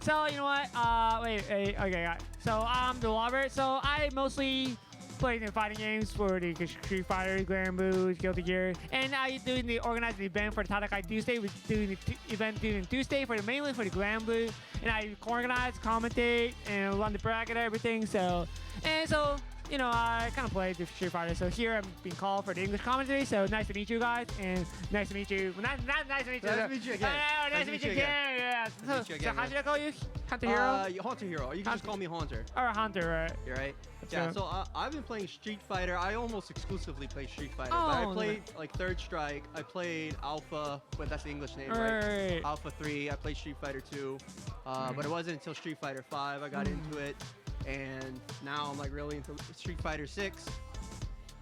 So you know what? Wait. Okay, got it. So I'm the Robert. So I mostly play the fighting games for the Street Fighter, Granblue, Guilty Gear, and I organize the event for the Tadakai Tuesday. We're doing the event during Tuesday mainly for the Granblue, and I organize, commentate, and run the bracket, everything. So you know, I kind of played the Street Fighter. So here I'm being called for the English commentary. So nice to meet you guys, and nice to meet you. Not nice to meet you. Nice to meet you again. Nice to meet you again. Yeah. So how should I call you? Hunter Hero? Haunter Hero. You can just call me Haunter. Or Hunter, right? You're right. Yeah, so I've been playing Street Fighter. I almost exclusively play Street Fighter. Oh, but I played like Third Strike. I played Alpha, but that's the English name, right? Alpha 3. I played Street Fighter 2. But it wasn't until Street Fighter 5 I got into it. And now I'm like really into Street Fighter 6.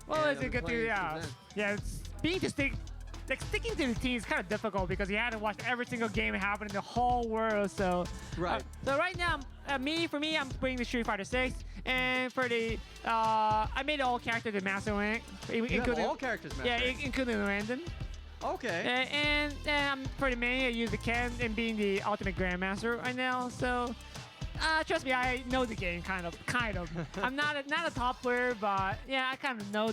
Well, it's a good thing, yeah. Yeah, sticking to the team is kind of difficult because you had to watch every single game happen in the whole world. So right. So right now, for me, I'm playing the Street Fighter 6, and for the I made all characters the Master Rank, including all characters Master Rank. Including Landon. Okay. And for the main, I use the Ken and being the Ultimate Grandmaster right now. So. Trust me, I know the game kind of. I'm not a top player, but yeah, I kind of know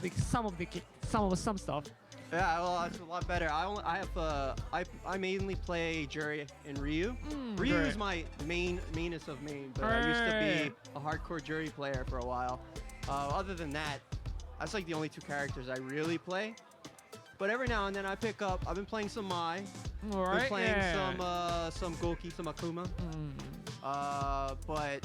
some stuff. Yeah, well, that's a lot better. I mainly play Juri and Ryu. Ryu is my mainest of main, but I used to be a hardcore Juri player for a while. Other than that, that's like the only two characters I really play. But every now and then I pick up. I've been playing some Mai. Alright. Been playing some Goki, some Akuma. But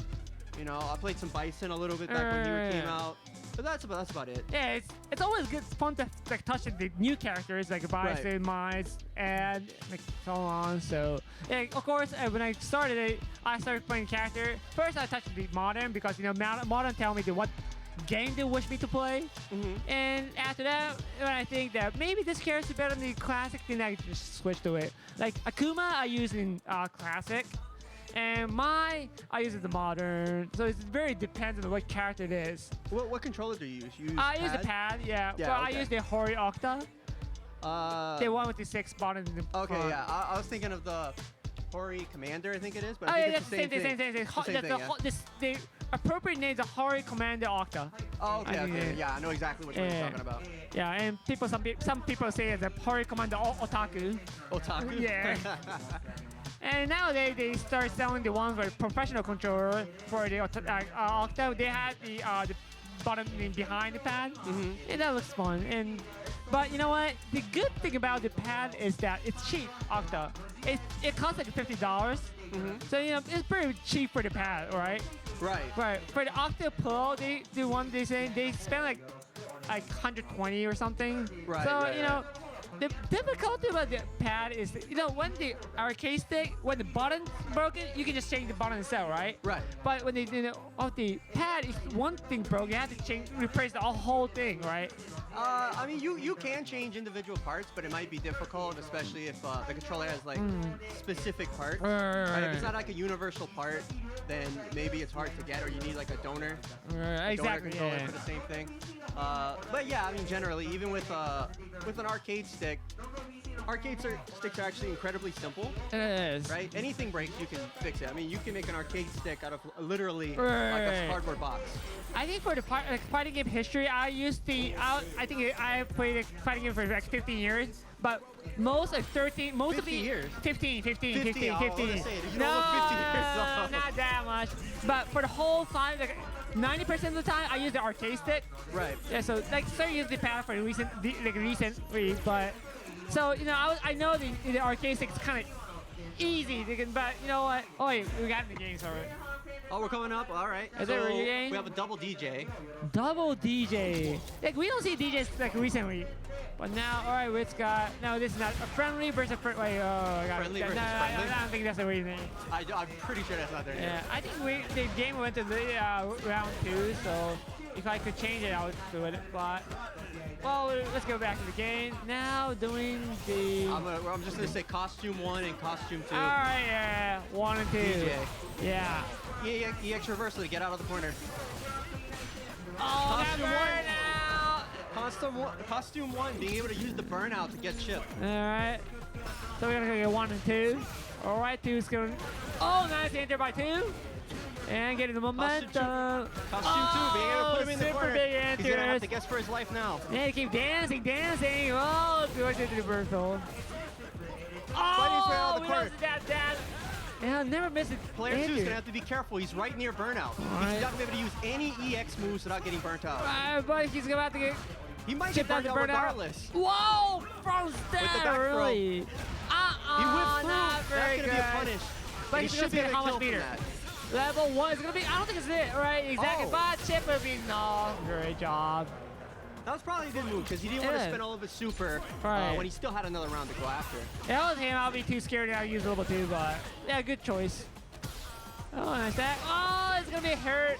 you know, I played some Bison a little bit back when he came out. But that's about it. Yeah, it's always fun to like touch the new characters like Bison, Mai, and like so on. So yeah, of course, when I started it, I started playing character. First, I touched the modern because you know modern tell me what game they wish me to play. And after that, when I think that maybe this character is better than the classic, then I just switch to it. Like Akuma, I use in classic. And Mai, I use it the modern, so it's very dependent on what character it is. What controller do you use? I use the pad, yeah. But I use the Hori Octa. The one with the 6 button in the Okay, front. yeah. I was thinking of the Hori Commander, I think it is, but I think yeah, it's the same thing. The appropriate name is the Hori Commander Octa. Oh, okay. Yeah, I know exactly what you're talking about. Yeah, and some people say it's a Hori Commander Otaku. Otaku? Yeah. And nowadays they start selling the ones with professional controller for the Octa. They had the button behind the pad, and that looks fun. But you know what? The good thing about the pad is that it's cheap. Octa, it costs like $50. So you know it's pretty cheap for the pad, right? Right. For the Octa Pro, they spend like 120 or something. So you know. The difficulty about the pad is, you know, when the arcade stick, when the button's broken, you can just change the button itself, right? Right. But when the pad, if one thing broke, you have to replace the whole thing, right? I mean, you can change individual parts, but it might be difficult, especially if the controller has like specific parts. Right? If it's not like a universal part, then maybe it's hard to get, or you need like a donor. Exactly. Donor controller for the same thing. But yeah, I mean, generally, even with an arcade stick, sticks are actually incredibly simple. It is. Right? Anything breaks, you can fix it. I mean, you can make an arcade stick out of literally like a cardboard box. I think for the fighting game history, I played a fighting game for like 15 years, but most like 13, most 50 years. 15. Oh, I was gonna say, you No, don't look 50 years old. not that much. But for the whole time, like 90% of the time, I use the arcade stick. Right. Yeah, so like started using the pad for recently, but so you know I know the arcade stick is kind of easy, but you know what? Oh wait, we got in the games already. Oh, we're coming up. All right. Is it a game? We have a double DJ. Double DJ. Like we don't see DJs like recently, but now all right, it's got no. This is not a friendly versus friendly. Oh, I got Friendly it. versus I friendly? don't think that's the way name. I'm pretty sure that's not their name. Yeah, I think the game went to the round 2, so if I could change it, I would do it. But well, let's go back to the game. Now doing the. I'm just gonna say costume 1 and costume 2. All right, yeah, 1 and 2. DJ. Yeah. EX reversal to get out of the corner. Oh, Costume that burnout! Costume 1, being able to use the burnout to get chipped. All right. So we're gonna go get 1 and 2. All right, 2 is going. Oh, nice enter by 2. And getting the momentum. Costume 2, being able to put him in the super corner. big He's answers. gonna have to guess for his life now. Yeah, he keeps dancing, dancing. Oh, going to the reversal. Fighting his way out of the corner. misses that. Yeah, never miss it. Player 2 is gonna have to be careful. He's right near burnout. Alright. He's not gonna be able to use any EX moves without getting burnt out. But he's about to get He might get chipped out burnt the out burnout. regardless. Whoa, from With the stab, back throw. really? He whipped through. Not That's very gonna good. be a punish. But He he's should gonna be spend able how to much kill from meter? that. Level 1 is gonna be, I don't think it's it, right? Exactly. Oh. But chip would be, no, great job. That was probably a good move because he didn't want to Yeah. spend all of his super Right. when he still had another round to go after. If I was him, I'll be too scared to use level 2, but yeah, good choice. Oh, nice that. Oh, it's gonna be hurt.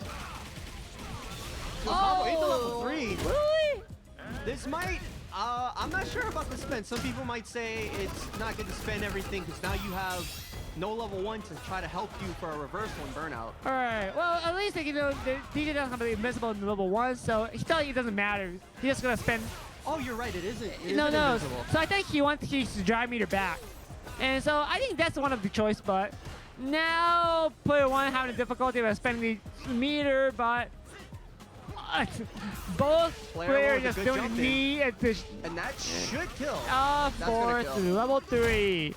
So combo into level 3. Really? This might, I'm not sure about the spend. Some people might say it's not good to spend everything because now you have no level 1 to try to help you for a reversal and burnout. All right. Well, at least you know the DJ doesn't have to be invincible in level 1, so he tells you it doesn't matter. He's just gonna spend. Oh, you're right. It isn't. It No, isn't no. invisible. So I think he wants his drive meter back, and so I think that's one of the choice. But now player 1 having a difficulty with spending the meter, but both Player players one with a just good doing jump the in. knee and push. And that should kill. Of That's gonna course, kill. level 3.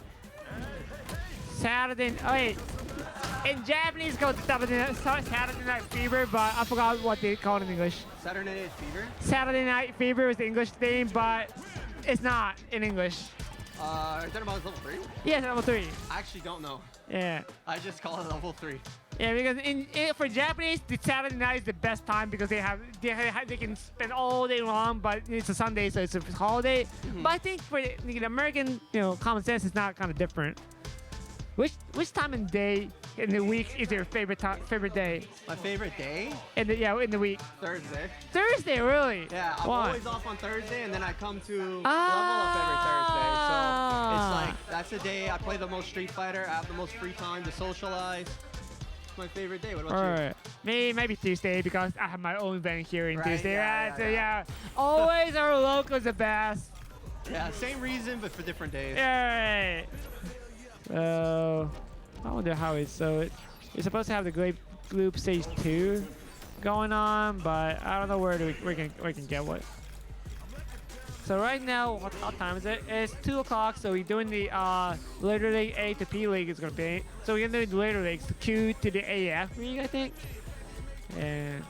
Saturday. Oh wait. In Japanese, called Saturday Night Fever, but I forgot what they call it in English. Saturday Night Fever. Saturday Night Fever is the English name, but it's not in English. Is that about level 3? Yes, level 3. I actually don't know. Yeah. I just call it level 3. Yeah, because for Japanese, the Saturday night is the best time because they can spend all day long, but it's a Sunday, so it's a holiday. But I think for the American, common sense is not kind of different. Which time and day in the week is your favorite day? My favorite day? In the week. Thursday. Thursday, really? Yeah, I'm Why? always off on Thursday, and then I come to level Ah. up every Thursday. So it's like, that's the day I play the most Street Fighter. I have the most free time to socialize. It's my favorite day. What about you? Alright. Maybe Tuesday because I have my own event here in Right, Tuesday. yeah, So yeah. always our locals the best. Yeah, same reason, but for different days. Alright. So I wonder how it's you're supposed to have the Gloop Stage 2 going on, but I don't know where we can get what. So right now, what time is it? It's 2 o'clock, so we're doing the later league A to P league is gonna be. So we're gonna do the later leagues, the Q to the AF league, I think. And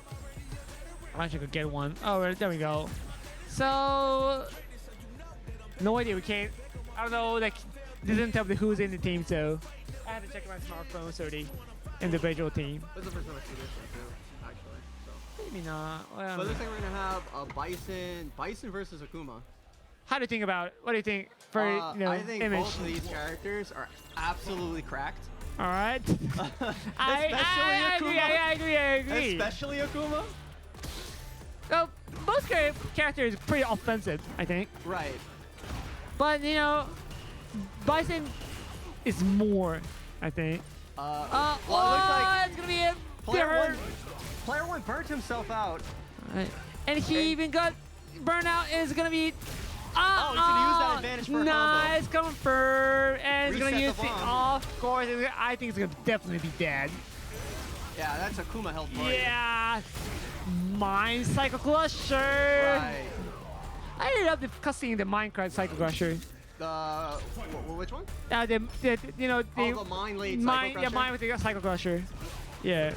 I'm actually gonna get one. Oh, there we go. So no idea, we can't. I don't know, like, doesn't tell me who's in the team, so I had to check my smartphone, so the individual team. This is the first time I see this one too, actually. So. Maybe not. Well, So it looks like we're gonna have a Bison versus Akuma. how do you think about it? What do you think for I think image? both of these characters are absolutely cracked. All right. I Especially agree. I agree. Especially Akuma. Well, both characters are pretty offensive, I think. Right. But Bison is more, I think. Well, it looks like it's gonna be a player one burnt himself out. Right. And he even got burnout, and it's gonna be. He's gonna use that advantage for a combo. Nice, confirm, and it's Reset gonna use the the bomb. of course. I think it's gonna definitely be dead. Yeah, that's Akuma health party. Yeah, Mind Cycle Crusher. Right. I love the cutscene, the Minecraft Cycle Crusher. Which one? The Mine lead mine, Cycle yeah, Crusher? mine with the Cycle Crusher. Yeah,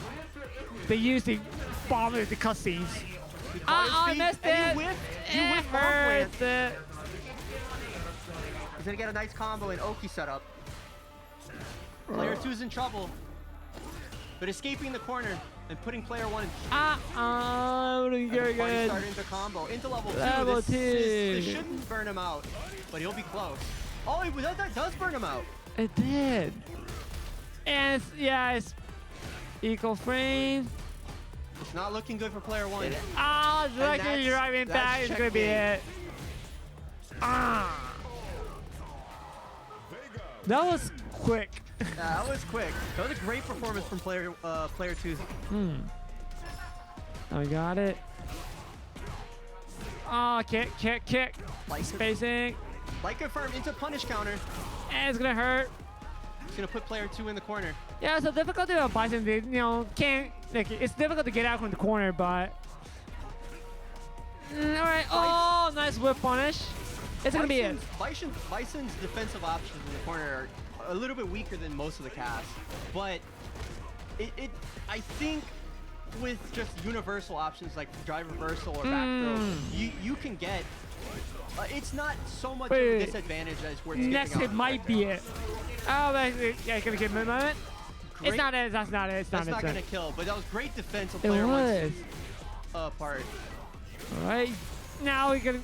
they use the bomb with the cutscenes. He caught his I feet, missed and it. He whiffed bomb plant. Hurt. He's gonna get a nice combo and Oki setup. Player 2's in trouble, but escaping the corner and putting player 1 in. Very Party good. start into combo into level 2. Level This 2. shouldn't burn him out, but he'll be close. Oh, that does burn him out. It did. And it's equal frame. It's not looking good for player 1. Lucky you're right back. It's gonna be it. That was quick. Yeah, that was quick. That was a great performance from player 2. I got it. Kick. Like Spacing. Like confirmed into punish counter. And it's gonna hurt. He's gonna put player 2 in the corner. Yeah, so difficulty of Bison, they, can't, like, it's difficult to get out from the corner, but... Alright, oh, nice whip punish. It's gonna be it. Bison's defensive options in the corner are a little bit weaker than most of the cast, but I think with just universal options like drive reversal or back throw, you can get. It's not so much of a disadvantage as where it's next hit might be it. Oh, yeah, gonna give him a moment. It's not it. That's not it. It's that's not gonna kill, but that was great defense on player was. one's part. All right, now we're gonna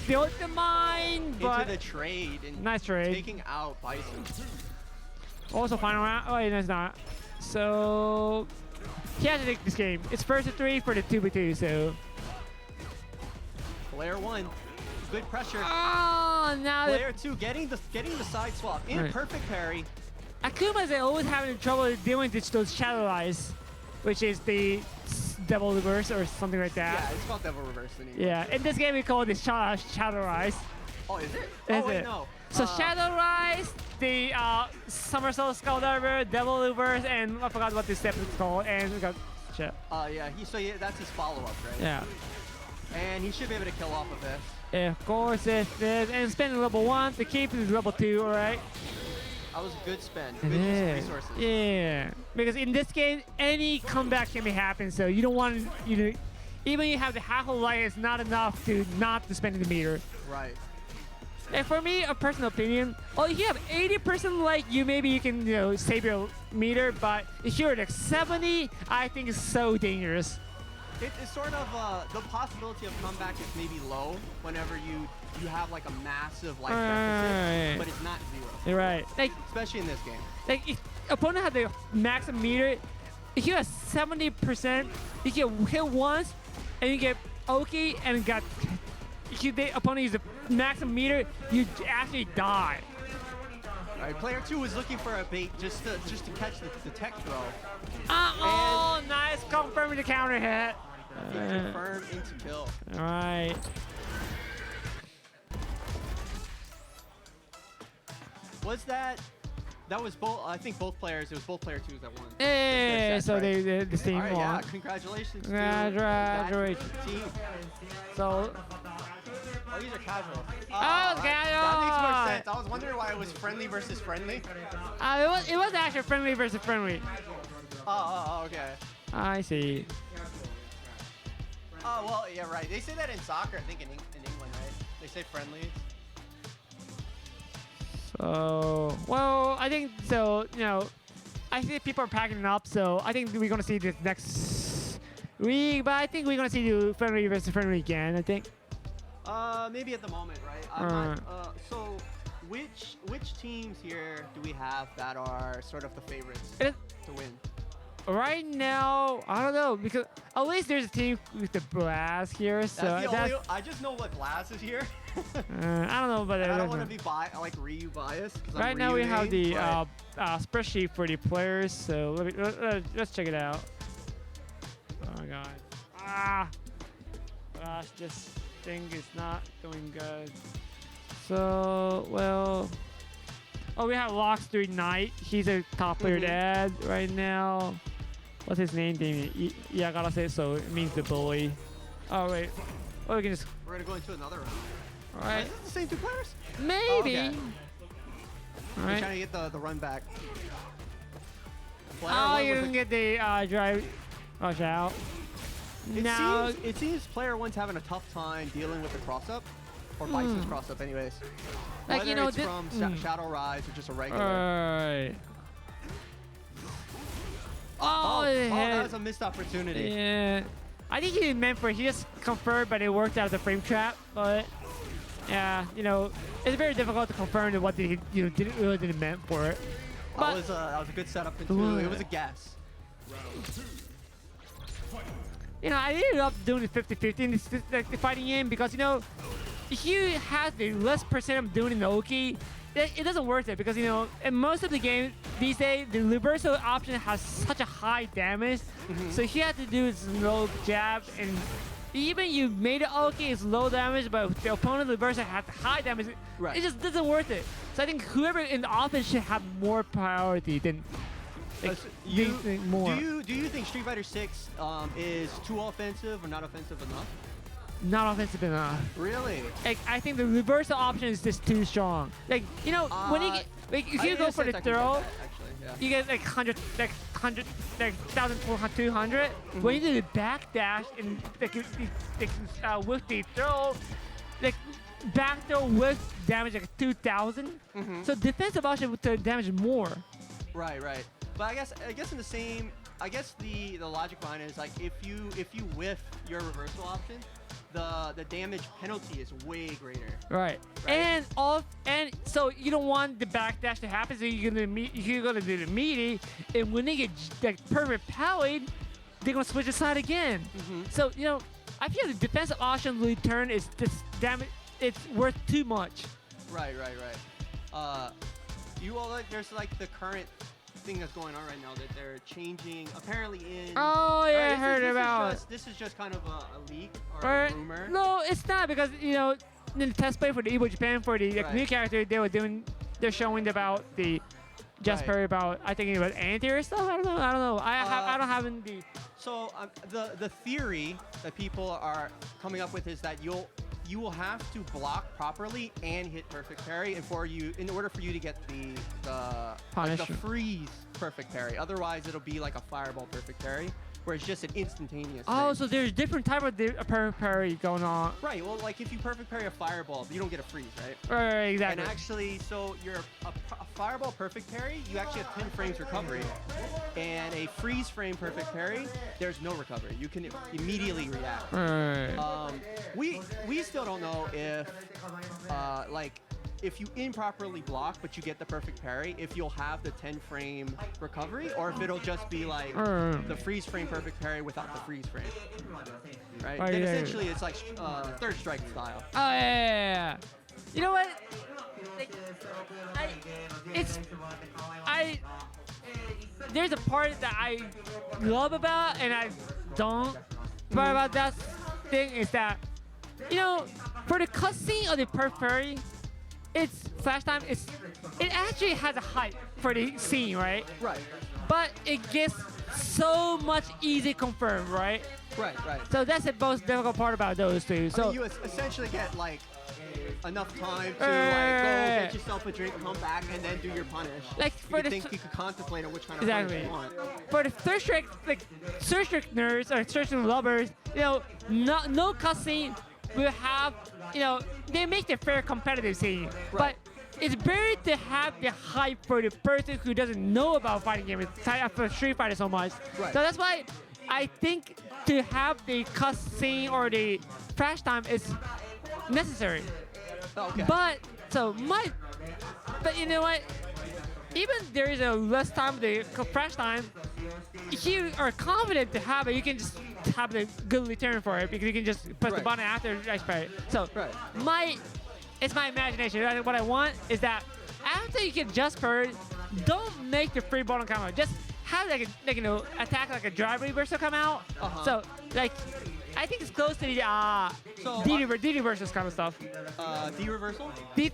build the mine, but into the trade and nice trade. taking out Bison. Also final round. Oh, yeah, that's not. So he has to take this game. It's first to 3 for the 2v2. So player 1, good pressure. Oh, now player 2 getting the side swap in a perfect parry. Akuma's always having trouble dealing with those shadow eyes, which is the devil reverse or something like that. Yeah, it's called devil reverse. Yeah, in this game we call it shadow rise. Oh, is it? Is wait, it? no. So shadow rise, the somersault skull diver, devil reverse, and I forgot what this step is called. And we got shit. Yeah, that's his follow-up, right? Yeah. And he should be able to kill off of this. Yeah, of course it is. And spending level 1 to keep it level 2, alright? That was a good spend. Good use of resources. Yeah. Because in this game, any comeback can be happen, so you don't want even you have the half of life, it's not enough to not to spend the meter. Right. And for me, a personal opinion, if you have 80% like maybe you can save your meter, but if you're like 70, I think it's so dangerous. It's sort of the possibility of comeback is maybe low whenever you have like a massive life deficit, but it's not 0. You're right. Like especially in this game. Like if opponent had the maximum meter, if you have 70%, you get hit once, and you get Oki and got. The opponent uses the maximum meter, you actually die. All right, player 2 was looking for a bait just to catch the tech throw. Oh, nice confirming the counter hit. Confirm into kill. All right. Was that was both? I think both players. It was both player 2s that won. Hey, so right? the team All right, won. yeah, congratulations. Congratulations. Team. So. Oh, these are casual. Casual. That makes more sense. I was wondering why it was friendly versus friendly. It was actually friendly versus friendly. Oh, okay. I see. Oh, well, yeah, right. They say that in soccer, I think in England, right? They say friendlies. So, well, I think so. I think people are packing it up. So I think we're gonna see this next week. But I think we're gonna see the friendly versus friendly again. I think. Maybe at the moment, right? I'm not, so, which teams here do we have that are sort of the favorites to win? Right now, I don't know, because at least there's a team with the Blast here. So I just know what Blast is here. I don't know, but I don't want to be Ryu biased. Right now we have the spreadsheet for the players. So let's check it out. Oh my god. Gosh, this thing is not doing good. So, well. Oh, we have Lock Street Knight. He's a top player dad right now. What's his name, Damien? Yeah, I gotta say so. It means the bully. Oh, wait. Oh, we can just. We're gonna go into another round. All right. Is it the same 2 players? Maybe. Oh, okay. All right. Trying to get the run back. You can get the drive rush out. It seems player 1's having a tough time dealing with the cross-up. Or Bison's cross-up anyways. Like, Whether it's from Shadow Rise or just a regular. Alright. Oh, that was a missed opportunity. Yeah. I think he meant for it. He just confirmed, but it worked out the frame trap. But yeah, it's very difficult to confirm what he didn't meant for it. That was a good setup into it. It was a guess. I ended up doing the 50-50 in the fighting game because if you have the less percent of doing the Oki, it doesn't worth it because in most of the games these days the reversal option has such a high damage, so you have to do this low jab, and even you made it Oki, it's low damage, but the opponent reversal has high damage. Right. It just doesn't worth it. So I think whoever in the offense should have more priority than like, you think more. do you think Street Fighter 6 is too offensive or not offensive enough? Not offensive enough. Really? Like, I think the reversal option is just too strong. Like, you know, when you get, like, if you go for the throw, you get like 100, like 1,200. When you do the backdash and like, with the throw, like back throw with damage like 2,000. So defensive option would damage more. Right. But I guess in the same, I guess the logic behind it is like if you whiff your reversal option, the damage penalty is way greater. Right. And so you don't want the backdash to happen, so you're gonna do the meaty, and when they get like perfect powered, they're gonna switch aside again. So you know, I feel the defensive option return is this damage. It's worth too much. Right. There's like the current thing that's going on right now that they're changing apparently in. Oh yeah, I heard about. This is just kind of a leak or a rumor. No, it's not, because you know in the test play for the Evo Japan for the new character they're showing about the Jasper about I think it was anti-air stuff. I don't know. I don't have in the. So the theory that people are coming up with is that you will have to block properly and hit perfect parry, and in order for you to get the freeze perfect parry. Otherwise, it'll be like a fireball perfect parry, where it's just an instantaneous. Oh, thing. so there's different type of perfect parry going on. Right. Well, like if you perfect parry a fireball, you don't get a freeze, right? Right, exactly. And actually, so a fireball perfect parry, you actually have 10 frames recovery, and a freeze frame perfect parry, there's no recovery. You can immediately react. Right. We still don't know if if you improperly block but you get the perfect parry, if you'll have the 10 frame recovery, or if it'll just be like the freeze frame perfect parry without the freeze frame. Right? Then essentially it's like third strike style. Oh yeah. You know what? There's a part that I love about and I don't. But about that thing is that, you know, for the cutscene of the perfect parry, it's flash time. It actually has a hype for the scene, right? Right. But it gets so much easy confirmed, right? Right. So that's the most difficult part about those two. So you essentially get like enough time to like go get yourself a drink, come back, and then do your punish. Like for you could contemplate on which kind of exactly. punish you want. For the third strike, like third strike nerds or third strike lovers, you know, no cutscene will have, you know, they make the fair competitive scene, but it's better to have the hype for the person who doesn't know about fighting games, for Street Fighter so much. Right. So that's why I think to have the cutscene or the flash time is necessary. Okay. But you know what? Even there is a less time, the flash time. If you are confident to have it, you can just have the good return for it because you can just press the button after ice parry. So it's my imagination. What I want is that after you get just parried, don't make the free button come out. Just have like you know, attack like a drive reversal come out. So like I think it's close to the D reversals kind of stuff. D reversal? A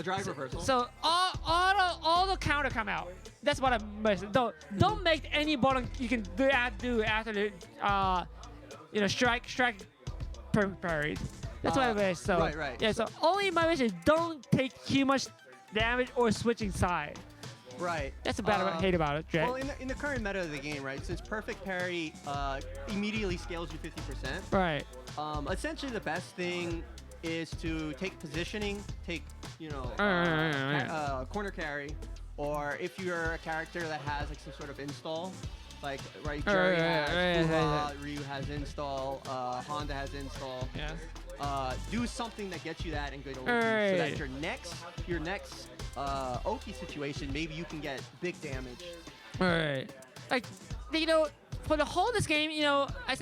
drive reversal. So all the counter come out. That's what I'm mentioning. Don't make any button you can do after the you know, strike parried. That's what I wish. So right. Yeah. So only my wish is don't take too much damage or switching side. Right. That's about what I hate about it, Jay. Well, in the current meta of the game, right, since perfect parry immediately scales you 50%. Right. Essentially, the best thing is to take positioning, take, you know, corner carry, or if you're a character that has like some sort of install, like Juri has Ryu has install, Honda has install. Yeah. Do something that gets you that and good OP, so that your next Oki situation, maybe you can get big damage. Alright. Like, you know, for the whole of this game, you know, I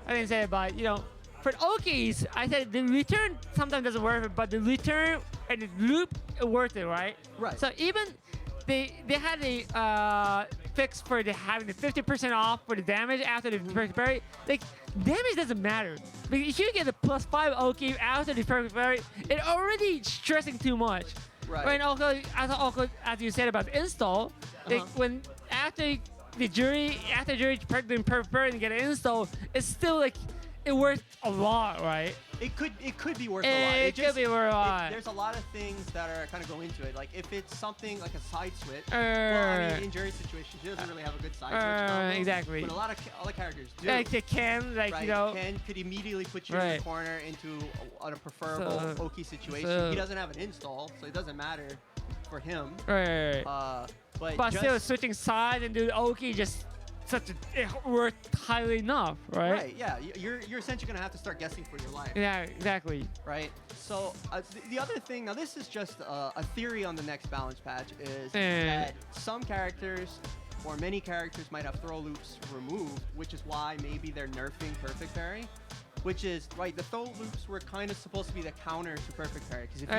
didn't say it, but, you know, for the Okis, I said the return sometimes doesn't work, but the return and the loop is worth it, right? Right. So even they had a fix for having the 50% off for the damage after the perfect parry. Like, damage doesn't matter. Like, if you get the +5 Oki after the perfect parry, it's already stressing too much. Right. And also, as you said about the install, like after Juri doing perfect parry and get an install, it's still like it worked a lot, right? It could be worth a lot. It could be worth a lot. There's a lot of things that are kind of go into it. Like if it's something like a side switch. Well, I mean, in Juri's situation, she doesn't really have a good side switch combo. Exactly. But a lot of other characters do. Like the Ken, like right? you know. Ken could immediately put you in the corner into a preferable Oki situation. He doesn't have an install, so it doesn't matter for him. Right. But still switching sides and do the Oki just it worked highly enough, right? Right. Yeah. You're essentially gonna have to start guessing for your life. Yeah. Exactly. Right. So the other thing, now this is just a theory on the next balance patch, is that some characters or many characters might have throw loops removed, which is why maybe they're nerfing perfect parry. Which is, right, the throw loops were kind of supposed to be the counter to perfect parry. Because if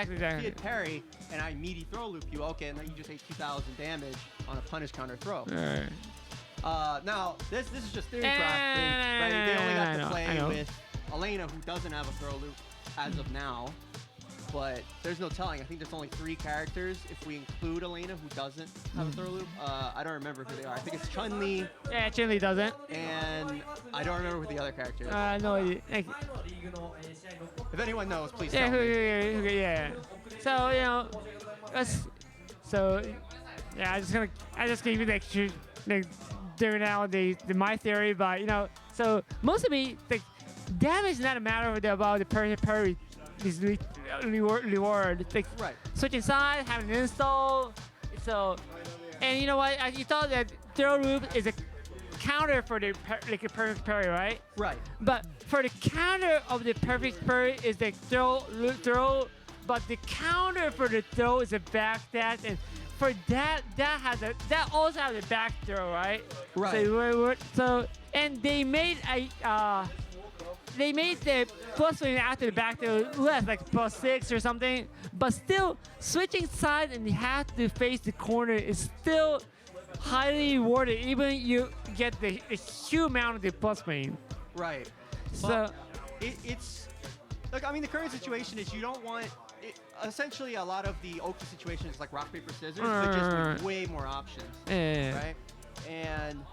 you hit parry and I meaty throw loop you, okay, and then you just take 2,000 damage on a punish counter throw. Now, this is just theory crafting, right? They only got to play with Elena, who doesn't have a throw loop as of now. But there's no telling. I think there's only 3 characters if we include Elena, who doesn't have a throw loop. I don't remember who they are. I think it's Chun-Li. Yeah, Chun-Li doesn't. And I don't remember who the other character is. No idea. If anyone knows, please tell me. Yeah. So, you know, I just gave you the doing now my theory, but you know, so most of me the damage is not a matter about the parry is reward. Like switching side, having an install. So, and you know what? You thought that throw loop is a counter for the perfect parry, right? Right. But for the counter of the perfect parry is the throw, but the counter for the throw is a back dash, and for that also has a back throw, right? Right. So and they made the plus win after the back throw less, like +6 or something. But still, switching sides and you have to face the corner is still highly rewarded. Even you get a huge amount of the plus win. Right. So well, it's look. I mean, the current situation is you don't want. Essentially, a lot of the Oki situations like rock, paper, scissors, but just with way more options, right? And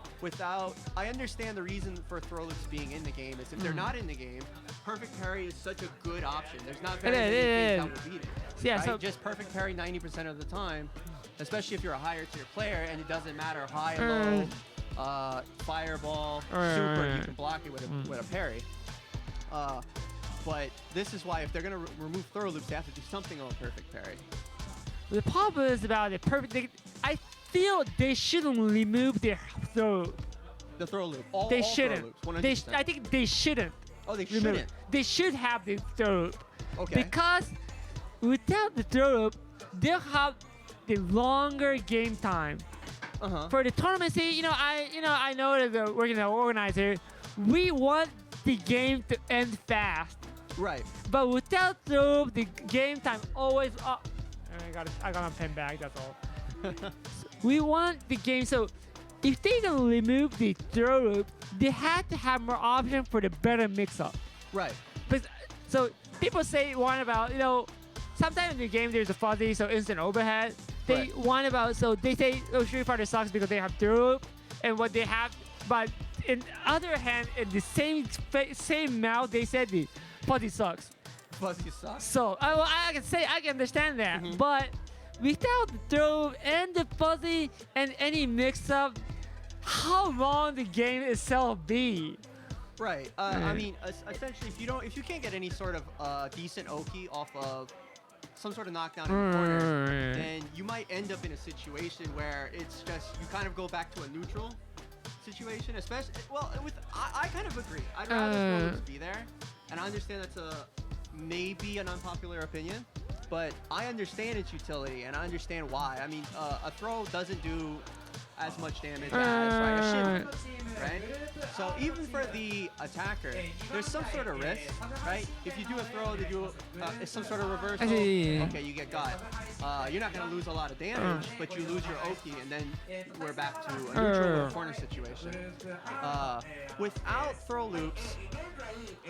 I understand the reason for throw loops being in the game is if they're not in the game, perfect parry is such a good option. There's not very many things that will beat it. Yeah, right? so just perfect parry 90% of the time, especially if you're a higher tier player, and it doesn't matter high, low, fireball, super, you can block it with a parry. But this is why if they're going to remove throw loops, they have to do something on perfect parry. The problem is about the perfect. I feel they shouldn't remove their throw. The throw loop. They shouldn't. I think they shouldn't. Oh, they shouldn't. They should have the throw loop. Okay. Because without the throw loop, they'll have the longer game time. For the tournament, I know that we're gonna organizer. We want the game to end fast. Right. But without throw loop, the game time always up. I got a pen bag. That's all. We want the game. So if they don't remove the throw loop, they have to have more options for the better mix-up. Right. But, so people say one about sometimes in the game there's a fuzzy, so instant overhead. They want about they say Street Fighter sucks because they have throw loop, and what they have, but in other hand, in the same mouth they said the fuzzy sucks. Fuzzy sucks. So I can understand that, but without the throw and the fuzzy and any mix-up, how long the game itself be? Right. I mean, essentially, if you can't get any sort of decent Oki off of some sort of knockdown in the corner, then you might end up in a situation where it's just you kind of go back to a neutral situation. Especially, I kind of agree. I'd rather throw loops be there, and I understand that's maybe an unpopular opinion. But I understand its utility, and I understand why. I mean, a throw doesn't do as much damage as a shimmy, right? So even for the attacker, there's some sort of risk, right? If you do a throw, it's some sort of reversal. Okay, you get got. You're not going to lose a lot of damage, but you lose your Oki, and then we're back to a neutral or corner situation. Without throw loops,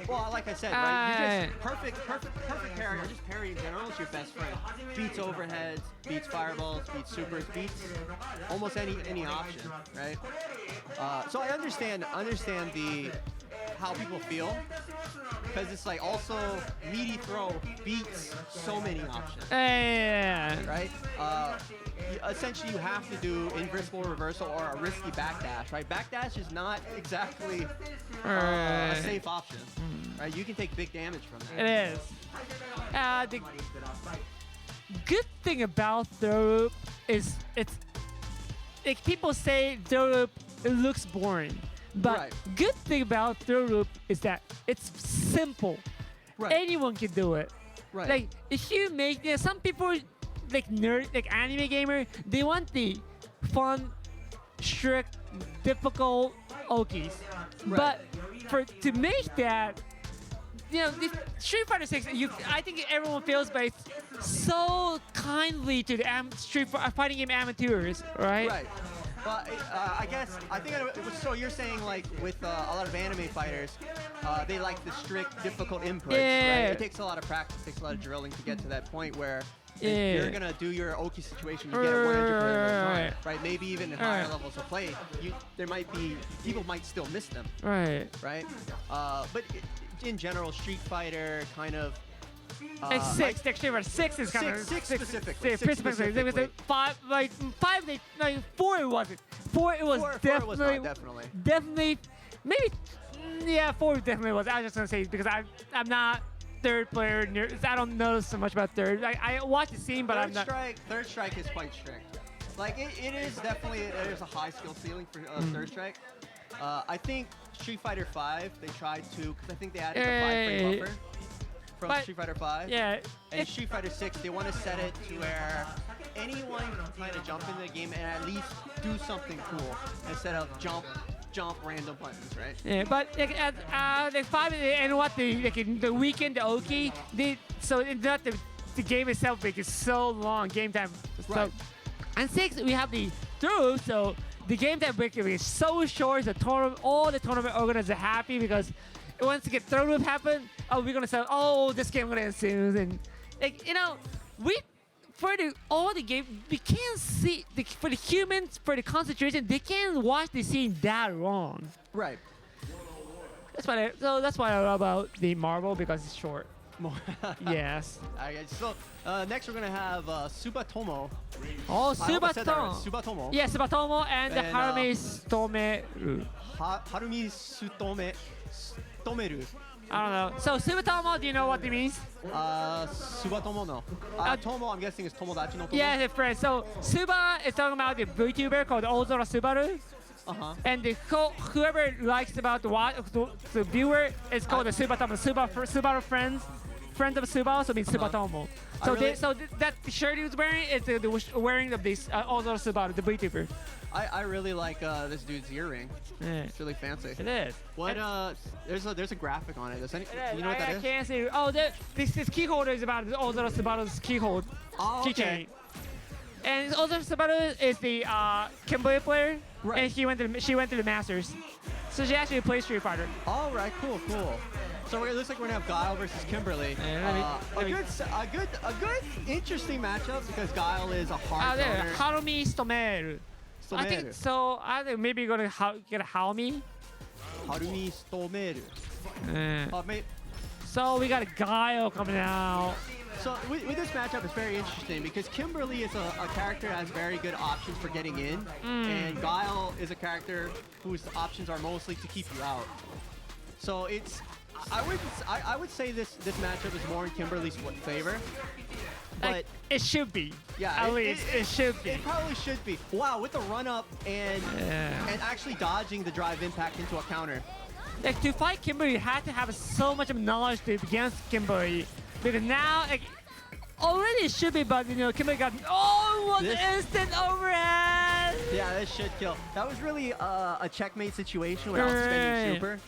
Well, like I said, right? You're just perfect parry, or just parry in general is your best friend. Beats overheads, beats fireballs, beats supers, beats almost any option, right? So I understand the how people feel, because it's like also meaty throw beats so many options, right? Essentially, you have to do invincible reversal or a risky backdash, right? Backdash is not exactly a safe option, right? You can take big damage from that. It is. The good thing about throw loop is it's like people say throw loop it looks boring, but good thing about throw loop is that it's simple. Right. Anyone can do it. Right. Like if you make some people like anime gamer, they want the fun, strict, difficult Okis. Right. But to make that, this Street Fighter 6, I think everyone feels, but it's so kindly to the Street Fighting game amateurs, right? Right. But so you're saying like with a lot of anime fighters, they like the strict, difficult inputs, right? It takes a lot of practice, takes a lot of drilling to get to that point where if you're gonna do your Oki situation, you get it 100%, right? Maybe even at higher levels of play, people might still miss them, right? But in general, Street Fighter kind of. Street Fighter 6 is kind of six specifically. Four it wasn't. Four it was definitely. Maybe four definitely was. I was just gonna say because I'm not third player. I don't know so much about third. I watch the scene, but I'm not. Third strike is quite strict. Like it is definitely there's a high skill ceiling for third strike. I think Street Fighter 5 they tried to because I think they added the 5-frame buffer from Street Fighter 5. Yeah. And Street Fighter 6 they want to set it to where anyone can kind of jump into the game and at least do something cool instead of jump random buttons, right? Yeah, but the 5 and what the weekend the Oki so it's not the game itself because it's so long game time. Right. So, and 6 we have the through so the game time break is so short. All the tournament organizers are happy because once the throw loop happen, we're gonna say, this game gonna end soon, and all the game we can't see for the humans for the concentration they can't watch the scene that long. Right. That's why I love about the Marvel because it's short. Yes. Alright, so next we're gonna have Subatomo. Subatomo. Yeah, Subatomo and Harumi-Sutome-ru. Harumi-Sutome-ru. I don't know. So Subatomo, do you know what it means? Subatomo no. Tomo, I'm guessing is Tomodachi no Tomo. Yeah, his friend. So Suba is talking about the VTuber called UltraSuper. And whoever likes about the viewer is called the Subatomo. Subaru friends of Suba also means Subatomo. So that shirt he was wearing is the wearing of this UltraSuper, the VTuber. I really like this dude's earring. Yeah. It's really fancy. It is. What? There's a graphic on it. You know what that is? I can't see. Oh, this key holder is about Subaru's keychain. Okay. And Subaru is the Kimberly player, right. And she went to the Masters, so she actually plays Street Fighter. All right, cool. So it looks like we're gonna have Guile versus Kimberly. A good, interesting matchup because Guile is a hard counter. Harumi-Sutome-ru. I think so. I think maybe you're gonna get a Harumi. Harumi-Sutome-ru. So we got a Guile coming out. So with this matchup, it's very interesting because Kimberly is a character that has very good options for getting in, and Guile is a character whose options are mostly to keep you out. So I would say this matchup is more in Kimberly's favor. But it should be. Yeah, at least it should be. It probably should be. Wow, with the run up and actually dodging the drive impact into a counter. Like to fight Kimberly, you have to have so much of knowledge against Kimberly. Because now, already it should be, but Kimberly got instant overhead. Yeah, this should kill. That was really a checkmate situation without spending super.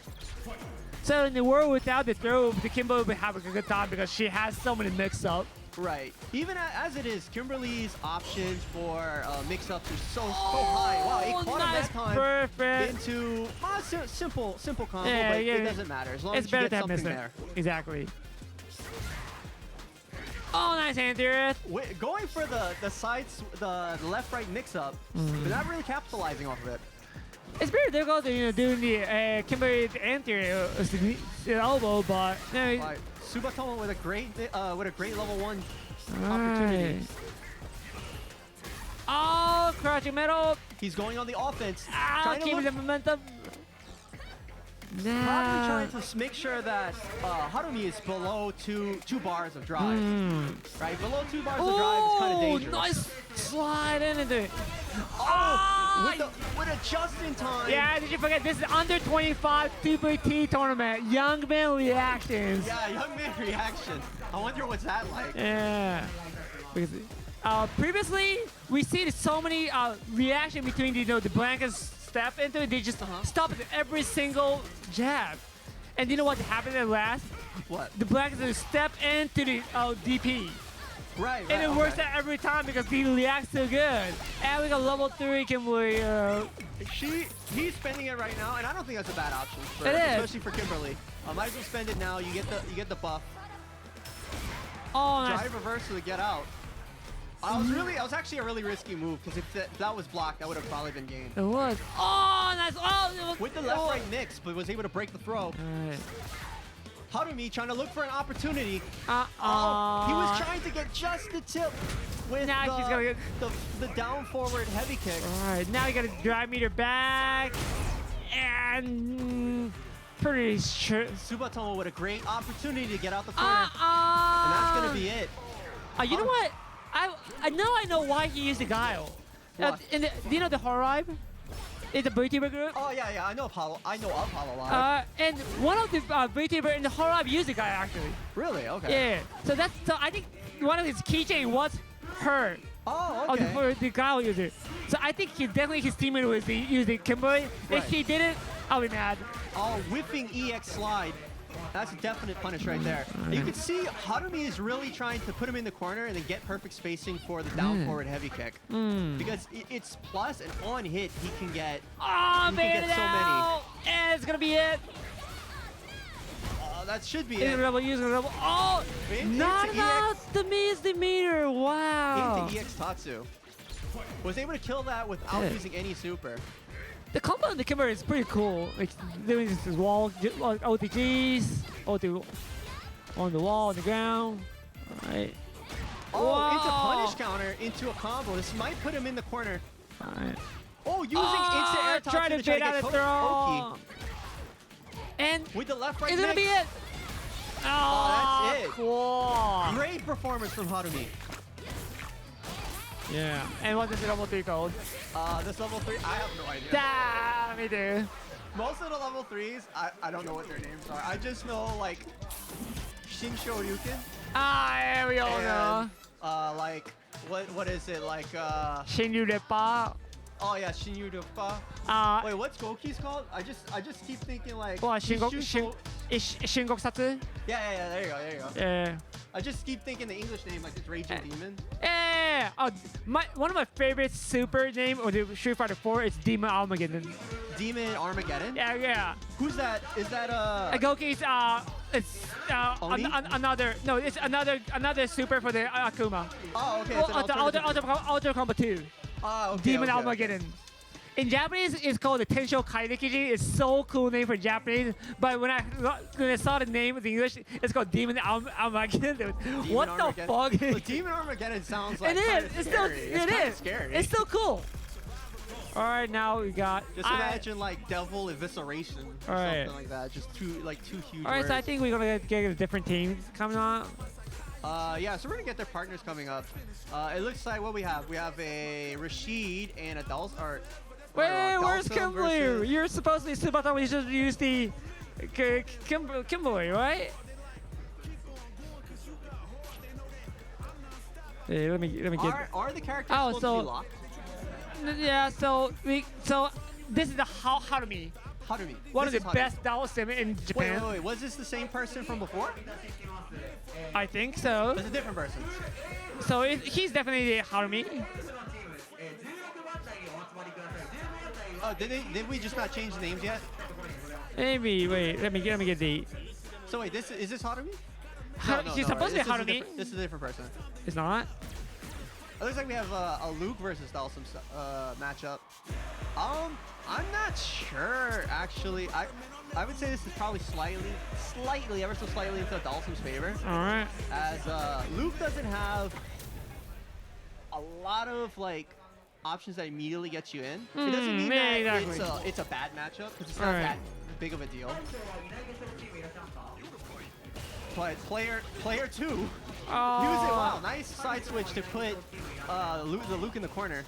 So in the world without the throw, the Kimberly would have a good time because she has so many mix-up. Right. Even as it is, Kimberly's options for mix-ups are so high. Wow, it caught him nice, that time perfect. into simple combo, Yeah, but yeah, it doesn't matter as long It's as you better get to have something missed there. it. Exactly. Oh, nice anti-air. Going for the sides, the left-right mix-up, but not really capitalizing off of it. It's very difficult to doing the Kimberly anti-air elbow, but no. Right. Subatomo with a great level 1 opportunity. Right. Oh, crouching metal. He's going on the offense, Ah, keeping the momentum. probably trying to make sure that Harumi is below two bars of drive. Right, below 2 bars of drive is kind of dangerous. Nice slide into it. With a just in time. Yeah, did you forget? This is under 25 Super T tournament. Young man reactions. Yeah, young man reaction. I wonder what's that like. Yeah. Because, previously, we seen so many reaction between the Blanka's step into it. They just stop at every single jab. And you know what happened at last? What? The Blanka's step into the DP. Right, And it works out every time because he reacts so good. And we got level 3 Kimberly. He's spending it right now, and I don't think that's a bad option. Especially for Kimberly. Might as well spend it now. You get the buff. Oh, nice. Drive reverse to get out. I was actually a really risky move because if that was blocked, that would have probably been game. It was. Oh, nice. Oh, it was, With the left-right mix, but was able to break the throw. Alright. Harumi trying to look for an opportunity. He Uh-oh. was trying to get just the tip with Now she's gonna get the down forward heavy kick. Alright, now you gotta drive meter back. And pretty sure. Subatomo with a great opportunity to get out the corner. And And that's gonna be it. You know what? I know why he used the Guile. What? Do you know the Horror? It's a VTuber group. Oh yeah, I know Apollo. I know of Apollo Live. And one of the VTuber in the Horror used the Guile actually. Really? Okay. Yeah. So I think one of his keychain was her. Oh, Oh, okay. for the Guile user. So I think definitely his teammate was using Kimberly. Right. If he didn't, I'll be mad. Oh, whipping EX slide. That's a definite punish right there. You can see Harumi is really trying to put him in the corner and then get perfect spacing for the down forward heavy kick. Because it's plus and on hit he can get. Oh, he can get so many. And it's gonna be it. That should be He's it. gonna using a double. Oh, not into enough to miss the meter. Wow. Into EX Tatsu. Was able to kill that without using any super. The combo on the Kimberly is pretty cool. Like doing this wall OTGs, on the wall, on the ground. All right. Oh, into punish counter, into a combo. This might put him in the corner. All right. Oh, using instant air Tatsu trying to try bait out get a throw. Pokey. And With the left right it's gonna mix. be it. Oh, that's it. Cool. Great performance from Harumi. Yeah. And what is the level 3 code? This level 3, I have no idea. Damn, me too. Most of the level 3s, I don't know what their names are. I just know like Shinsho Ryukin. Yeah, we all know. Like what is it like? Shinryu Reppa. Oh yeah, Shinryu Duppa. Wait, what's Goki's called? I just keep thinking like. Well, Shushu- Shingokusatsu. Yeah. There you go. Yeah. I just keep thinking the English name like this Raging Demon. Yeah. Oh, one of my favorite super name or the Street Fighter 4 is Demon Armageddon. Demon Armageddon. Yeah. Who's that? Is that Goki's it's Oni? another it's another super for the Akuma. Oh, okay. It's an alternative. Ultra Combo 2. Oh, okay. Demon okay. Armageddon. In Japanese, it's called the Tensho Kaidekiji. It's so cool name for Japanese. But when I saw the name of the English, it's called Demon Armageddon. What the fuck? Well, Demon Armageddon sounds like It is. It's still. It's It is. scary. It's still cool. All right, now we got. Just imagine like devil evisceration or Alright. something like that. Just two huge All right, words. so I think we're gonna get a different team coming on. Yeah, so we're gonna get their partners coming up. It looks like what we have. We have a Rashid and a Dhalsim. Wait, where's Dhalsim Kimberly? versus- You're supposed to be Subatomo. You should use the Kimberly, right? Hey, let me get. Are the characters Oh, supposed so- to be locked? Yeah, so this is the Harumi. Harumi. One of This the is Harumi. best Dhalsim in Japan. Wait. Was this the same person from before? I think so. It's a different person. So he's definitely the Harumi. Oh, did we just not change the names yet? Maybe. Wait. Let me get the. So wait, is this Harumi? He's supposed to be This is a Harumi. this is a different person. It's not. It looks like we have a Luke versus Dhalsim matchup. I'm not sure actually. I would say this is probably slightly, ever so slightly into Dhalsim's favor. All right. As Luke doesn't have a lot of like options that immediately get you in. It doesn't mean yeah, that exactly. it's a bad matchup because it's not Alright. that big of a deal. But player 2, use it well. Nice side switch to put the Luke in the corner.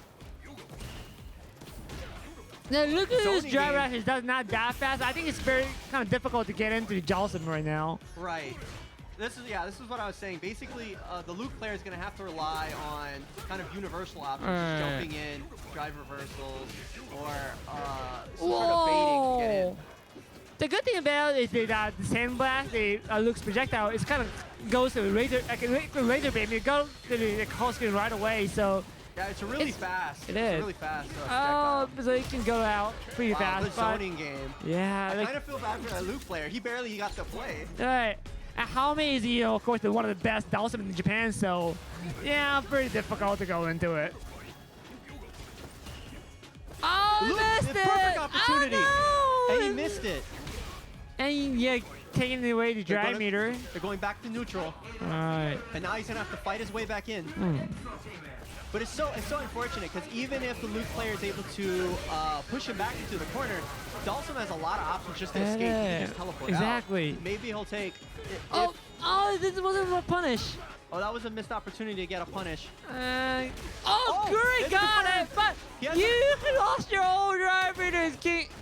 Now look at this Zoning drive game. rush is not that fast. I think it's very kind of difficult to get into Dhalsim right now. Right. This is what I was saying. Basically, the Luke player is going to have to rely on kind of universal options, just jumping in, drive reversals, or some sort of baiting to get in. The good thing about it is that the sandblast, the Luke's projectile, is kind of goes to the laser, like a laser beam. It goes to the call screen right away. So Yeah, it's really fast. It It's is. really fast. oh, so it can go out pretty Wow, fast. good but zoning game. yeah, I like, kind of feel bad for that Luke player. He barely got to play. right. And Harumi is, of course, one of the best Dhalsim in Japan. So yeah, pretty difficult to go into it. Oh, Luke, missed the it! perfect opportunity. Oh, no! And he missed it. And yeah, taking away the They're drive gonna- meter. They're going back to neutral. Alright. And now he's going to have to fight his way back in. But it's so unfortunate because even if the Luke player is able to push him back into the corner, Dhalsim has a lot of options just to escape. He can just teleport Exactly. out. Maybe he'll take... Oh, this wasn't a punish. Oh, that was a missed opportunity to get a punish. Oh, Guri it's a got confirm. it, but He has you lost your own drive meters.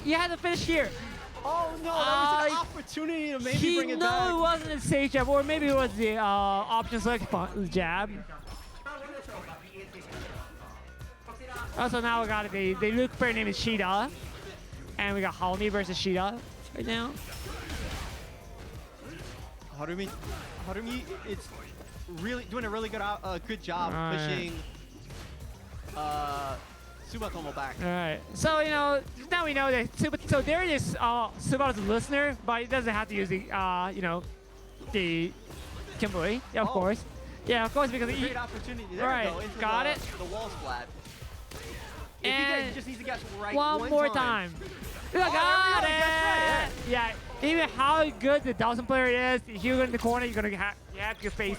You had to finish here. Oh no, that was an opportunity to maybe bring it back. No, it wasn't a safe jab, or maybe it was the option select jab. Also, now we got the Luke player name is Shida, and we got Harumi versus Shida right now. Harumi, it's really doing a really good job pushing Subatomo back. All right. So now we know that. So there is Subato's listener, but he doesn't have to use the the Kimberly. Yeah, of course. Yeah, of course, because Great opportunity. There Right, we go. Into got the, it. The wall splat. And he just needs to guess right one more time. there we Got go, it. that's Yeah. Even how good the Dhalsim player is, if you're in the corner, you have to face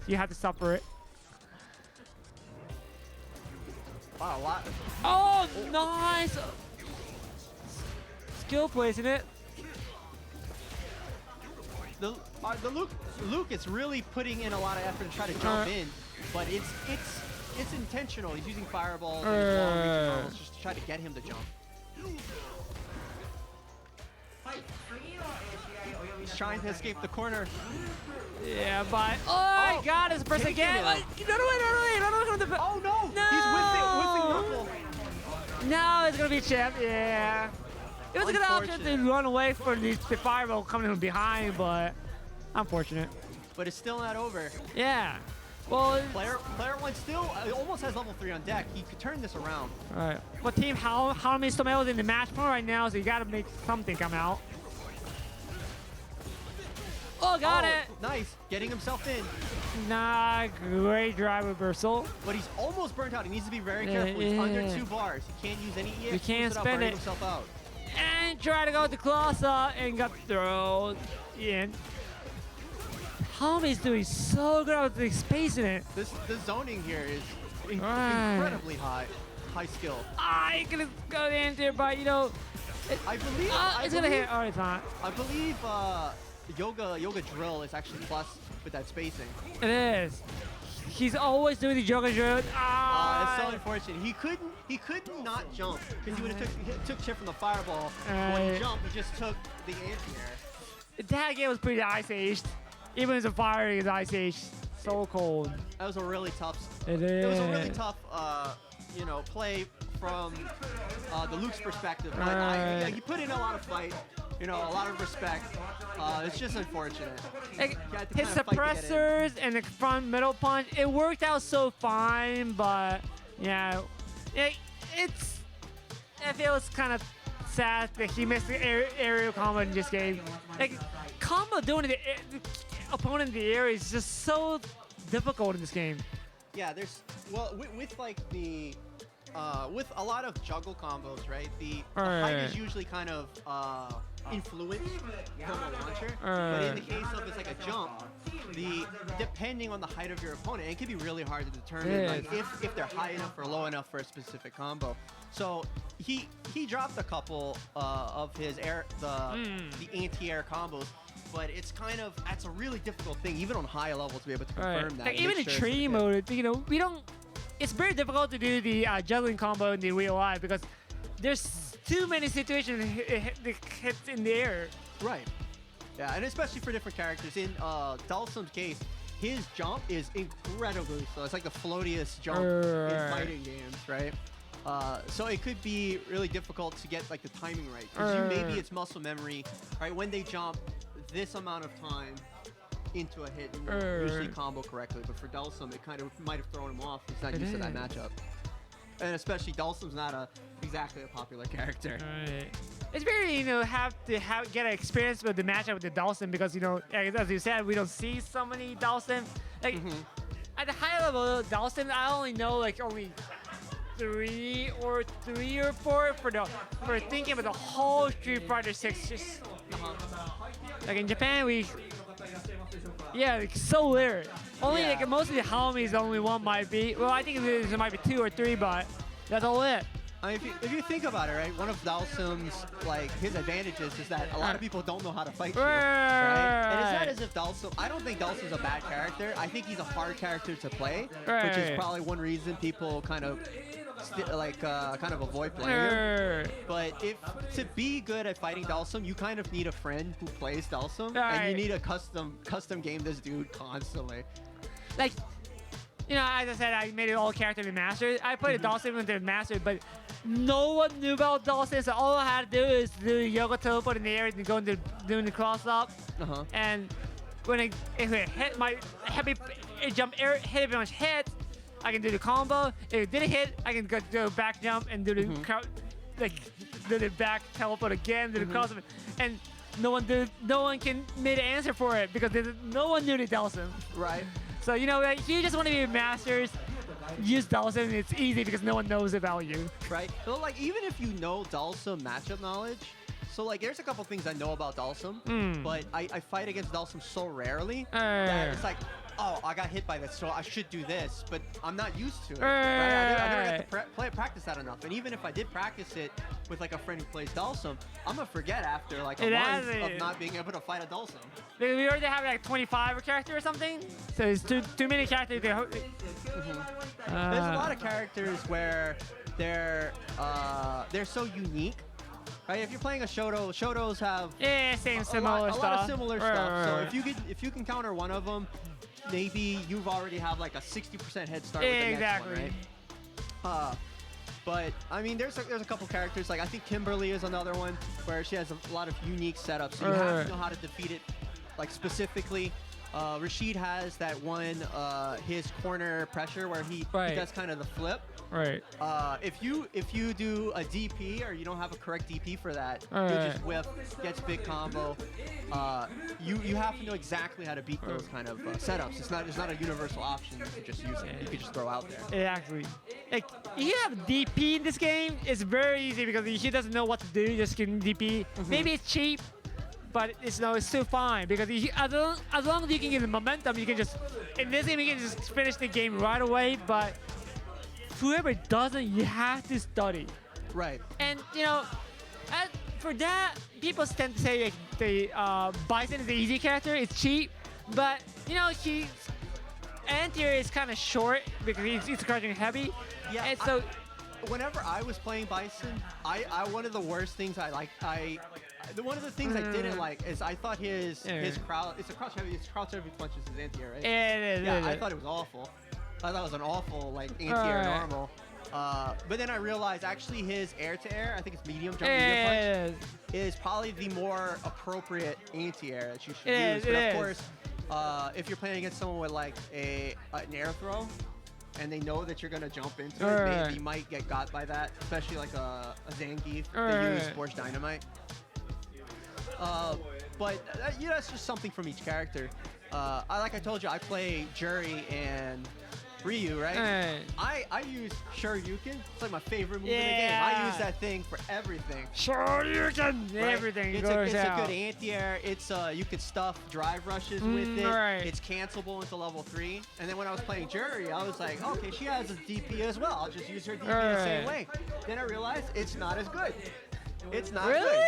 you have to suffer it. Wow, a lot. Oh, nice. Skill plays in it. The Luke is really putting in a lot of effort to try to jump in, but it's intentional. He's using fireballs and his long range combos just to try to get him to jump. He's trying to escape the corner. Yeah, but I got his first again. No, Oh no! No! He's whiffing Knuckle. No, it's gonna be chip. Yeah. It was a good option to run away from the fireball coming from behind, but unfortunate. But it's still not over. Yeah. Well, Player one still almost has level 3 on deck. He could turn this around. all right. But team Harumi-Sutome-ru is in the match point right now, so you gotta make something come out. Oh, got it. Nice. Getting himself in. Nah, great drive reversal. But he's almost burnt out. He needs to be very careful. He's under 2 bars. He can't use any EX. You can't without spend burning it. himself out. And try to go to Colosseum and got thrown in. Harumi's doing so good with the space in it. The zoning here is Right. incredibly high skill. I gonna go in there, but I believe. it's gonna hit. Oh, it's not. I believe yoga drill is actually plus with that spacing. It is. He's always doing the Joker drill. It's so unfortunate. He couldn't not jump because he would have took chip from the fireball. When he jumped, he just took the anti-air. That game was pretty ice-aged. Even as a fire is ice-aged. So cold. That was a really tough. It It was a is. really tough, play from the Luke's perspective, but he put in a lot of fight, you know, a lot of respect. It's just unfortunate. Like, You had to his kinda fight to get in. suppressors and the front middle punch, it worked out so fine, but yeah, I feel it's kind of sad that he missed the aerial combo in this game. Like, combo doing the opponent in the air is just so difficult in this game. Yeah, there's with like the with a lot of juggle combos, right? The height is usually kind of influenced from a launcher, but in the case of it's like a jump, depending on the height of your opponent, it can be really hard to determine like if they're high enough or low enough for a specific combo. So he dropped a couple of his the anti-air combos. But it's that's a really difficult thing, even on high level, to be able to confirm that. Like even in training mode, you know, it's very difficult to do the juggling combo in the real life because there's too many situations that hits in the air. Right. Yeah, and especially for different characters. In Dhalsim's case, his jump is incredibly slow. It's like the floatiest jump in fighting games, right? So it could be really difficult to get like the timing right. Because maybe it's muscle memory, right? When they jump this amount of time into a hit and usually combo correctly, but for Dhalsim it kind of might have thrown him off. He's not used to that matchup, and especially Dhalsim's not exactly a popular character. It's very, you know, get an experience with the matchup with the Dhalsim because, you know, as you said, we don't see so many Dhalsim. Like at the high level Dhalsim, I only know like only three or four for thinking about the whole Street Fighter 6. Just like in Japan, it's so rare. Only like most of the homies, only one might be. Well, I think there might be 2 or 3, but that's all it. I mean, if you think about it, right, one of Dhalsim's his advantages is that a lot of people don't know how to fight you, right? And it's not as if Dhalsim. I don't think Dhalsim's a bad character. I think he's a hard character to play, which is probably one reason people kind of avoid playing him. But to be good at fighting Dhalsim, you kind of need a friend who plays Dhalsim, and you need a custom game this dude constantly. Like, you know, as I said, I made it all character in Master. I played Dhalsim into Master, but no one knew about Dhalsim, so all I had to do is do Yoga Teleport in the air and go into doing the cross up. And when if it hit my heavy jump air, hit every much hit, I can do the combo. If it didn't hit, I can go back jump and do the do the back teleport again, do the cross up, and no one can make an answer for it because no one knew the Dhalsim. Right. So, you know, if you just want to be masters, use Dhalsim. It's easy because no one knows about you. Right. So, like, even if you know Dhalsim matchup knowledge, so, like, there's a couple things I know about Dhalsim, but I fight against Dhalsim so rarely that it's like, oh, I got hit by this, so I should do this, but I'm not used to it. Right? I never got to practice that enough. And even if I did practice it with like a friend who plays Dhalsim, I'm gonna forget after like a month of not being able to fight a Dhalsim. We already have like 25 characters or something, so it's too many characters. There's a lot of characters where they're so unique. Right, if you're playing a Shotos have a lot of similar stuff. So if you can counter one of them, maybe you've already have like a 60% head start with the next one, right? But I mean, there's a couple characters, like I think Kimberly is another one where she has a lot of unique setups. So you have to know how to defeat it, like specifically. Rashid has that one, his corner pressure where he does kind of the flip. Right. If you do a DP or you don't have a correct DP for that, you just whip, gets big combo. You have to know exactly how to beat those kind of setups. It's not a universal option. You can just use it. You can just throw out there. Exactly. Like if you have DP in this game, it's very easy because he doesn't know what to do. You just can DP. Maybe it's cheap, but it's still fine because as long as you can get the momentum, you can just in this game you can just finish the game right away. But whoever doesn't, you have to study. Right. And you know, for that, people tend to say like, the Bison is the easy character. It's cheap, but you know his anti-air is kind of short because he's charging heavy. Yeah. And so whenever I was playing Bison, one of the worst things one of the things I didn't like is I thought his crouch heavy punch is his anti-air, right? It is. I thought it was awful. I thought it was an awful like anti-air normal. But then I realized actually his air-to-air, I think it's medium jump, medium punch, is probably the more appropriate anti-air that you should use. But of course, if you're playing against someone with like an air throw, and they know that you're gonna jump into it, they might get got by that, especially like a Zangief. They use Sports Dynamite. But you know, that's just something from each character. Like I told you, I play Juri and Ryu, right? I use Shoryuken. It's like my favorite move in the game. I use that thing for everything. Shoryuken! Right? Everything it's goes out. a good anti-air. It's you could stuff drive rushes with it. It's cancelable into level 3. And then when I was playing Juri, I was like, okay, she has a DP as well. I'll just use her DP the same way. Then I realized it's not as good. It's not good.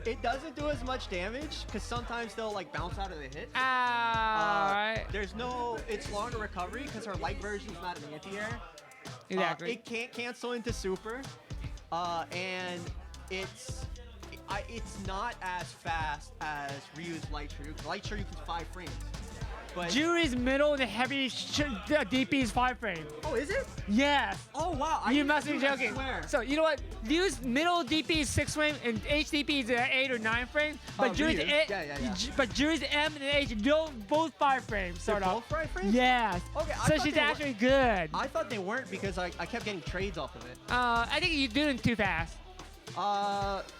It doesn't do as much damage because sometimes they'll like bounce out of the hit. There's no, it's longer recovery because her light version is not an anti-air. Exactly. It can't cancel into super, and it's not as fast as Ryu's light Shoryuken. Light Shoryuken's 5 frames. But Juri's middle and the heavy DP is 5 frames. Oh, is it? Yes. Oh, wow. You must be joking. I swear. So, you know what? Ryu's middle DP is 6 frames and HDP is 8 or 9 frames. But Juri's but Juri's M and H both 5 frames. They're both 5 frames? Yes. Okay, so she's actually good. I thought they weren't because I kept getting trades off of it. I think you're doing too fast.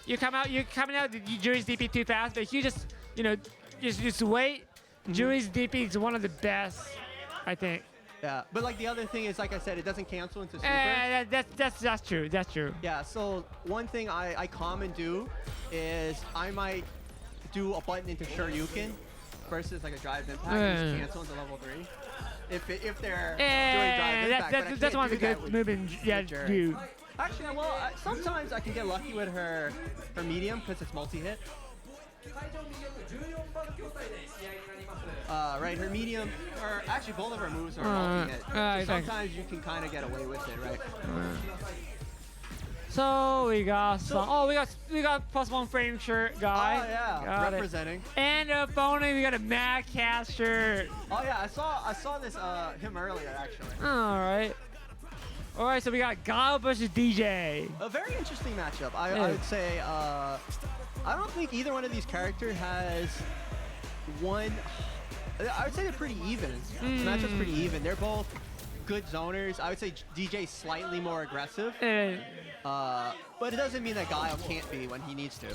You're coming out Juri's DP too fast, but if you just, you know, just wait. Juri's DP is one of the best, I think. Yeah, but like the other thing is, like I said, it doesn't cancel into super. That's true. That's true. Yeah. So one thing I common do is I might do a button into Shoryuken versus like a drive impact and just cancel into level 3. If they're doing drive impact, that's one of the good movements. Yeah, dude. Actually, well, sometimes I can get lucky with her medium because it's multi-hit. Right, her medium, or actually both of her moves are multi-hit. So sometimes you can kind of get away with it, right? So we got some. We got +1 frame shirt guy. Oh yeah, got representing. And opponent, we got a Mad Cat shirt. Oh yeah, I saw this him earlier actually. All right, so we got Guile versus DJ. A very interesting matchup. I would say. I don't think either one of these characters has one. I would say they're pretty even. The matchup's pretty even. They're both good zoners. I would say DJ's slightly more aggressive. But it doesn't mean that Guile can't be when he needs to.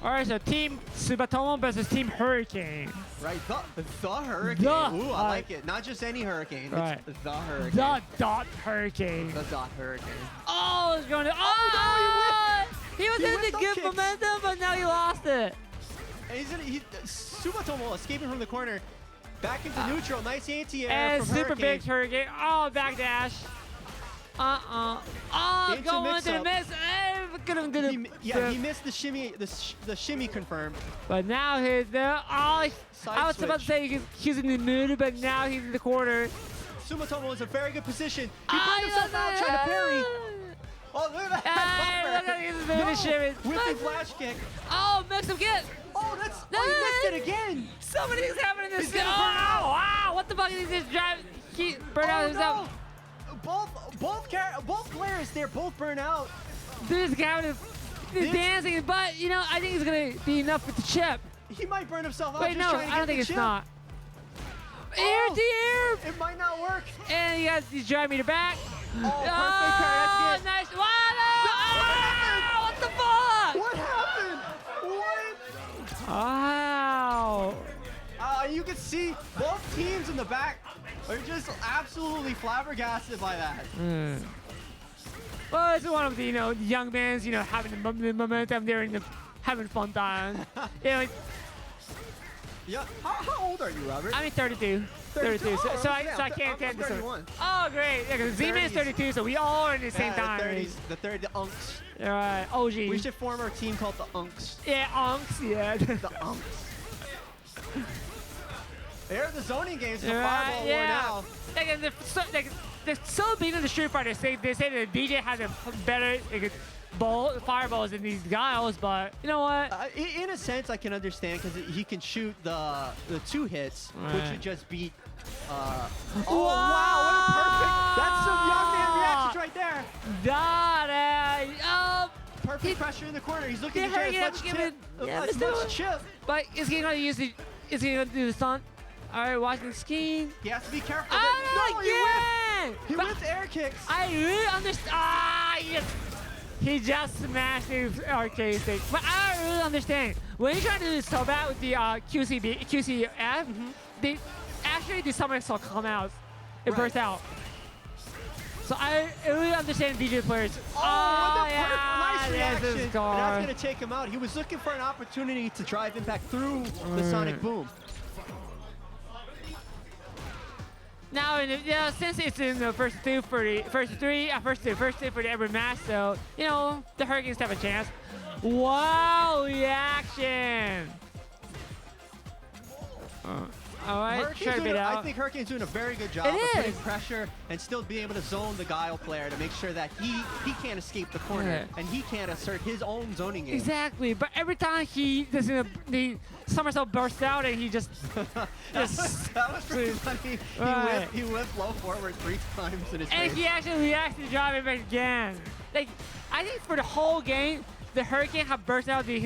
All right, so Team Subatomo versus Team Hurricane. Right, the Hurricane. Ooh, I like it. Not just any Hurricane. Right. It's the Hurricane. The Dot Hurricane. The Dot Hurricane. Oh, it's going to. He was in the good momentum, but now he lost it. And Subatomo escaping from the corner, back into neutral, nice anti-air and from super Hurricane. big Hurricane. Oh, backdash. Oh, going to the miss. He missed the shimmy. The shimmy confirmed. But now he's there. I was about to say he's in the mood, but now he's in the corner. Subatomo is in a very good position. He put himself out trying to parry. Oh, look at that! Look at his shimmy. With the flash kick. Oh, mix him get. Oh, he missed it again. So many things happening in this game. Oh, wow! What the fuck is this drive? He burned out himself. Both players, they're both burnt out. This guy is dancing, but you know, I think it's gonna be enough with the chip. He might burn himself out. Wait, no, I don't think it's not. Air to air. It might not work. And you got these drive meter back. Oh, perfect. Nice. Wow! What the fuck? What happened? What? Wow. You can see both teams in the back are just absolutely flabbergasted by that. Well, it's one of the young bands having the momentum. They're having fun time. Yeah. How old are you, Robert? I'm 32. 32. Oh, So I can't I'm 31. Oh, great. Yeah, because Z-Man is 32, so we all are in the same time. The Unks. All right, OG. We should form our team called the Unks. Yeah, Unks, yeah. The Unks. They're the zoning games in the Fireball War now. They're so big in the Street Fighter. They say that DJ has a better fireballs than these Guiles, but you know what? In a sense, I can understand because he can shoot the 2 hits, which would just beat. Oh wow! What a perfect! That's some young man reaction right there. Got it. Oh, Perfect pressure in the corner. He's looking to hurry get up, as give much it- chip. yeah, As let's do much it. chip. but is he gonna use the? Is he gonna do the stunt? All right, watching the ski. He has to be careful. Oh, No, again! he But whipped air kicks. I really understand. Ah, yes. He just smashed his arcade stick. But I don't really understand. When you try to do so bad with the QCF, actually the somersault come out. It Right. bursts out. So I really understand DJ players. Oh, what the yeah, nice there's reaction. his And guard. that's going to take him out. He was looking for an opportunity to drive impact through the Sonic Boom. Now, since it's in the first two for the every match, so the Hurricanes have a chance. Wow, reaction! All right, I think Hurricane's doing a very good job It of putting is. pressure and still being able to zone the Guile player to make sure that he can't escape the corner Yeah. and he can't assert his own zoning game. Exactly, but every time he does the somersault bursts out and he just that was pretty funny. Right. He whipped low forward 3 times in his and face. he actually reacts to drive it back again. Like I think for the whole game, the Hurricane have burst out the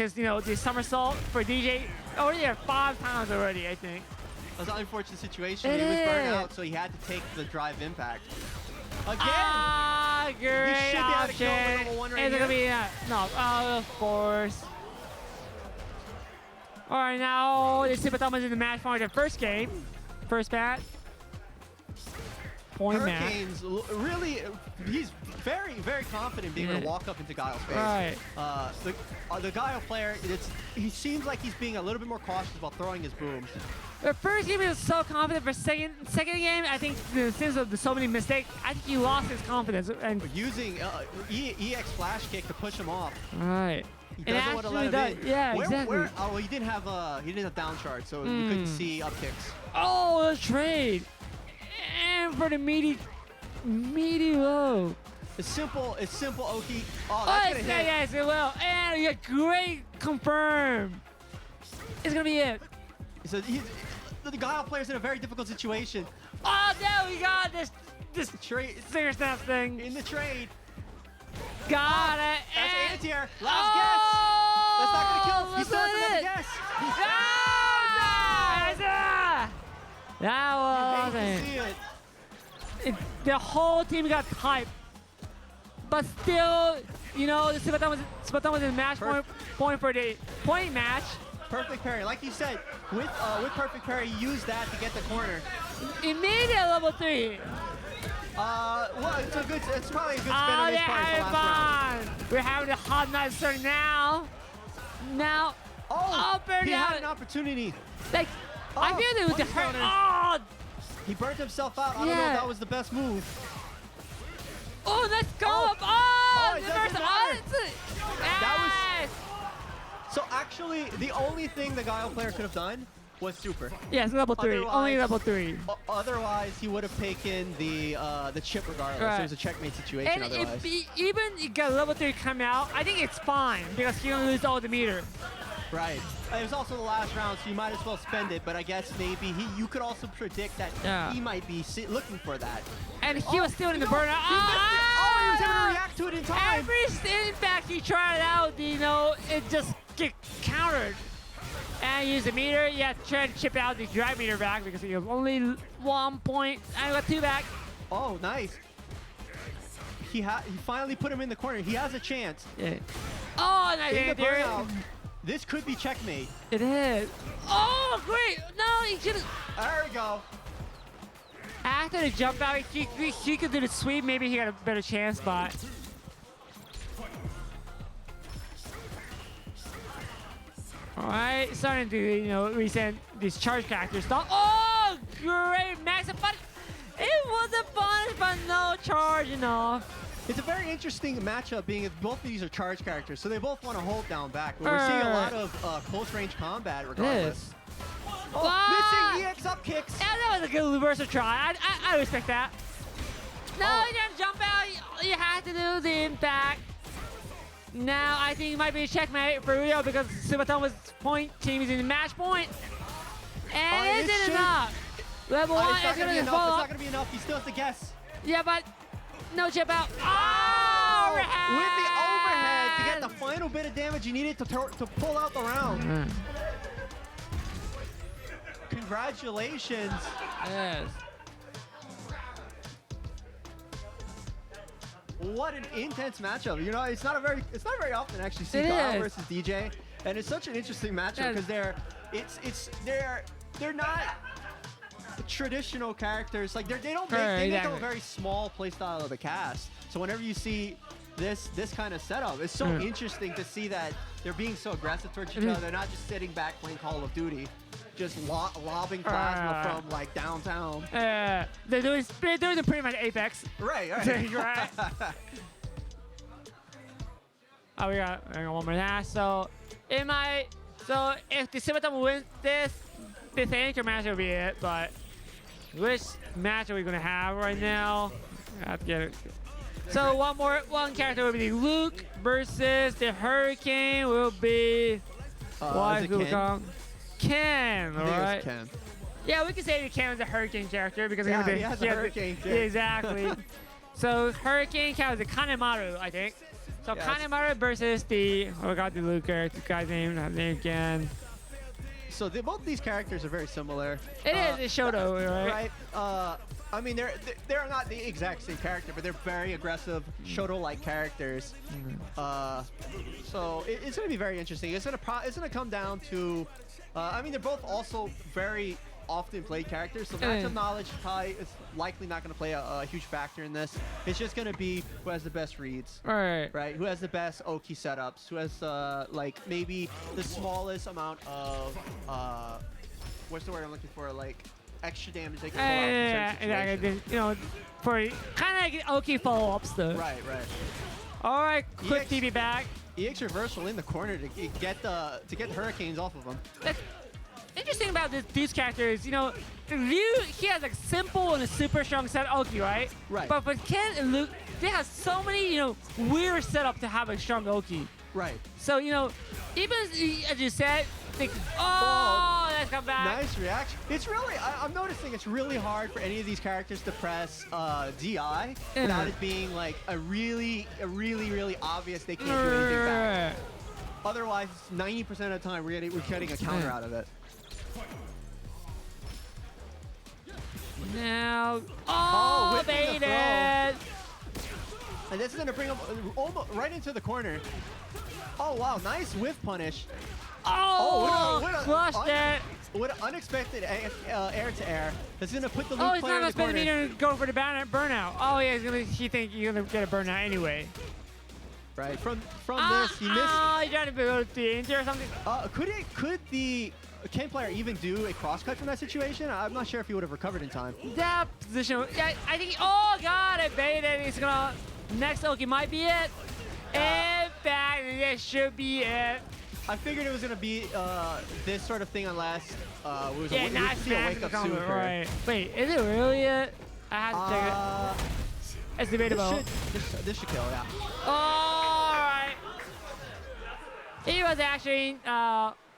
somersault for DJ already 5 times already. I think. It was an unfortunate situation. It He was burned is. out, so he had to take the drive impact. Again! Ah, great should be able to kill option. level 1 right Is it gonna here. be no? Of course. All right, now the Subatomo is in the match for the first game, first match. Point match. Hurricanes, really, he's very, very confident being able to Yeah. walk up into Guile's face. Right. The Guile player, he seems like he's being a little bit more cautious about throwing his booms. The first game he was so confident. For second game, I think since of so many mistakes, I think he lost his confidence. And Using EX flash kick to push him off. right. He And doesn't want to let him actually in. yeah, exactly. Oh, well, he didn't have down charge, so you couldn't see up kicks. Oh, the trade. And for the meaty low. It's simple, Oki. Oh, Oh, that's gonna hit. yes, it will. And you got great confirm. It's gonna be it. So the Guile player's in a very difficult situation. Oh, there we got this Trade finger snap thing. in the trade. Got it. That's And anti-air. Last guess. That's not gonna kill. He that's still has not another it. guess. That was Hate to see it. the whole team got hyped. But still, the Subatomo was in match point for the point match. Perfect parry, like you said, with perfect parry, you use that to get the corner. Immediate level 3. Well, it's probably a good spin Oh, on his they're part for having last round. fun. We're having a hot night starting now. Now, Oh, burn he out. had an opportunity. like, I Oh, feel it was the punish hurt. counters. Oh, He burnt himself out. I don't know Yeah. if that was the best move. oh, let's go Oh. up. Oh, it the doesn't first. matter. Yes. So actually, the only thing the Guile player could have done was super. Yes, level 3. Only Otherwise- level 3. Otherwise, he would have taken the chip regardless. Right. It was a checkmate situation And otherwise. even he got level 3 come out, I think it's fine because he don't lose all the meter. Right. It was also the last round, so you might as well spend it. But I guess maybe you could also predict that Yeah. he might be looking for that. And he was still in the No, burnout. he missed it. Oh, he was able to react to it in time. In fact, he tried it out, it just get countered. And use the meter, try to chip out the drive meter back because he was only 1 point. I got 2 back. Oh, nice. He finally put him in the corner. He has a chance. Yeah. Oh, nice In the theory. burnout, this could be checkmate. It is. Oh, great. No, he should have. There we go. After the jump out, he could do the sweep. Maybe he had a better chance, but. Alright, starting to, resend these charge characters. Oh, great max, but it wasn't fun, but no charge enough. It's a very interesting matchup, being that both of these are charge characters, so they both want to hold down back. But we're seeing a lot of close-range combat regardless. Oh, missing EX up kicks. Yeah, that was a good reversal try. I respect that. No, you didn't jump out. You had to do the impact. Now I think it might be a checkmate for real because Subatomo's point team is in the match point. And it isn't enough. Level 1 It's is not going to enough. It's follow not up. going to be enough. He still has to guess. Yeah, but No chip out. Oh! Overhead! With the overhead to get the final bit of damage you needed to pull out the round. Congratulations. Yes. What an intense matchup. You know, it's not very often to actually see It Guile is. versus DJ, and it's such an interesting matchup because they're not traditional characters. Like they don't make, they make a very small playstyle of the cast. So whenever you see this kind of setup, it's so interesting to see that they're being so aggressive towards each other. They're not just sitting back playing Call of Duty, just lobbing plasma from like downtown. They're doing pretty much Apex. Right. Right. Oh, we got one more match. So if the Subatomo wins this, the anchor match will be it. But which match are we gonna have right now? I have to get it. So one character will be Luke versus the Hurricane will be Is it Ken? Ken, I think right? it was Ken. Yeah, we can say that Ken is a Hurricane character because Yeah, he has a hurricane Yeah, kit. exactly. So Hurricane Ken is the Kanemaru, I think. So Yes. Kanemaru versus the I got the Luke character, guy's name again. So both these characters are very similar. It is a Shoto, right? Right. I mean, they're not the exact same character, but they're very aggressive Shoto-like characters. So it's going to be very interesting. It's going to come down to. I mean, they're both also very often played characters, so matchup knowledge probably is likely not going to play a huge factor in this. It's just going to be who has the best reads. Right. Who has the best Oki setups, who has like maybe the smallest amount of what's the word I'm looking for, like extra damage they can pull out in certain situations. You know, for kind of like Oki follow-ups though. Right. All right, quick EX TV back. EX reversal in the corner to get the Hurricanes off of them. That's interesting about these characters, you know, Ryu, he has a simple and a super strong set Oki, right? Right. But for Ken and Luke, they have so many, you know, weird setup to have a strong Oki. Right. So, you know, even as you said, think, oh, let's come back. Nice reaction. It's really, I'm noticing it's really hard for any of these characters to press DI without it being like a really obvious they can't do anything back. Otherwise, 90% of the time we're getting a counter out of it. Now, whipping the throw. baited. And this is gonna bring him almost right into the corner. Oh wow, nice whiff punish. Oh, crushed it. What an unexpected air to air. That's gonna put the Oh, Luke he's player not in the gonna spend corner. the meter and go for the burnout. Oh yeah, he think you're gonna get a burnout anyway. Right, from this, he missed. Oh, you trying to go to the inter or something? Could the Ken player even do a cross-cut from that situation? I'm not sure if he would have recovered in time. That position, yeah, I think, oh god, it baited. He's gonna, next Oki might be it. In fact, this should be it. I figured it was gonna be this sort of thing unless it was Yeah, a nice wake-up super. right. Wait, is it really it? I have to check it. It's debatable. This should kill, yeah. Alright. He was actually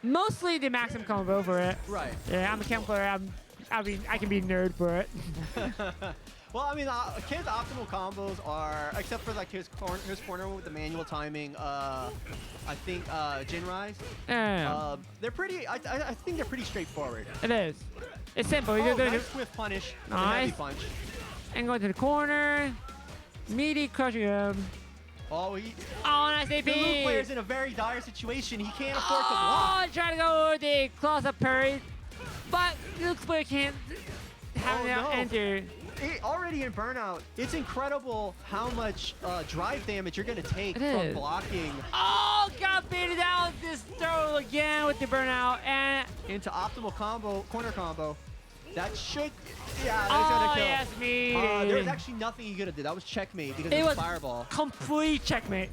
mostly the maximum combo for it. Right. Yeah, I'm a Ken player. I can be nerd for it. Well, I mean, Ken's optimal combos are, except for like his corner with the manual timing. I think Jinrai's. Yeah. They're pretty. I think they're pretty straightforward. It is. It's simple. Oh, You're doing nice whiff punish. Nice. The heavy punch. and going to the corner. Meaty crushing him. Oh, Nice AP. the Luke player's in a very dire situation. He can't afford to block. Trying to go with the close-up parry, but Luke's player can't have no. enter. Already in burnout, it's incredible how much drive damage you're going to take It from is. blocking Got baited out this throw again with the burnout and into optimal combo, corner combo. That should, yeah, that's gonna kill. yes, me. There was actually nothing he could have did. That was checkmate because It it was was fireball. complete checkmate.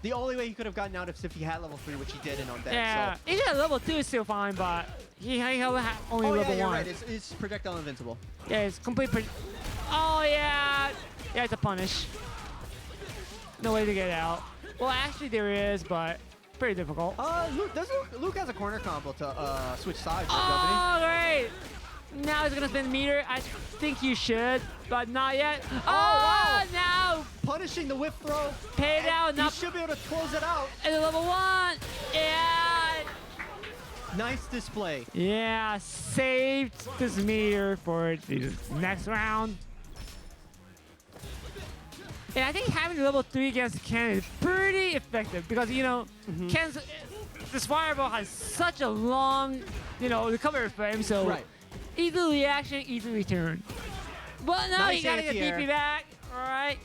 The only way he could have gotten out is if he had level 3, which he didn't on deck. Yeah, So. he had level 2 is still fine, but he only Oh level yeah, you're 1. right. It's projectile invincible. Yeah, it's complete. Yeah, it's a punish. No way to get out. Well, actually there is, but pretty difficult. Luke has a corner combo to switch sides, doesn't Oh, great! Now he's gonna spin the meter. I think you should, but not yet. Oh, wow. now Punishing the whip throw. pay it out. He Not should be able to close it out. and level 1. Yeah. Nice display. Yeah, saved this meter for the next round. And I think having level 3 against Ken is pretty effective because, you know, Ken's this fireball has such a long, you know, recovery frame, so Right. easy reaction, easy return. But now Nice you gotta get anti-air. BP back. All right.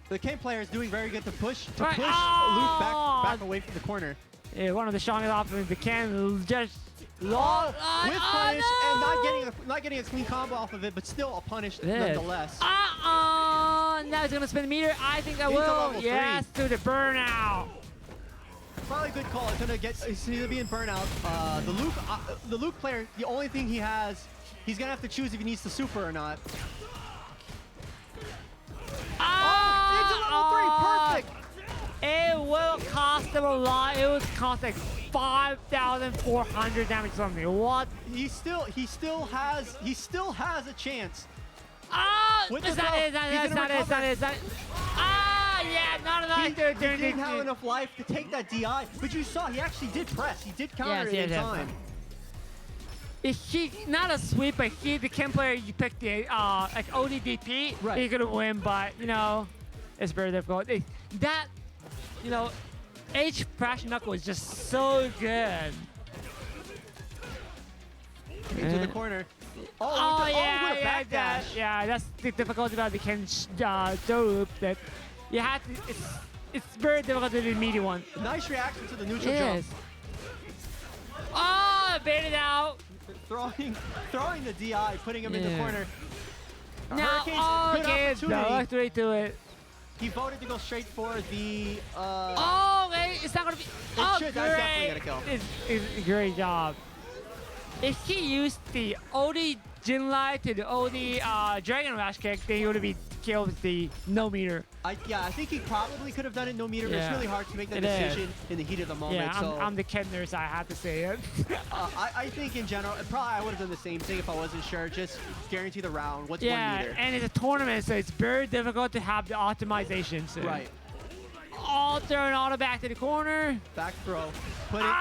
The Ken player is doing very good to push Right. Luke Oh! back away from the corner. Yeah, one of the strongest options, the Ken just lost. With punish and not getting a clean combo off of it, but still a punish nonetheless. Now he's gonna spin the meter. I think I Into will. level 3. Yes, to the burnout. Probably a good call. It's gonna be in burnout. The Luke player, the only thing he has, he's gonna have to choose if he needs the super or not. Into level 3, perfect. It will cost him a lot. It would cost like 5,400 damage or something. What? He still has a chance. With It's the not throw, it. It's not he's it. It's gonna not it. It's not it. It's not it. Yeah, not enough. He didn't have enough life to take that DI, but you saw he actually did press. He did counter it in time. If he not a sweep, but the Ken player you picked the like ODDP, Right. he could win. But you know, it's very difficult. That you know, H Crash Knuckle is just so good. Into the corner. Oh, with a yeah, backdash. yeah. That's the difficulty about the Ken loop that you have to. It's very difficult to do the meaty one. Nice reaction to the neutral Yes. jump. Oh, baited out. Throwing the DI, putting him in the corner. Now, Hurricane's good okay, opportunity. direct way to it. He voted to go straight for the. Oh, okay, it's not gonna be. Oh, should, great! that's definitely gonna kill. It's a great job. If he used the OD Jinlai to the OD Dragon Rush kick, then he would be killed with the no meter. I think he probably could have done it no meter, but it's Yeah. really hard to make that It is. decision in the heat of the moment. Yeah, so I'm the Ken nurse. I have to say it. I think in general, probably I would have done the same thing if I wasn't sure. Just guarantee the round. What's 1 Yeah, meter? and it's a tournament, so it's very difficult to have the optimization. So. Right. All turn auto back to the corner. Back throw. Put it.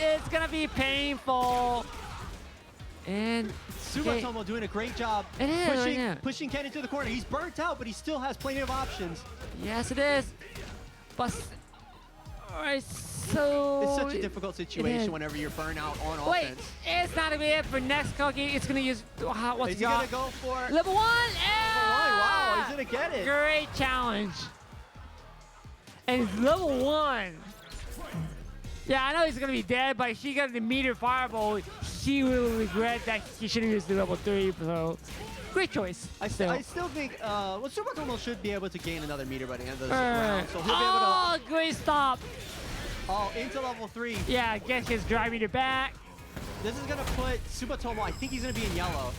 It's gonna be painful. And Subatomo doing a great job It is, pushing, yeah. pushing Ken into the corner. He's burnt out, but he still has plenty of options. yes, it is. But all right, so It's such a difficult situation whenever you're burnt out on Wait, offense. it's not gonna be it for next cookie. It's gonna use what's Is he gonna go for level 1? Wow, he's gonna get it. Great challenge. And it's level 1. Yeah, I know he's gonna be dead, but if he got the meter fireball, he will regret that he should have used the level 3. So, great choice. I still think Subatomo should be able to gain another meter by the end of this round. So he'll be able to. Great stop. Into level 3. Yeah, get his drive meter back. This is gonna put Subatomo. I think he's gonna be in yellow.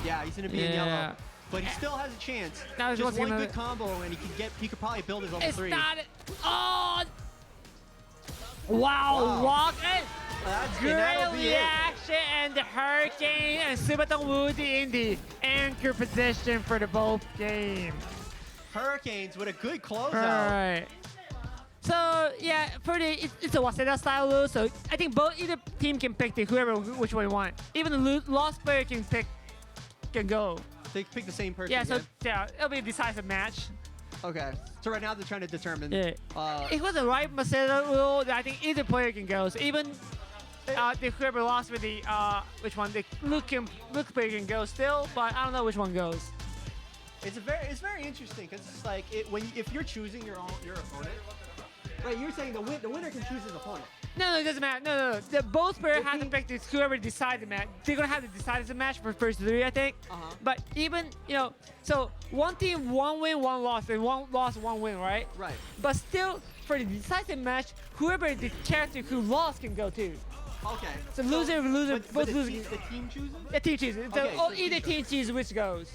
Yeah, he's gonna be in yellow. But he still has a chance. Now Just one good combo, and he could probably build his level It's 3. not. Oh. Wow. Walk it. And that'll Great be it. reaction, and the Hurricane and Subatomo in the anchor position for the both games. Hurricanes with a good closeout. All right. So yeah, it's a Waseda style lose. So I think either team can pick which one they want. Even the lost player can go. They pick the same person. Yeah. So again. yeah, it'll be a decisive match. Okay. So right now they're trying to determine. Yeah. It was a right Waseda rule that I think either player can go. So even whoever lost with the which one the Luke player can go still, but I don't know which one goes. It's very interesting because it's like if you're choosing your opponent. Right, you're saying the winner can choose his opponent. No, it doesn't matter. No. Both players have to pick whoever decides the match. They're gonna have to decide the match for first 3, I think. But even so one team, 1 win, 1 loss, and 1 loss, 1 win, right? Right. But still, for the decisive match, whoever the character who lost can go too. Okay. So loser, but both the losing. team chooses? The team chooses. Okay, So so either team chooses which goes.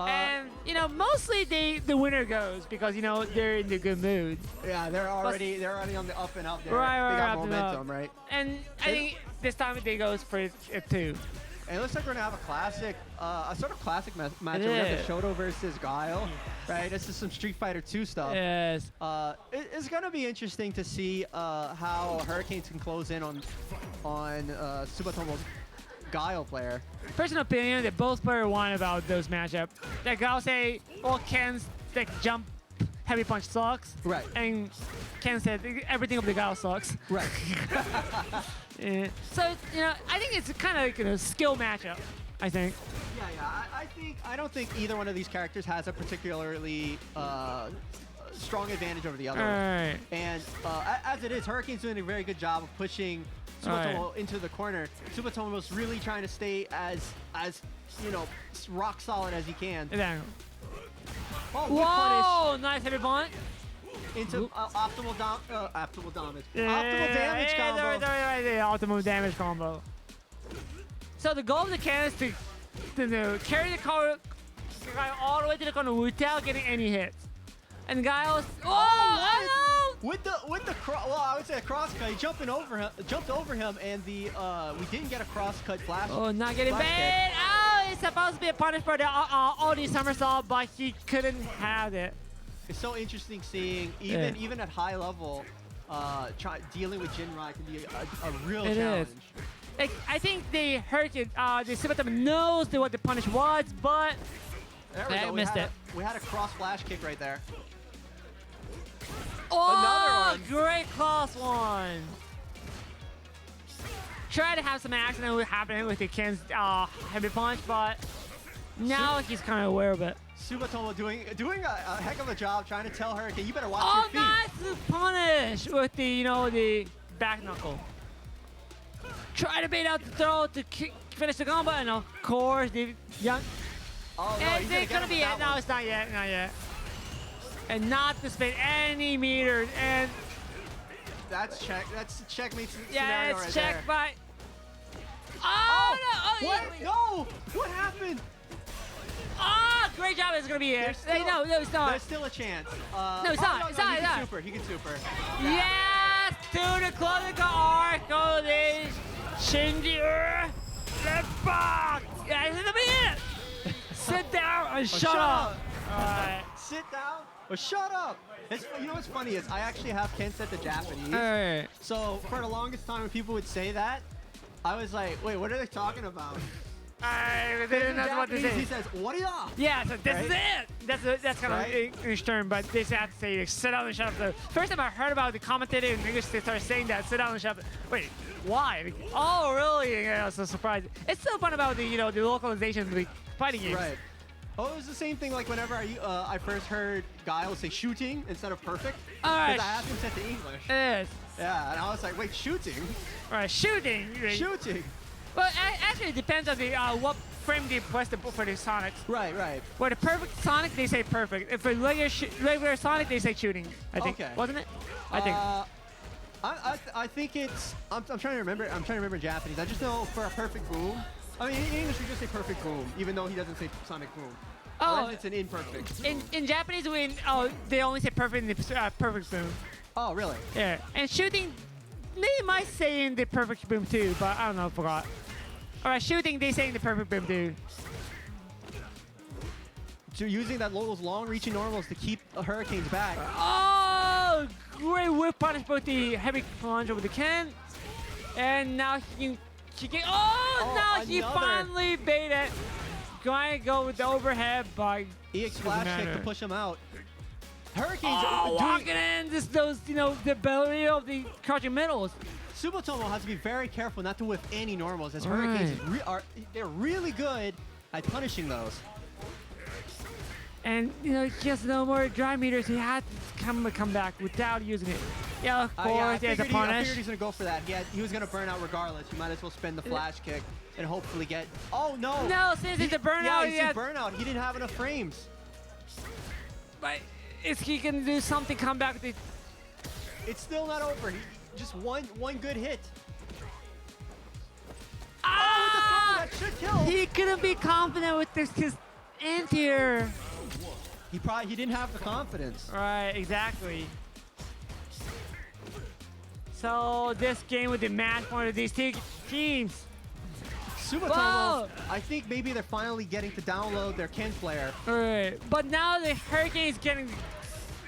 And you know, mostly the winner goes because you know they're in the good mood. Yeah, they're already on the up and up there. Right, they got up and momentum, up. right? And I think this time they goes for it too. And it looks like we're gonna have a classic, a sort of classic matchup. We Yeah. have the Shoto versus Guile, right? This is some Street Fighter 2 stuff. Yes. It's gonna be interesting to see how Hurricanes can close in on Subatomo's Guile player. Personal opinion, they both player won about those matchup. Like I'll say, well, Ken's like jump heavy punch sucks. Right. And Ken said everything of the Guile sucks. Right. Yeah. So you know, I think it's kind of like a skill matchup. I think. Yeah. I don't think either one of these characters has a particularly strong advantage over the other. Alright. And as it is, Hurricane's doing a very good job of pushing Subatomo into the corner. Subatomo's really trying to stay as you know, rock solid as he can. Then. Oh, good Whoa! Nice heavy punch. punish into optimal damage. Yeah, Optimal damage combo. Right, optimal damage combo. So the goal of the can is to carry the guy all the way to the corner without getting any hits. And Guile, With the well, I would say a cross cut. He jumped over him, and we didn't get a cross cut flash. Oh, not getting flash bait. kick. Oh, it's supposed to be a punish for the Audi somersault, but he couldn't have it. It's so interesting seeing even at high level, dealing with Jinrai can be a real challenge. Like, I think they hurt it. The Subatomo knows what the punish was, but There we missed it. We had a cross flash kick right there. Oh, Another one. great cross one. Try to have some accident happening with the Ken's heavy punch, but now he's kind of aware of it. Subatomo doing a heck of a job trying to tell Hurricane, you better watch Oh, your feet. nice punish with the the back knuckle. Try to bait out the throw to finish the combo, and of course the young. Oh, no, And he's it's gonna be it. No, it's not yet. Not yet. And not to spend any meters. And that's check. That's checkmate yeah, scenario it's right check there. by. Oh, no! What? Yeah. No! What happened? Ah, great job. It's gonna be it. Hey, no, it's not. There's still a chance. No, it's not. It's not. He It's can not. super. He can super. Yes, to the closing arc of the Shinji. Left back. Yeah, it's gonna be it. Sit down and shut up. All right. Sit down or shut up. You know what's funny is I actually have Ken set the Japanese. All right. So for the longest time when people would say that, I was like, wait, what are they talking about? That's what they Japanese, say. he says, what are y'all? Yeah, so this Right? is it. That's kind of English term, but they have to say, like, sit down and shut up. The first time I heard about the commentator in English, they started saying that, sit down and shut up. Wait, why? Like, oh, really? Yeah, I was so surprised. It's so fun about the the localization of the fighting games. Right. Oh, it was the same thing like whenever I first heard Guile say shooting instead of perfect. All right. Because I asked him set to English. It is. Yeah, and I was like, wait, shooting? All right, shooting. Shooting. Well, actually, it depends on the what frame they press for the Sonics. Right. For the perfect Sonic, they say perfect. If for regular Sonic, they say shooting. I think. Okay. Wasn't it? I think. I think it's. I'm trying to remember. I'm trying to remember Japanese. I just know for a perfect boom. I mean, in English we just say perfect boom, even though he doesn't say Sonic boom. Oh, Unless it's an imperfect. in Japanese, they only say perfect in the perfect boom. Oh, really? Yeah, and shooting, they might say in the perfect boom too, but I don't know, forgot. All right, shooting, they say in the perfect boom too. So using those long-reaching normals to keep Hurricanes back. Oh, great whip punish both the heavy plunge over the Ken, and now he can. Oh, now he another. finally bait it. Going to go with the overhead, but EX flash kick to push him out. Hurricanes walking in those the ability of the crouching middles. Subatomo has to be very careful not to whip any normals, as Hurricanes they're really good at punishing those. And he has no more drive meters. He had to come back without using it. Yeah, of course, there's a I punish. figured he's gonna go for that. He was gonna burn out regardless. You might as well spend the flash kick and hopefully get. Oh no! No, since it's a burnout, Yeah, he's a burnout. He didn't have enough frames. But is he gonna do something? Come back with the. It's still not over. Just one good hit. Ah! Oh, that should kill. He couldn't be confident with this. anti-air. He didn't have the confidence. Right, exactly. So this game with the match point of these two teams. Subatomo, Whoa. I think maybe they're finally getting to download their Ken player. Alright, but now the Hurricane is getting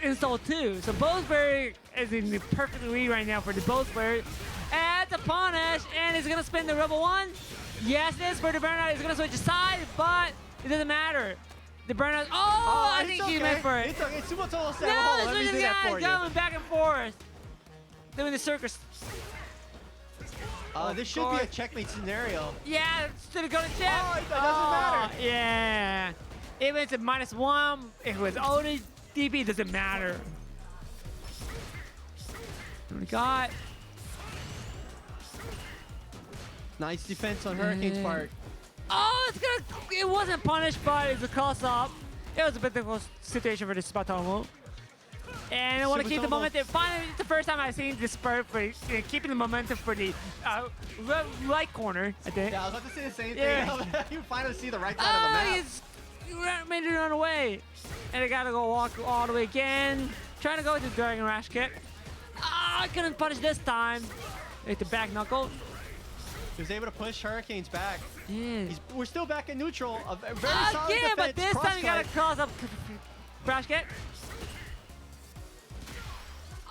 installed too. So both players is in the perfect lead right now for the both players. And the punish, and it's gonna spin the Rebel 1. Yes, it is for the burnout. It's gonna switch aside, but it doesn't matter. The burnout. Oh, I think he meant for it. It's okay. Subatomo said, No, "Hold on, it's let me just do that for you." going back and forth. Doing the circus. This should be a checkmate scenario. Yeah, should have gone to check. Oh, it doesn't matter. Yeah. Even if it's a -1, if it was only DP, it doesn't matter. What we got? Nice defense on Hurricane's part. Oh, it wasn't punished, but it's a cross-up. It was a bit difficult situation for the Subatomo. And I want to keep the momentum. Finally, it's the first time I've seen this spurt for keeping the momentum for the right corner, I think. Yeah, I was about to say the same Yeah. thing. You finally see the right side of the map. He's made it run away. And I gotta go walk all the way again. Trying to go with the Dragon Rash kick. I couldn't punish this time. Hit the back knuckle. He was able to push Hurricanes back. Yeah. We're still back in neutral. A very solid Yeah, defense. but this time you gotta cross-cut. cross up crash kick.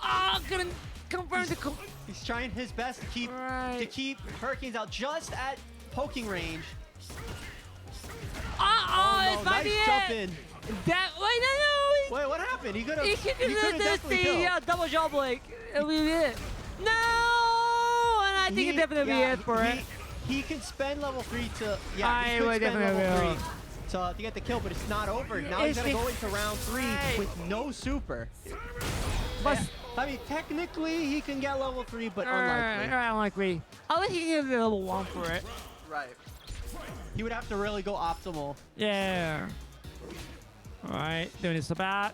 Oh, couldn't confirm the. He's trying his best to keep Right. Hurricanes out just at poking range. It might nice be jump it. in. That no. Wait, what happened? He could have. He could do definitely the killed. double jaw break. It'll be it. No, and I think it definitely be it for it. He can spend level 3 to. Yeah, I he could would spend definitely level will. 3 to get the kill, but it's not over. Now he's gonna go into round 3 with no super. But I mean, technically he can get level 3, but unlikely. unlikely. I'll let you give the level 1 for it. Right. He would have to really go optimal. Yeah. All right, doing this about.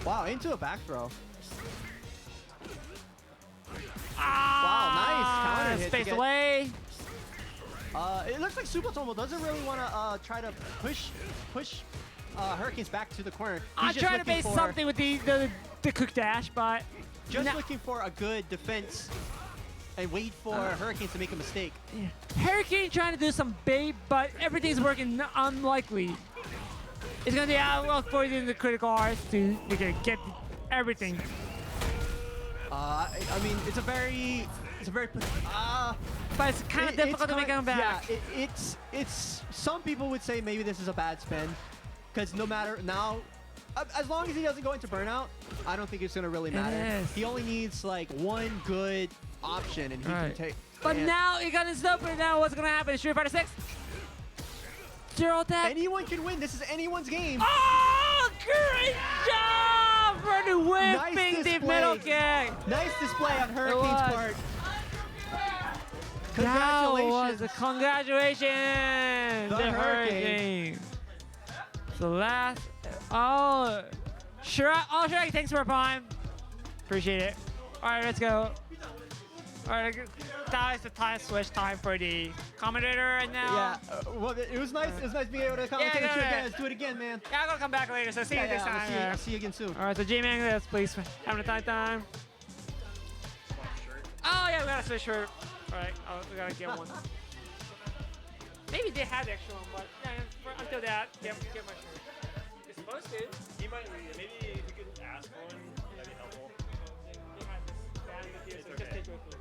Wow, into a back throw. Ah, nice counter hit to Space get- away. It looks like Subatomo doesn't really want to try to push Hurricanes back to the corner. He's I'm just trying to looking base for- something with the quick dash, but Just no. looking for a good defense and wait for Hurricanes to make a mistake. Yeah. Hurricane trying to do some bait, but everything's working unlikely. It's gonna be out for you in the critical arts to get everything. I mean, it's a very, But it's kind of difficult to make them back. Yeah, it's. Some people would say maybe this is a bad spin, because no matter now, as long as he doesn't go into burnout, I don't think it's gonna really matter. Yes. He only needs like one good option, and he can take. But and now he got his open. Now what's gonna happen? Street Fighter 6. Zero attack. anyone can win. This is anyone's game. Oh, great job for the whipping the display. middle kick. Nice display on Hurricane's was. part. That was Congratulations. congratulations, The the Hurricane. Hurricane. The last. Oh, Shrek, thanks for prime. Appreciate it. All right, let's go. All right, that is the time switch time for the commentator right now. Yeah, well, it was nice. It was nice being able to commentate with you again. Let's do it again, man. Yeah, I'm gonna come back later, so see you next time. I'll see you again soon. All right, so G-Man, let's please having a time. Oh yeah, we gotta switch shirt. All right, we gotta get one. Maybe they had the extra one, but yeah, until that, get my shirt. It's supposed to. He might. Maybe if you could ask one, that'd be helpful. They had this band with you, so just take it with you.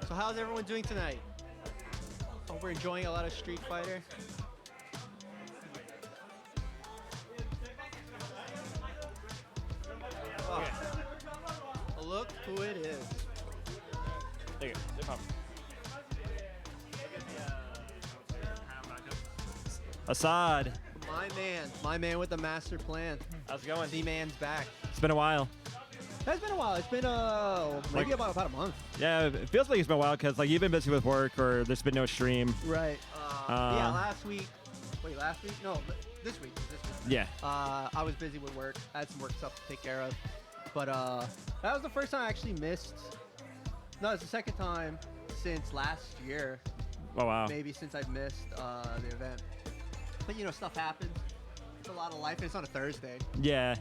So how's everyone doing tonight? Hope we're enjoying a lot of Street Fighter. Oh. Look who it is. There you go. No problem. Assad, My man with the master plan. how's it going? Z-Man's back. It's been a while. It's been a while. It's been maybe about a month. Yeah, it feels like it's been a while because like you've been busy with work or there's been no stream. Right. Yeah, last week. Wait, last week? No, this week. Yeah. I was busy with work. I had some work stuff to take care of. But that was the first time I actually missed. No, it's the second time since last year Oh, wow. Maybe since I've missed the event. But you know, stuff happens. It's a lot of life, and it's on a Thursday. Yeah.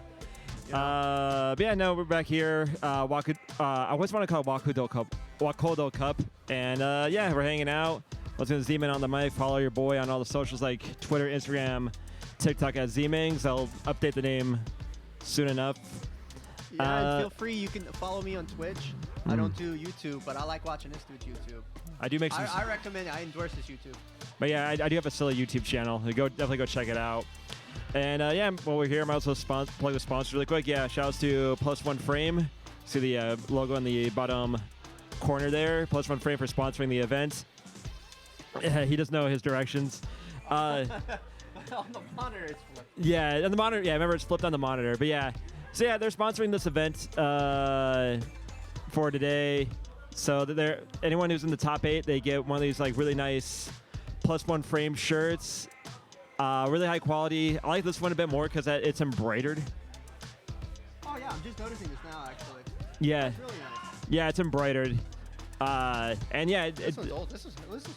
Yeah. But yeah, no, we're back here. I always want to call it Wakoudo Cup. And yeah, we're hanging out. Let's go to Z-Man on the mic. Follow your boy on all the socials like Twitter, Instagram, TikTok at Z-Mings. I'll update the name soon enough. Yeah, and feel free. You can follow me on Twitch. I don't do YouTube, but I like watching this dude's YouTube. I do make some. I recommend it. I endorse this YouTube. But yeah, I do have a silly YouTube channel. Definitely go check it out. And yeah, while we're here, I might also plug the sponsors really quick. Yeah, shout outs to Plus One Frame. See the logo in the bottom corner there. Plus One Frame for sponsoring the event. He doesn't know his directions. On the monitor, it's flipped. Yeah, on the monitor. Yeah, remember it's flipped on the monitor. But yeah, so yeah, they're sponsoring this event for today. So anyone who's in the top 8, they get one of these like really nice Plus One Frame shirts. Really high quality. I like this one a bit more because it's embroidered. Oh yeah, I'm just noticing this now actually. Yeah. It's really nice. Yeah, it's embroidered. And yeah, This one's old. This is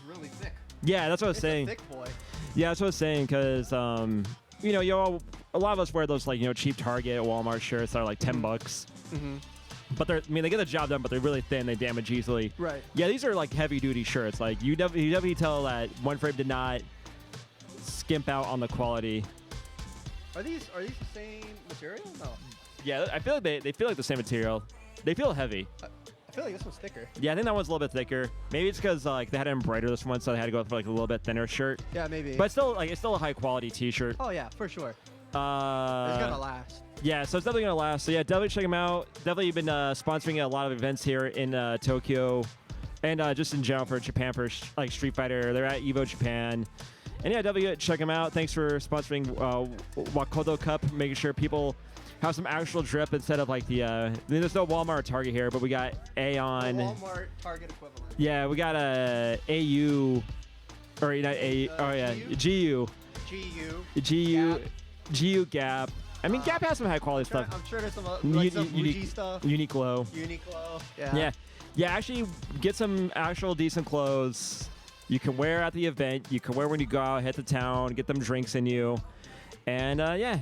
really thick. Yeah, that's what I was It's saying. a thick boy. Yeah, that's what I was saying because you know, a lot of us wear those like, you know, cheap Target, Walmart shirts that are like $10. Mm-hmm. But they get the job done, but they're really thin. They damage easily. Right. Yeah, these are like heavy duty shirts. Like you definitely tell that One Frame did not skimp out on the quality. Are these the same material? No. Yeah, I feel like they feel like the same material. They feel heavy. I feel like this one's thicker. Yeah, I think that one's a little bit thicker. Maybe it's because like they had to embroider this one, so they had to go for like a little bit thinner shirt. Yeah, maybe. But it's still a high quality T-shirt. Oh yeah, for sure. It's Uh, gonna last. Yeah, so it's definitely gonna last. So yeah, definitely check them out. Definitely been sponsoring a lot of events here in Tokyo, and just in general for Japan for like Street Fighter. They're at Evo Japan, and yeah, definitely check them out. Thanks for sponsoring Wakoudo Cup, making sure people have some actual drip instead of like the. There's no Walmart or Target here, but we got Aeon. Walmart Target equivalent. Yeah, we got AU, or not A. Oh yeah, GU. GU Gap. I mean, Gap has some high quality stuff. I'm sure there's some like some Fuji stuff. Uniqlo. Uniqlo. Yeah. Actually, get some actual decent clothes you can wear at the event. You can wear when you go out, hit the town, get them drinks in you, and yeah,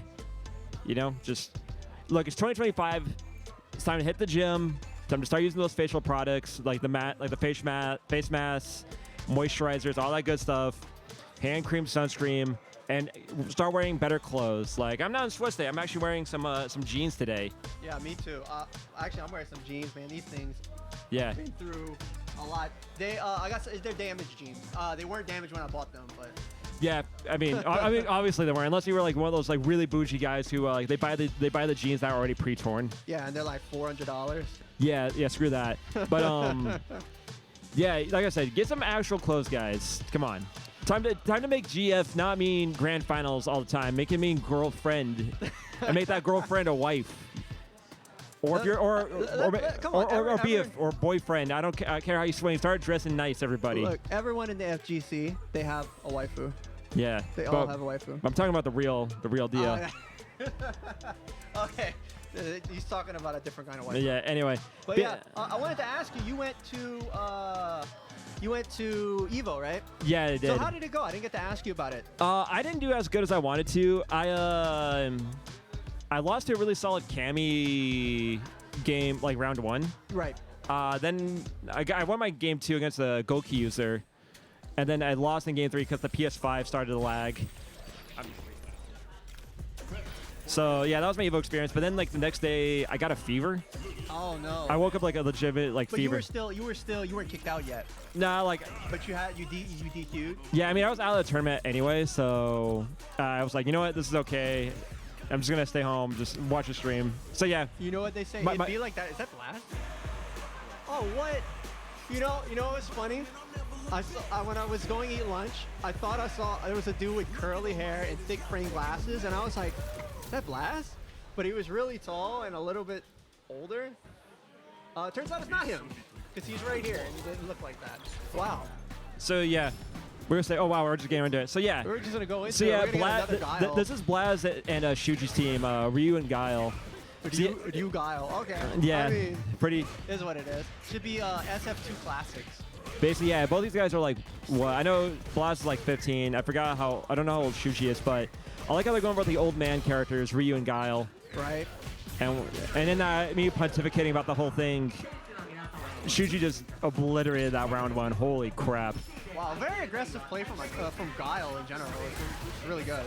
you know, just look. It's 2025. It's time to hit the gym. Time to start using those facial products like the face masks, moisturizers, all that good stuff. Hand cream, sunscreen. And start wearing better clothes. Like I'm not in Swiss today. I'm actually wearing some jeans today. Yeah, me too. Actually, I'm wearing some jeans, man. These things. Yeah. I've been through a lot. They're damaged jeans. They weren't damaged when I bought them, but. Yeah, I mean, obviously they weren't. Unless you were like one of those like really bougie guys who like they buy the jeans that are already pre-torn. Yeah, and they're like $400. Yeah, screw that. But yeah, like I said, get some actual clothes, guys. Come on. Time to make GF not mean grand finals all the time. Make it mean girlfriend, and make that girlfriend a wife, or if you're or boyfriend. I don't care how you swing. Start dressing nice, everybody. Look, everyone in the FGC, they have a waifu. Yeah, they all have a waifu. I'm talking about the real deal. Yeah. Okay, he's talking about a different kind of waifu. Yeah. Anyway, but yeah, I wanted to ask you. You went to Evo, right? Yeah, I did. So how did it go? I didn't get to ask you about it. I didn't do as good as I wanted to. I lost to a really solid Cammy game, like round 1. Right. Then I won my game 2 against the Goki user, and then I lost in game 3 because the PS5 started to lag. So yeah, that was my Evo experience. But then like the next day, I got a fever. Oh no! I woke up like a legitimate fever. But you weren't kicked out yet. Nah, like. But you DQ'd. Yeah, I mean I was out of the tournament anyway, so I was like, you know what, this is okay. I'm just gonna stay home, just watch the stream. So yeah. You know what they say? It'd be like that. Is that Blast? Oh what? You know what's funny? When I was going to eat lunch, I thought I saw there was a dude with curly hair and thick frame glasses, and I was like, is that Blast? But he was really tall and a little bit older. Turns out it's not him, because he's right here and he didn't look like that. Wow. So yeah, we're gonna say, oh wow, we're just getting into it. So yeah, we're just gonna go into so yeah, Guile. this is Blaz and Shuji's team, Ryu and Guile. Guile. Okay. Yeah, I mean, pretty. Is what it is. Should be SF2 classics. Basically, yeah, both these guys are like, what? I know Blast is like 15. I don't know how old Shuji is, but I like how they're going for the old man characters, Ryu and Guile. Right. And then me pontificating about the whole thing, Shuji just obliterated that round one. Holy crap. Wow, very aggressive play from Guile in general. It's really good.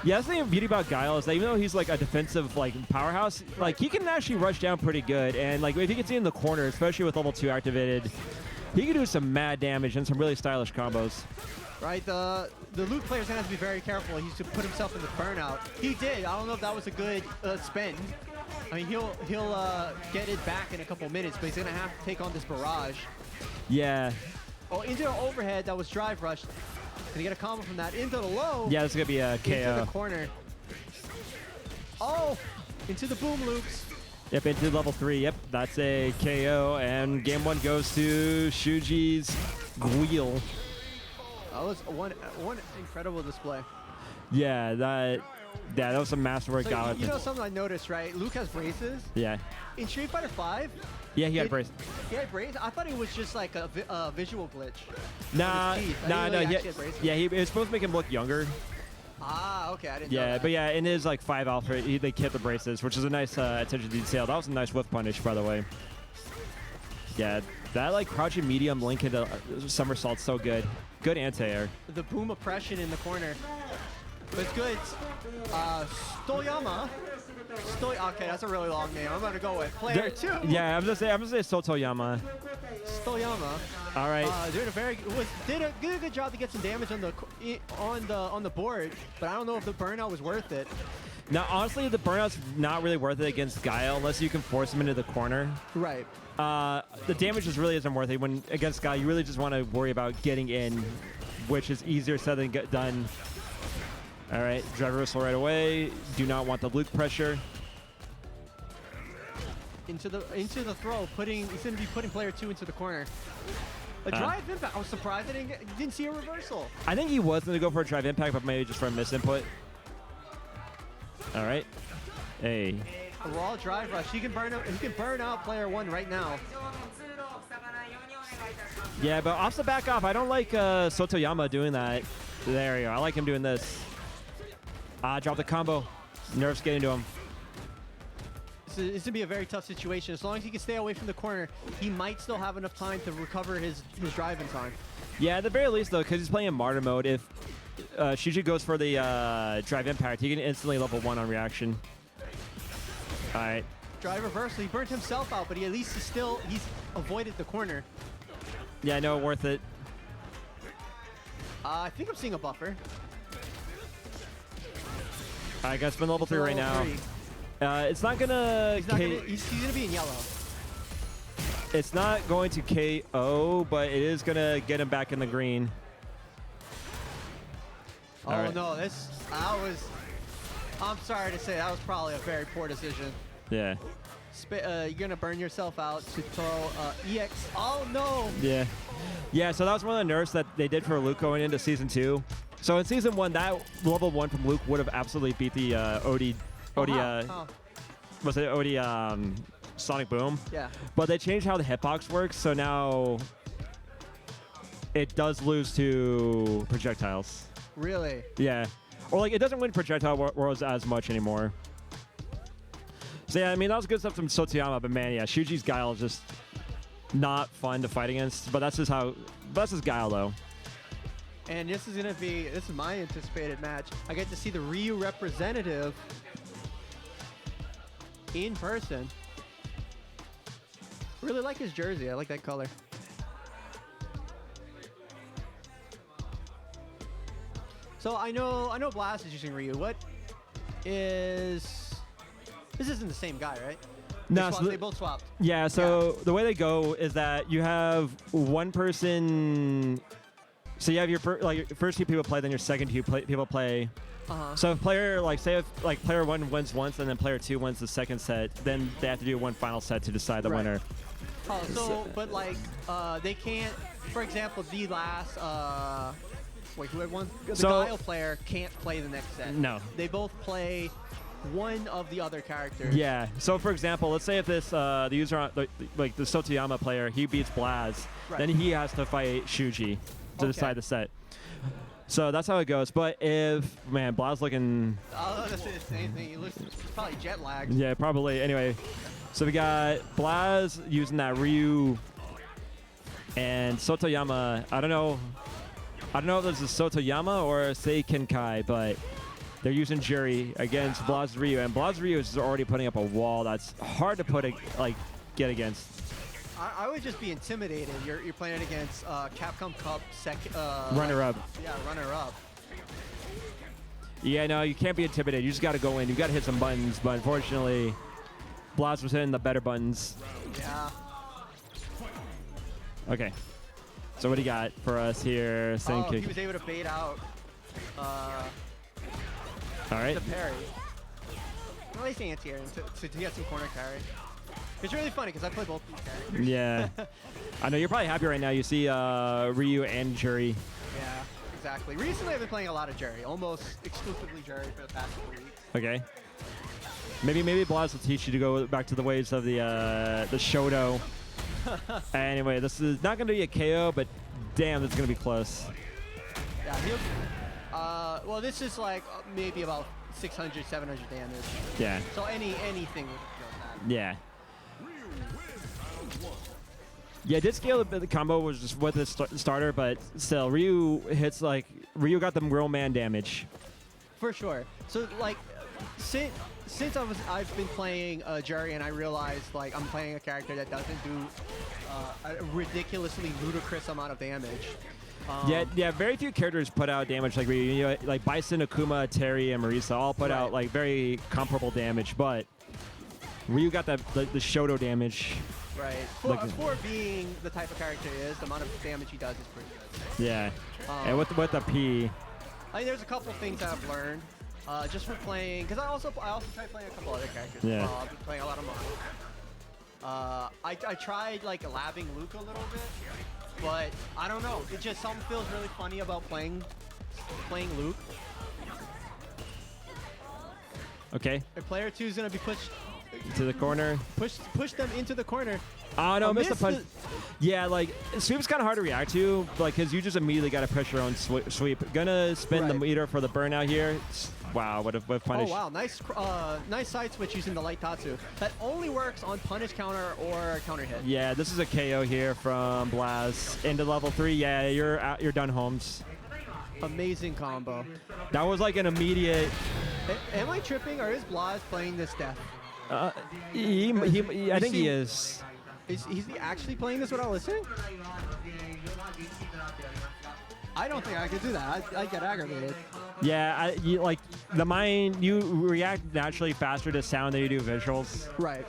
Yeah, that's the beauty about Guile is that even though he's like a defensive like powerhouse, like he can actually rush down pretty good. And like if you can see in the corner, especially with level 2 activated, he can do some mad damage and some really stylish combos. Right, the Luke player's gonna have to be very careful. He's to put himself in the burnout. He did. I don't know if that was a good spin. I mean, he'll get it back in a couple minutes, but he's gonna have to take on this barrage. Yeah. Oh, into the overhead, that was drive rush. Can he get a combo from that? Into the low. Yeah, this is gonna be a KO. Into the corner. Oh, into the boom loops. Yep, into level 3. Yep, that's a KO, and game 1 goes to Shuji's Guile. That was one incredible display. Yeah, that was some masterwork. So, you know something I noticed, right? Luke has braces. Yeah. In Street Fighter 5. Yeah, he had braces. He had braces? I thought it was just like a visual glitch. Nah. Yeah, it was supposed to make him look younger. Ah, okay, I didn't know Yeah, that. but yeah, in his like 5 alpha, they kept the braces, which is a nice attention to detail. That was a nice whiff punish, by the way. Yeah, that like crouching medium link into somersault's so good. Good anti-air. The boom oppression in the corner. But it's good. Stoyama. Okay, that's a really long name. I'm gonna go with player 2. Yeah, I'm gonna say Sotoyama. Stoyama. All right. Did a good job to get some damage on the board, but I don't know if the burnout was worth it. Now, honestly, the burnout's not really worth it against Guile unless you can force him into the corner. Right. The damage just really isn't worth it. When against Guile, you really just want to worry about getting in, which is easier said than done. All right, drive reversal right away. Do not want the Luke pressure. Into the throw, he's gonna be putting player 2 into the corner. A drive impact. I was surprised I didn't see a reversal. I think he was going to go for a drive impact, but maybe just for a misinput. All right. Hey. A raw drive rush. He can burn out player 1 right now. Yeah, but off the back off. I don't like Sotoyama doing that. There you go. I like him doing this. Drop the combo. Nerfs getting to him. It's going to be a very tough situation. As long as he can stay away from the corner, he might still have enough time to recover his drive in time. Yeah, at the very least, though, because he's playing in Martyr mode, if Shuji goes for the drive impact, he can instantly level 1 on reaction. All right. Drive reversal. He burnt himself out, but at least he's avoided the corner. Yeah, no, worth it. I think I'm seeing a buffer. All right, guys, spin level 3 right now. It's not gonna. He's gonna be in yellow. It's not going to KO, but it is gonna get him back in the green. Oh right. No, I'm sorry to say that was probably a very poor decision. Yeah. You're gonna burn yourself out to throw EX. Oh no. Yeah. Yeah. So that was one of the nerfs that they did for Luke going into season 2. So in season 1, that level 1 from Luke would have absolutely beat the was it OD Sonic Boom? Yeah. But they changed how the hitbox works, so now it does lose to projectiles. Really? Yeah. Or like it doesn't win projectile wars as much anymore. So yeah, I mean that was good stuff from Sotoyama, but man, yeah, Shuji's Guile is just not fun to fight against. But that's just Guile though. And this is my anticipated match. I get to see the Ryu representative in person. Really like his jersey. I like that color. So I know Blast is using Ryu. This isn't the same guy, right? No, they both swapped. Yeah, so the way they go is that you have one person. So you have your first 2 people play, then your second 2 people play. So if player if player 1 wins once and then player 2 wins the second set, then they have to do one final set to decide the winner. Oh, but they can't. For example, the last who had won? The Guile player can't play the next set. No. They both play one of the other characters. Yeah. So for example, let's say if this the user like the Sotoyama player, he beats Blaz, then he has to fight Shuji to decide the set. So that's how it goes. But if Blaz looking, I was gonna say the same thing. He looks probably jet lagged. yeah, probably. Anyway, so we got Blaz using that Ryu, and Sotoyama. I don't know if this is Sotoyama or Seikenkai, but they're using Juri against Blaz Ryu, and Blaz Ryu is already putting up a wall that's hard to get against. I would just be intimidated. You're playing against Capcom Cup runner-up. Yeah, runner-up. Yeah, no, you can't be intimidated. You just got to go in. You got to hit some buttons, but unfortunately, Blaz was hitting the better buttons. Yeah. Okay. So what do you got for us here? Oh, he was able to bait out all right. the parry. At least anti-air to get some corner carry. It's really funny because I play both these characters. Yeah. I know you're probably happy right now. You see Ryu and Juri. Yeah, exactly. Recently I've been playing a lot of Juri, almost exclusively Juri for the past couple weeks. Okay. Maybe Blaz will teach you to go back to the ways of the Shoto. Anyway, this is not going to be a KO, but damn, this is going to be close. Yeah, well, this is like maybe about 600, 700 damage. Yeah. So anything would kill that. Yeah. Yeah, it did scale a bit. The combo was just with the starter, but still, Ryu got them real man damage. For sure. So like, since I've been playing Juri, and I realized like I'm playing a character that doesn't do a ridiculously ludicrous amount of damage. Yeah, very few characters put out damage like Ryu. You know, like Bison, Akuma, Terry, and Marisa all put out like very comparable damage, but Ryu got the Shoto damage. Right. For being the type of character he is, the amount of damage he does is pretty good. Yeah. And with the P. I mean, there's a couple things that I've learned just from playing, because I also try playing a couple other characters. Yeah. I've been playing a lot of Mono. I tried like labbing Luke a little bit, but I don't know. It just something feels really funny about playing Luke. Okay. If player 2 is gonna be pushed To the corner. Push them into the corner. Oh no, missed the punch. Yeah, like sweep's kind of hard to react to, like because you just immediately got to push your own sweep. Gonna spin the meter for the burnout here. Wow, what a punish. Oh wow, nice side switch using the light Tatsu. That only works on punish counter or counter hit. Yeah, this is a KO here from Blaz into level 3. Yeah, you're done, Holmes. Amazing combo. That was like an immediate. Am I tripping, or is Blaz playing this death? I think he is. Is he actually playing this without listening? I don't think I could do that. I get aggravated. Yeah, like the mind, you react naturally faster to sound than you do visuals. Right.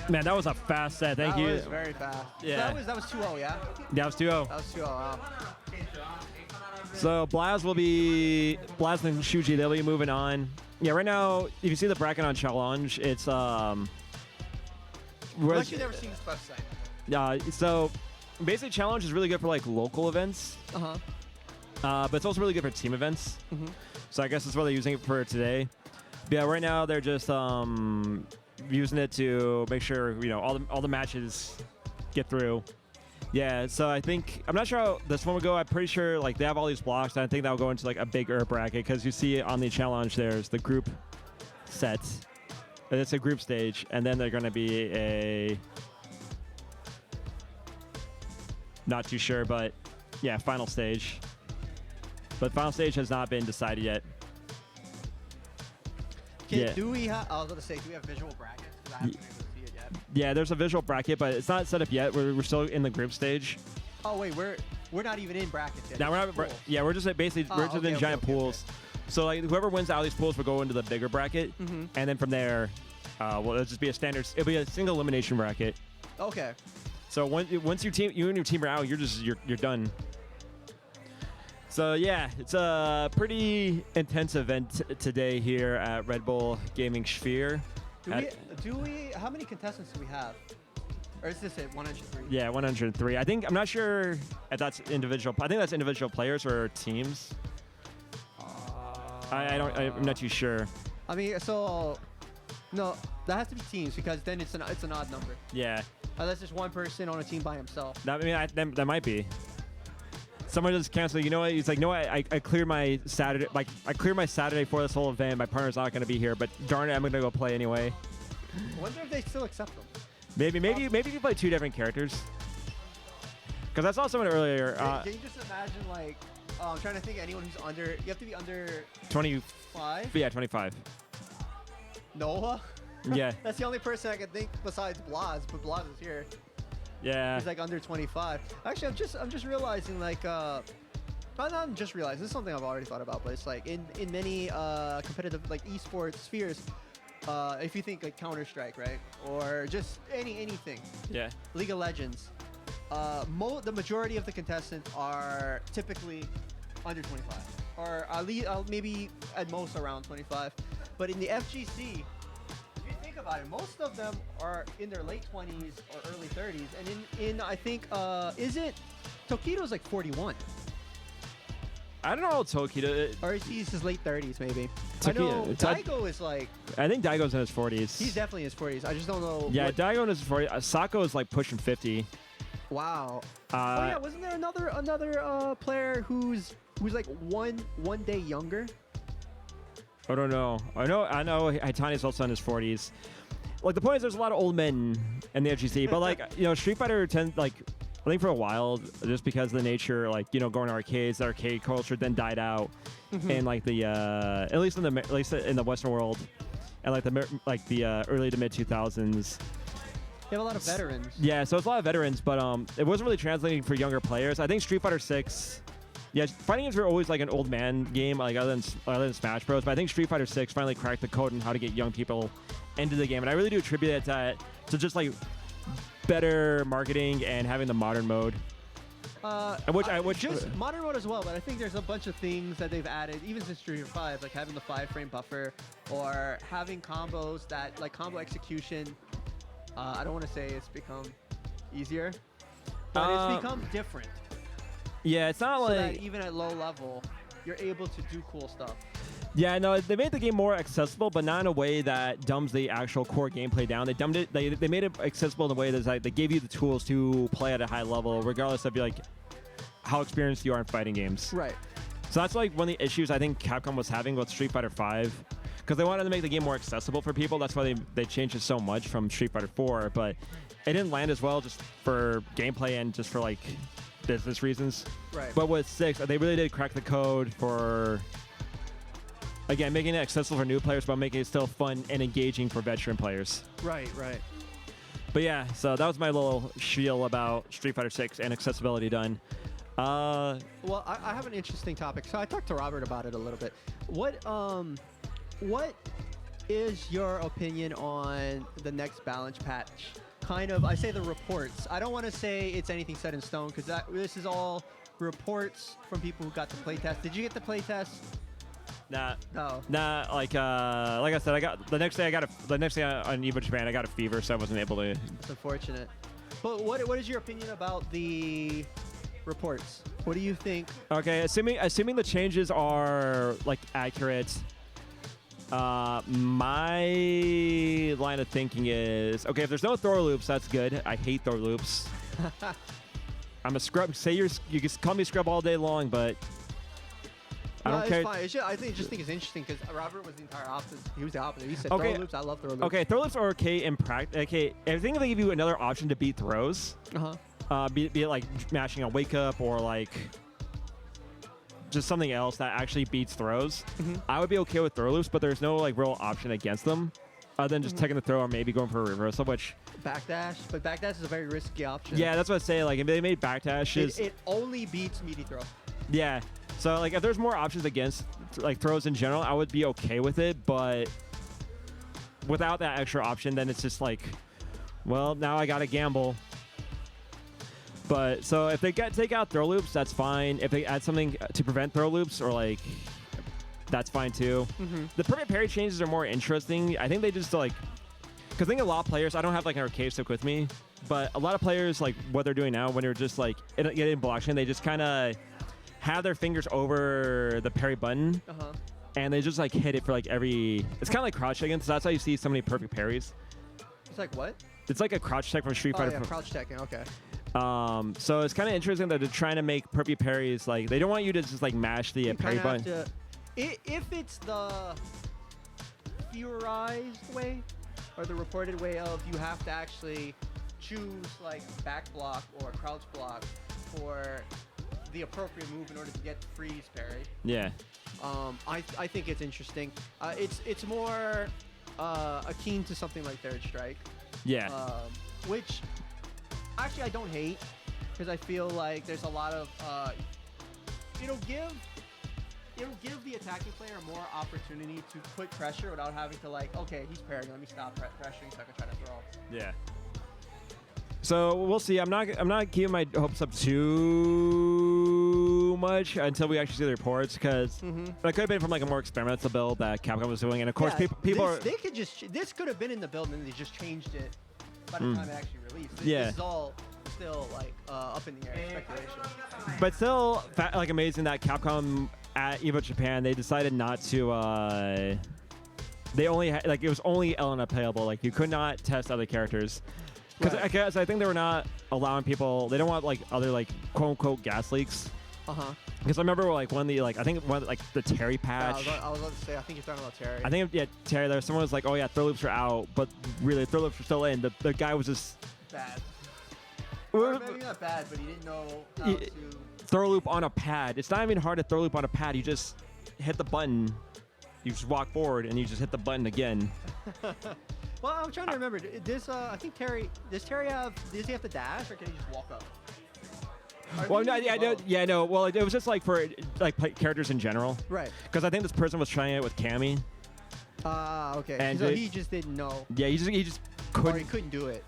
Man, that was a fast set. Thank you. That was very fast. Yeah. So that was 2-0, yeah? That was 2-0. That was 2-0, wow. So Blaz and Shuji, they'll be moving on. Yeah, right now, if you see the bracket on Challenge, it's I've actually never seen this website. So basically Challenge is really good for like local events. But it's also really good for team events. So I guess that's what they're using it for today. But yeah, right now they're just using it to make sure all the matches get through. Yeah, so I'm not sure how this one will go. I'm pretty sure like they have all these blocks, and I think that'll go into like a bigger bracket because you see on the challenge there's the group sets. It's a group stage, and then they're going to be a not too sure, but yeah, final stage. But final stage has not been decided yet. Do we have? I was going to say, do we have visual brackets? Because I haven't been able to see it yet. Yeah, there's a visual bracket, but it's not set up yet. We're still in the group stage. Oh wait, we're not even in brackets yet. No, we're not. Yeah, we're just basically we're just in giant pools. So like whoever wins out of these pools will go into the bigger bracket, and then from there, well, it'll just be a standard. It'll be a single elimination bracket. Okay. So once you and your team are out, you're done. So yeah, it's a pretty intense event today here at Red Bull Gaming Sphere. How many contestants do we have? Or is this it, 103? Yeah, 103. I'm not sure if that's individual. I think that's individual players or teams. I'm not too sure. I mean, so no, that has to be teams because then it's an odd number. Yeah. Unless there's one person on a team by himself. That might be. Someone just canceled. You know what? He's like, no, I cleared my Saturday. Like, I cleared my Saturday for this whole event. My partner's not going to be here, but darn it, I'm going to go play anyway. I wonder if they still accept them. Maybe you play 2 different characters. Because I saw someone earlier. Can you just imagine, like, I'm trying to think of anyone who's under. You have to be under 25. Yeah, 25. Noah. Yeah. That's the only person I can think besides Blas, but Blas is here. Yeah. He's like under 25. Actually, I'm just realizing, like, I'm not just realizing. This is something I've already thought about, but it's like in many competitive like esports spheres, if you think like Counter-Strike, right, or just anything. Yeah. League of Legends. The majority of the contestants are typically under 25, or at least maybe at most around 25. But in the FGC, if you think about it, most of them are in their late 20s or early 30s, and in I think isn't Tokido's like 41, I don't know Tokido. or he's his late 30s maybe. I Tokido- know it's not- Daigo is like I think Daigo's in his 40s. he's definitely in his 40s. I just don't know. Yeah, what, Daigo in his 40s. Sako is like pushing 50. wow. Oh yeah, wasn't there another player who's like one day younger? I don't know. I know Hitani's also in his 40s. Like, the point is there's a lot of old men in the FGC, but like, you know, Street Fighter tends, like, I think for a while, just because of the nature, like, you know, going to arcades, the arcade culture then died out in like the at least in the Western world, and like the early to mid 2000s. You have a lot of veterans. Yeah, so it's a lot of veterans, but it wasn't really translating for younger players. I think Street Fighter 6. Yeah, fighting games were always like an old man game, like other than Smash Bros. But I think Street Fighter 6 finally cracked the code on how to get young people into the game, and I really do attribute that to just like better marketing and having the modern mode. Which just modern mode as well, but I think there's a bunch of things that they've added, even since Street Fighter 5, like having the 5-frame buffer or having combos that like combo execution. I don't want to say it's become easier, but it's become different. Yeah, it's not So like that even at low level, you're able to do cool stuff. Yeah, no, they made the game more accessible, but not in a way that dumbs the actual core gameplay down. They dumbed it. They made it accessible in a way that's like they gave you the tools to play at a high level, regardless of like how experienced you are in fighting games. Right. So that's like one of the issues I think Capcom was having with Street Fighter 5, because they wanted to make the game more accessible for people. That's why they changed it so much from Street Fighter 4, but it didn't land as well just for gameplay and just for like business reasons. Right. But with 6, they really did crack the code for, again, making it accessible for new players, but making it still fun and engaging for veteran players. Right. But yeah, so that was my little spiel about Street Fighter 6 and accessibility done. Well, I have an interesting topic. So I talked to Robert about it a little bit. What is your opinion on the next balance patch? Kind of, I say the reports. I don't want to say it's anything set in stone because this is all reports from people who got the playtest. Did you get the playtest? Nah. No. Nah, like I said, I got the next day on Evo Japan, I got a fever, so I wasn't able to. It's unfortunate. But what is your opinion about the reports? What do you think? Okay, assuming the changes are like accurate, my line of thinking is okay. If there's no throw loops, that's good. I hate throw loops. I'm a scrub. You can call me scrub all day long, but I don't care. It's fine. It's just, I think it's interesting because Robert was the entire opposite. He was the opposite. He said Okay. throw loops. I love throw loops. Okay, throw loops are okay in practice. Okay, I think if they give you another option to beat throws, be it like mashing a wake up or like just something else that actually beats throws, I would be okay with throw loops, but there's no like real option against them other than just taking the throw or maybe going for a reversal, which Backdash, but backdash is a very risky option. yeah, that's what I say. Like if they made backdashes, It only beats meaty throw. yeah. So like if there's more options against like throws in general, I would be okay with it, but without that extra option, then it's just like, well, now I gotta gamble. But so if they take out throw loops, that's fine. If they add something to prevent throw loops, or like, that's fine too. The permanent parry changes are more interesting. I think they just like, because I think a lot of players, I don't have like an arcade stick with me, but a lot of players like what they're doing now when they're just like getting blockchain, they just kind of have their fingers over the parry button. and they just like hit it for like every. It's kind of like crouch chicken, so that's how you see so many perfect parries. It's like what? It's like a crouch tech from Street Fighter. Oh yeah, crouch teching. Okay. So it's kind of interesting that they're trying to make perfect parries. Like they don't want you to just like mash the parry button. If it's the theorized way or the reported way of you have to actually choose like back block or crouch block for the appropriate move in order to get the freeze parry. Yeah. I think it's interesting. It's more akin to something like Third Strike. Yeah. Which actually I don't hate because I feel like there's a lot of it'll give the attacking player more opportunity to put pressure without having to like, okay, he's parrying, let me stop pressuring so I can try to throw. Yeah. So we'll see. I'm not keeping my hopes up too much until we actually see the reports, because it could have been from like a more experimental build that Capcom was doing, and of course people they could just this could have been in the build and they just changed it by the time it actually released. This is all still like up in the air, speculation. But still, like amazing that Capcom at EVO Japan, they decided not to. They only had, like, it was only Elena playable. Like you could not test other characters. Because I think they were not allowing people. They don't want like other like quote unquote gas leaks. Because I remember like one of the I think one like the Terry patch. I was about to say I think you're talking about Terry. I think Terry. There someone was like, oh yeah, throw loops are out, but really throw loops are still in. The guy was just bad. Or maybe not bad, but he didn't know how to throw loop on a pad. It's not even hard to throw loop on a pad. You just hit the button. You just walk forward and you just hit the button again. Well, I'm trying to remember. I think Terry. Does he have to dash, or can he just walk up? Well, no, no. Well, it was just like for like characters in general. Right. Because I think this person was trying it with Cammy. Okay. And so he just didn't know. Yeah, he just couldn't. Or he couldn't do it.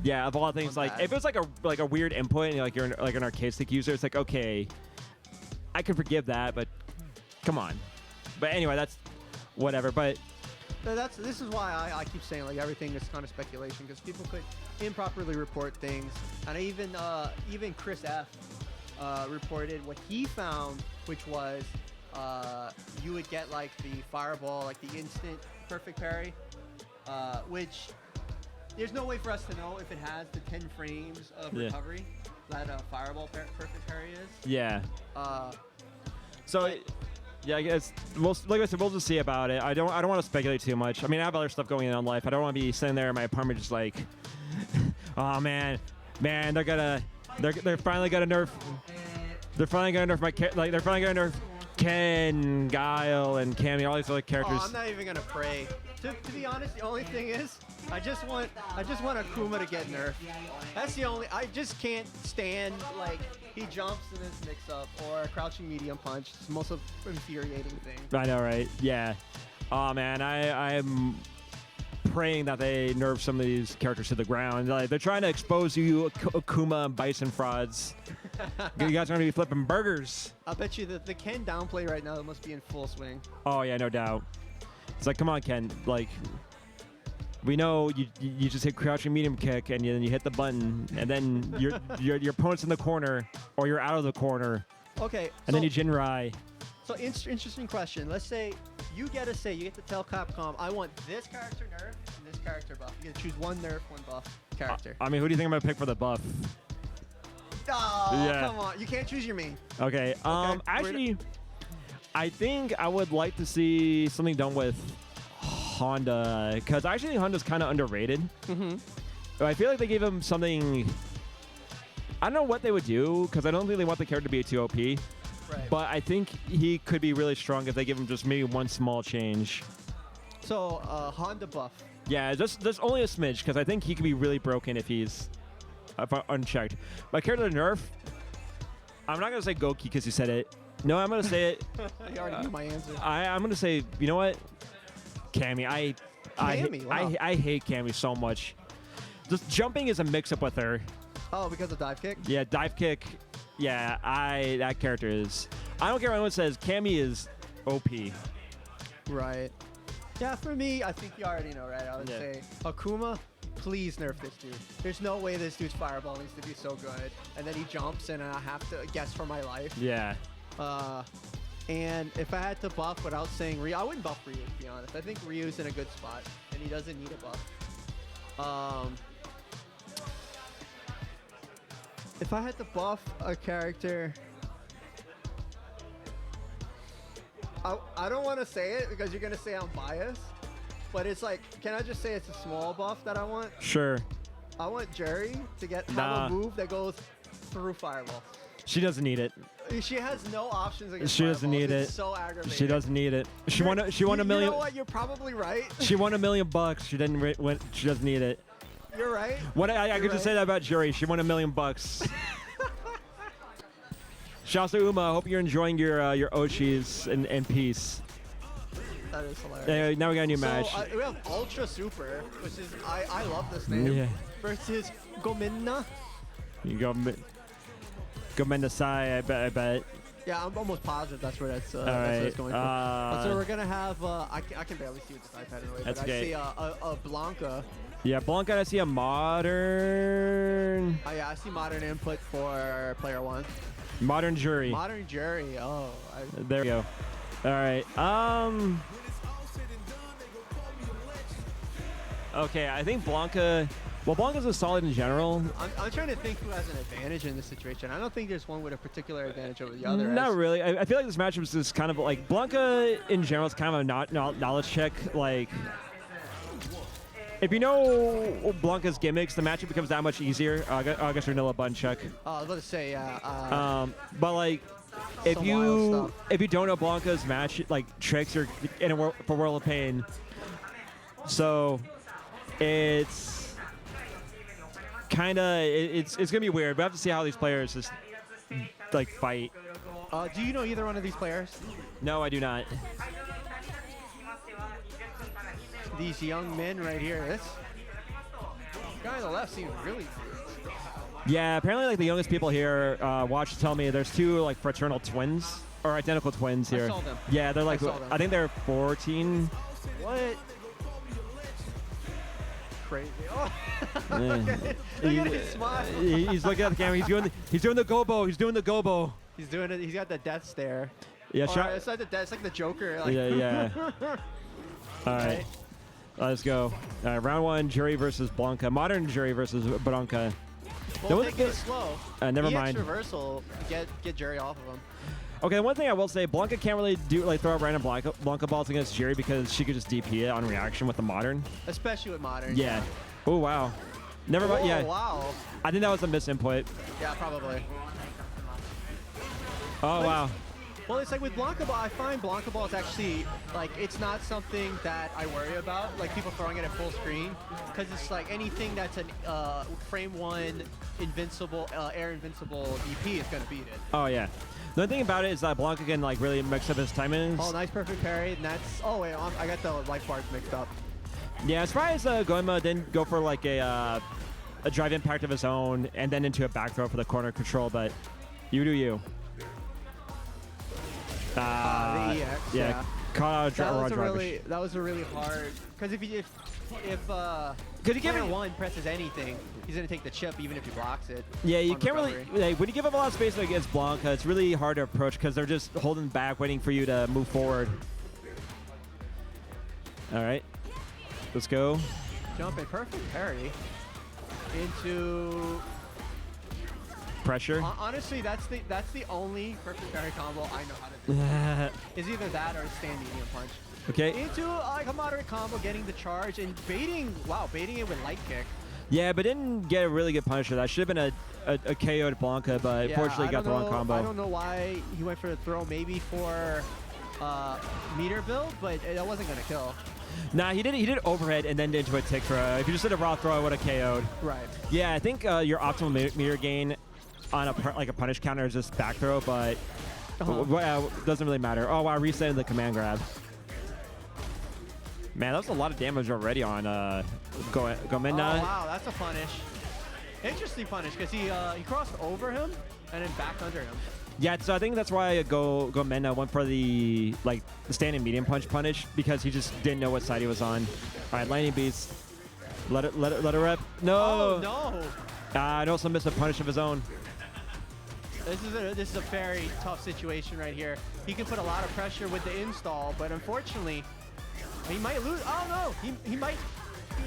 Yeah, of all things, like if it was like a weird input and like you're like an arcade stick user, it's like okay, I can forgive that, but come on. But anyway, that's whatever. But this is why I keep saying like everything is kind of speculation, because people could improperly report things, and even Chris F reported what he found, which was you would get like the fireball, like the instant perfect parry, which there's no way for us to know if it has the 10 frames of recovery that a fireball perfect parry is. Yeah. Yeah, I guess like I said, we'll just see about it. I don't want to speculate too much. I mean, I have other stuff going on in life. I don't want to be sitting there in my apartment just like, oh man, they're finally gonna nerf. They're finally gonna nerf they're finally gonna nerf Ken, Guile, and Cammy, all these other characters. Oh, I'm not even gonna pray. To be honest, the only thing is, I just want Akuma to get nerfed. That's the only. I just can't stand like he jumps in his mix-up or a crouching medium punch. It's the most infuriating thing. I know, right? Yeah. Oh man, I'm praying that they nerf some of these characters to the ground. Like, they're trying to expose you Akuma and Bison frauds. You guys are gonna be flipping burgers. I bet you that the Ken downplay right now must be in full swing. Oh yeah, no doubt. It's like, come on, Ken. Like, we know you just hit crouching medium kick and then you hit the button, and then your opponent's in the corner or you're out of the corner. Okay. And then you Jinrai. So interesting question. Let's say you get to tell Capcom, I want this character nerf and this character buff. You get to choose one nerf, one buff character. I mean, who do you think I'm gonna pick for the buff? Oh, come on. You can't choose your main. Okay. Actually, I think I would like to see something done with Honda, because I actually think Honda's kind of underrated. I feel like they gave him something. I don't know what they would do, because I don't think they want the character to be too OP. Right. But I think he could be really strong if they give him just maybe one small change. So, Honda buff. Yeah, just only a smidge, because I think he could be really broken if he's unchecked. My character nerf, I'm not going to say Goki because you said it. No, I'm going to say it. You already knew my answer. I'm going to say, you know what? Cammy. I hate Cammy so much. Just jumping is a mix-up with her. Oh, because of dive kick? Yeah, dive kick. Yeah, that character is. I don't care what anyone says. Cammy is OP. Right. Yeah, for me, I think you already know, right? I would say Akuma, please nerf this dude. There's no way this dude's fireball needs to be so good. And then he jumps and I have to guess for my life. Yeah. And if I had to buff without saying Ryu, I wouldn't buff Ryu, to be honest. I think Ryu's in a good spot, and he doesn't need a buff. If I had to buff a character, I don't want to say it because you're going to say I'm biased, but it's like, can I just say it's a small buff that I want? Sure. I want Juri to have a move that goes through Fireball. She doesn't need it. She has no options against She doesn't need it. It's so aggravating. She doesn't need it. She won a million. You know what? You're probably right. She won $1 million. She didn't win. She doesn't need it. You're right. What I could just say that about Juri. She won $1 million. Shouts to Uma. I hope you're enjoying your Ochis in peace. That is hilarious. Now we got a new match. We have UltraSuper, which is I love this name. Yeah. Versus Gomennna. You go Gomennna Sai. I bet. Yeah, I'm almost positive that's where that's what right. it's going for. So we're gonna have I can barely see with this iPad anyway. That's but okay. I see a Blanka. Yeah, Blanka. I see a modern. Oh yeah, I see modern input for player 1. Modern Juri. Modern Juri. Oh. There we go. All right. Okay, I think Blanka. Well, Blanka's a solid in general. I'm trying to think who has an advantage in this situation. I don't think there's one with a particular advantage over the other. Not really. I feel like this matchup is just kind of like Blanka in general is kind of a knowledge check. Like, if you know Blanka's gimmicks, the matchup becomes that much easier. I guess vanilla button check. I was about to say, yeah. But like, if you don't know Blanka's match like tricks, you're in a world of pain. So it's kind of it's gonna be weird. We have to see how these players just like fight. Do you know either one of these players? No, I do not. These young men right here. This guy on the left seems really. Yeah, apparently like the youngest people here watch tell me there's 2 like fraternal twins or identical twins here. I saw them. Yeah, they're like I think they're 14. What? Crazy. Oh. Yeah. Look at his smile. He's looking at the camera. He's doing the gobo. He's doing the gobo. He's doing it. He's got the death stare. Yeah, it's like it's like the Joker. Like. Yeah. All right. Let's go. Round 1, Juri versus Blanka. Modern Juri versus Blanka. Well, take it slow. Never mind. Reversal. Get Juri off of him. Okay, one thing I will say, Blanka can't really throw out random Blanka balls against Juri because she could just DP it on reaction with the modern. Especially with modern. Yeah. Oh wow. Never mind. Yeah. Wow. I think that was a misinput. Yeah, probably. Oh wow. Well, it's like with Blanka ball, I find Blanka ball is actually, like, it's not something that I worry about, like people throwing it at full screen, because it's like anything that's a frame 1 invincible, air invincible DP is going to beat it. Oh, yeah. The only thing about it is that Blanka can, like, really mix up his timings. Oh, nice perfect parry, and that's, oh, wait, I got the life bars mixed up. Yeah, as far as Gomennna didn't go for, like, a drive impact of his own, and then into a back throw for the corner control, but you do you. The EX, yeah. Caught that was a really hard, because if player 1 presses anything, he's gonna take the chip even if he blocks it. Yeah, you can't really when you give up a lot of space against Blanka, it's really hard to approach because they're just holding back, waiting for you to move forward. All right, let's go. Jump a perfect parry into. Pressure. Honestly, that's the only perfect parry combo I know how to do. Is either that or stand medium punch. Okay. Into like a moderate combo, getting the charge and baiting. Wow, baiting it with light kick. Yeah, but didn't get a really good punish. That should have been a KO to Blanka, but fortunately got the wrong combo. I don't know why he went for the throw. Maybe for meter build, but that wasn't gonna kill. Nah, he did overhead and then did into a tick throw. If you just did a raw throw, I would have KO'd. Right. Yeah, I think your optimal meter gain on a punish counter is just back throw, but doesn't really matter. Oh wow, resetting the command grab. Man, that was a lot of damage already on Gomennna. Oh wow, that's a punish. Interesting punish because he crossed over him and then back under him. Yeah, so I think that's why Gomennna went for the standing medium punch punish because he just didn't know what side he was on. All right, lightning beats. Let it rep. No. Oh no. I also missed a punish of his own. This is a very tough situation right here. He can put a lot of pressure with the install, but unfortunately, he might lose. Oh no, he might.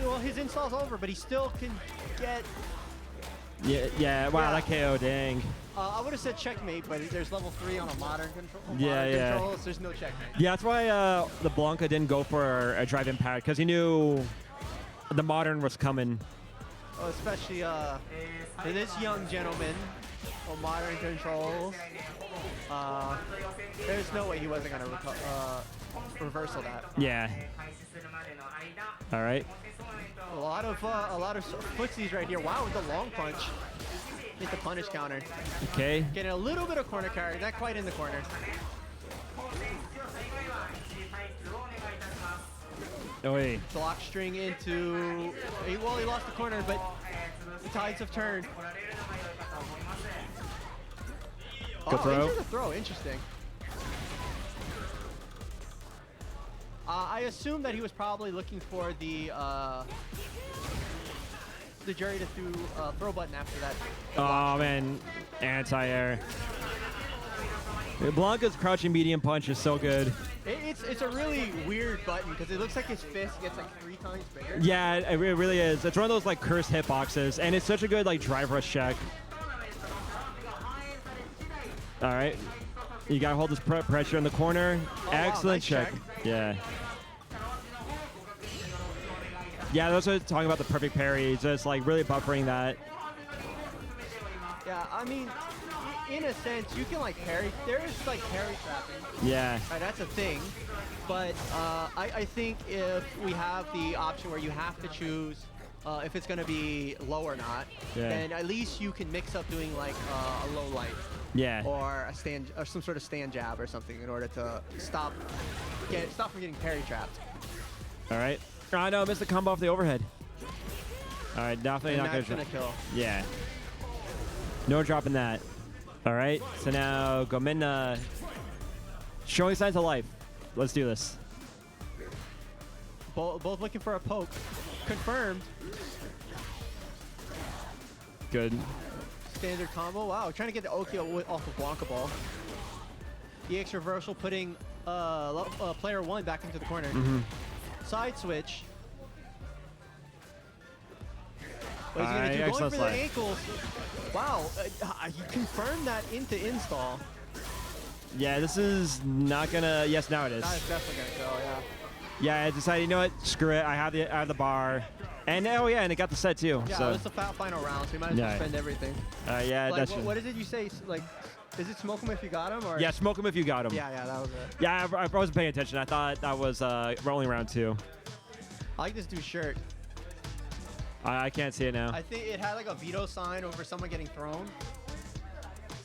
Well, his install's over, but he still can get. Yeah. Wow, that KO, dang. I would have said checkmate, but there's level 3 on a modern control. Controls, there's no checkmate. Yeah, that's why the Blanka didn't go for a drive impact, because he knew the modern was coming. Oh, especially for this young gentleman on modern controls. There's no way he wasn't gonna reversal that. Yeah. All right. A lot of footsies right here. Wow, with the long punch. Hit the punish counter. Okay. Getting a little bit of corner carry, not quite in the corner. Oh wait. Block string into. Well, he lost the corner, but the tides have turned. Good throw. Into the throw. Interesting. I assume that he was probably looking for the Juri to throw button after that. Oh man, anti-air. Blanka's crouching medium punch is so good. It's a really weird button because it looks like his fist gets like 3 times bigger. Yeah, it really is. It's one of those like cursed hitboxes, and it's such a good like drive rush check. All right, you gotta hold this pressure in the corner. Oh, Excellent wow, nice check. Yeah. Yeah, that's what I was talking about, the perfect parry. Just like really buffering that. Yeah, I mean, in a sense, you can like parry. There is like parry trapping. Yeah. That's a thing. But I think if we have the option where you have to choose if it's going to be low or not, then at least you can mix up doing like a low light. Yeah. Or a stand, or some sort of stand jab or something in order to stop from getting parry trapped. All right. Oh no, missed the combo off the overhead. All right, definitely And not that's gonna kill. Yeah. No dropping that. All right, so now Gomennna showing signs of life. Let's do this. Both looking for a poke. Confirmed. Good. Standard combo. Wow, trying to get the Okio off of Blanka ball. EX reversal putting player 1 back into the corner. Side switch. What is he going to do? Going for the ankles. Wow, he confirmed that into install. Yeah, this is not gonna. Yes, now it is. That is definitely gonna go. Yeah. Yeah, I decided. You know what? Screw it. I have the bar, and oh yeah, and it got the set too. Yeah, so. it's the final round, so you might as well spend everything. Yeah, like, that's. What is it you say? Like, is it smoke him if you got him? Or? Yeah, smoke him if you got him. Yeah, that was it. Yeah, I wasn't paying attention. I thought that was rolling round 2. I like this dude's shirt. I can't see it now. I think it had like a veto sign over someone getting thrown.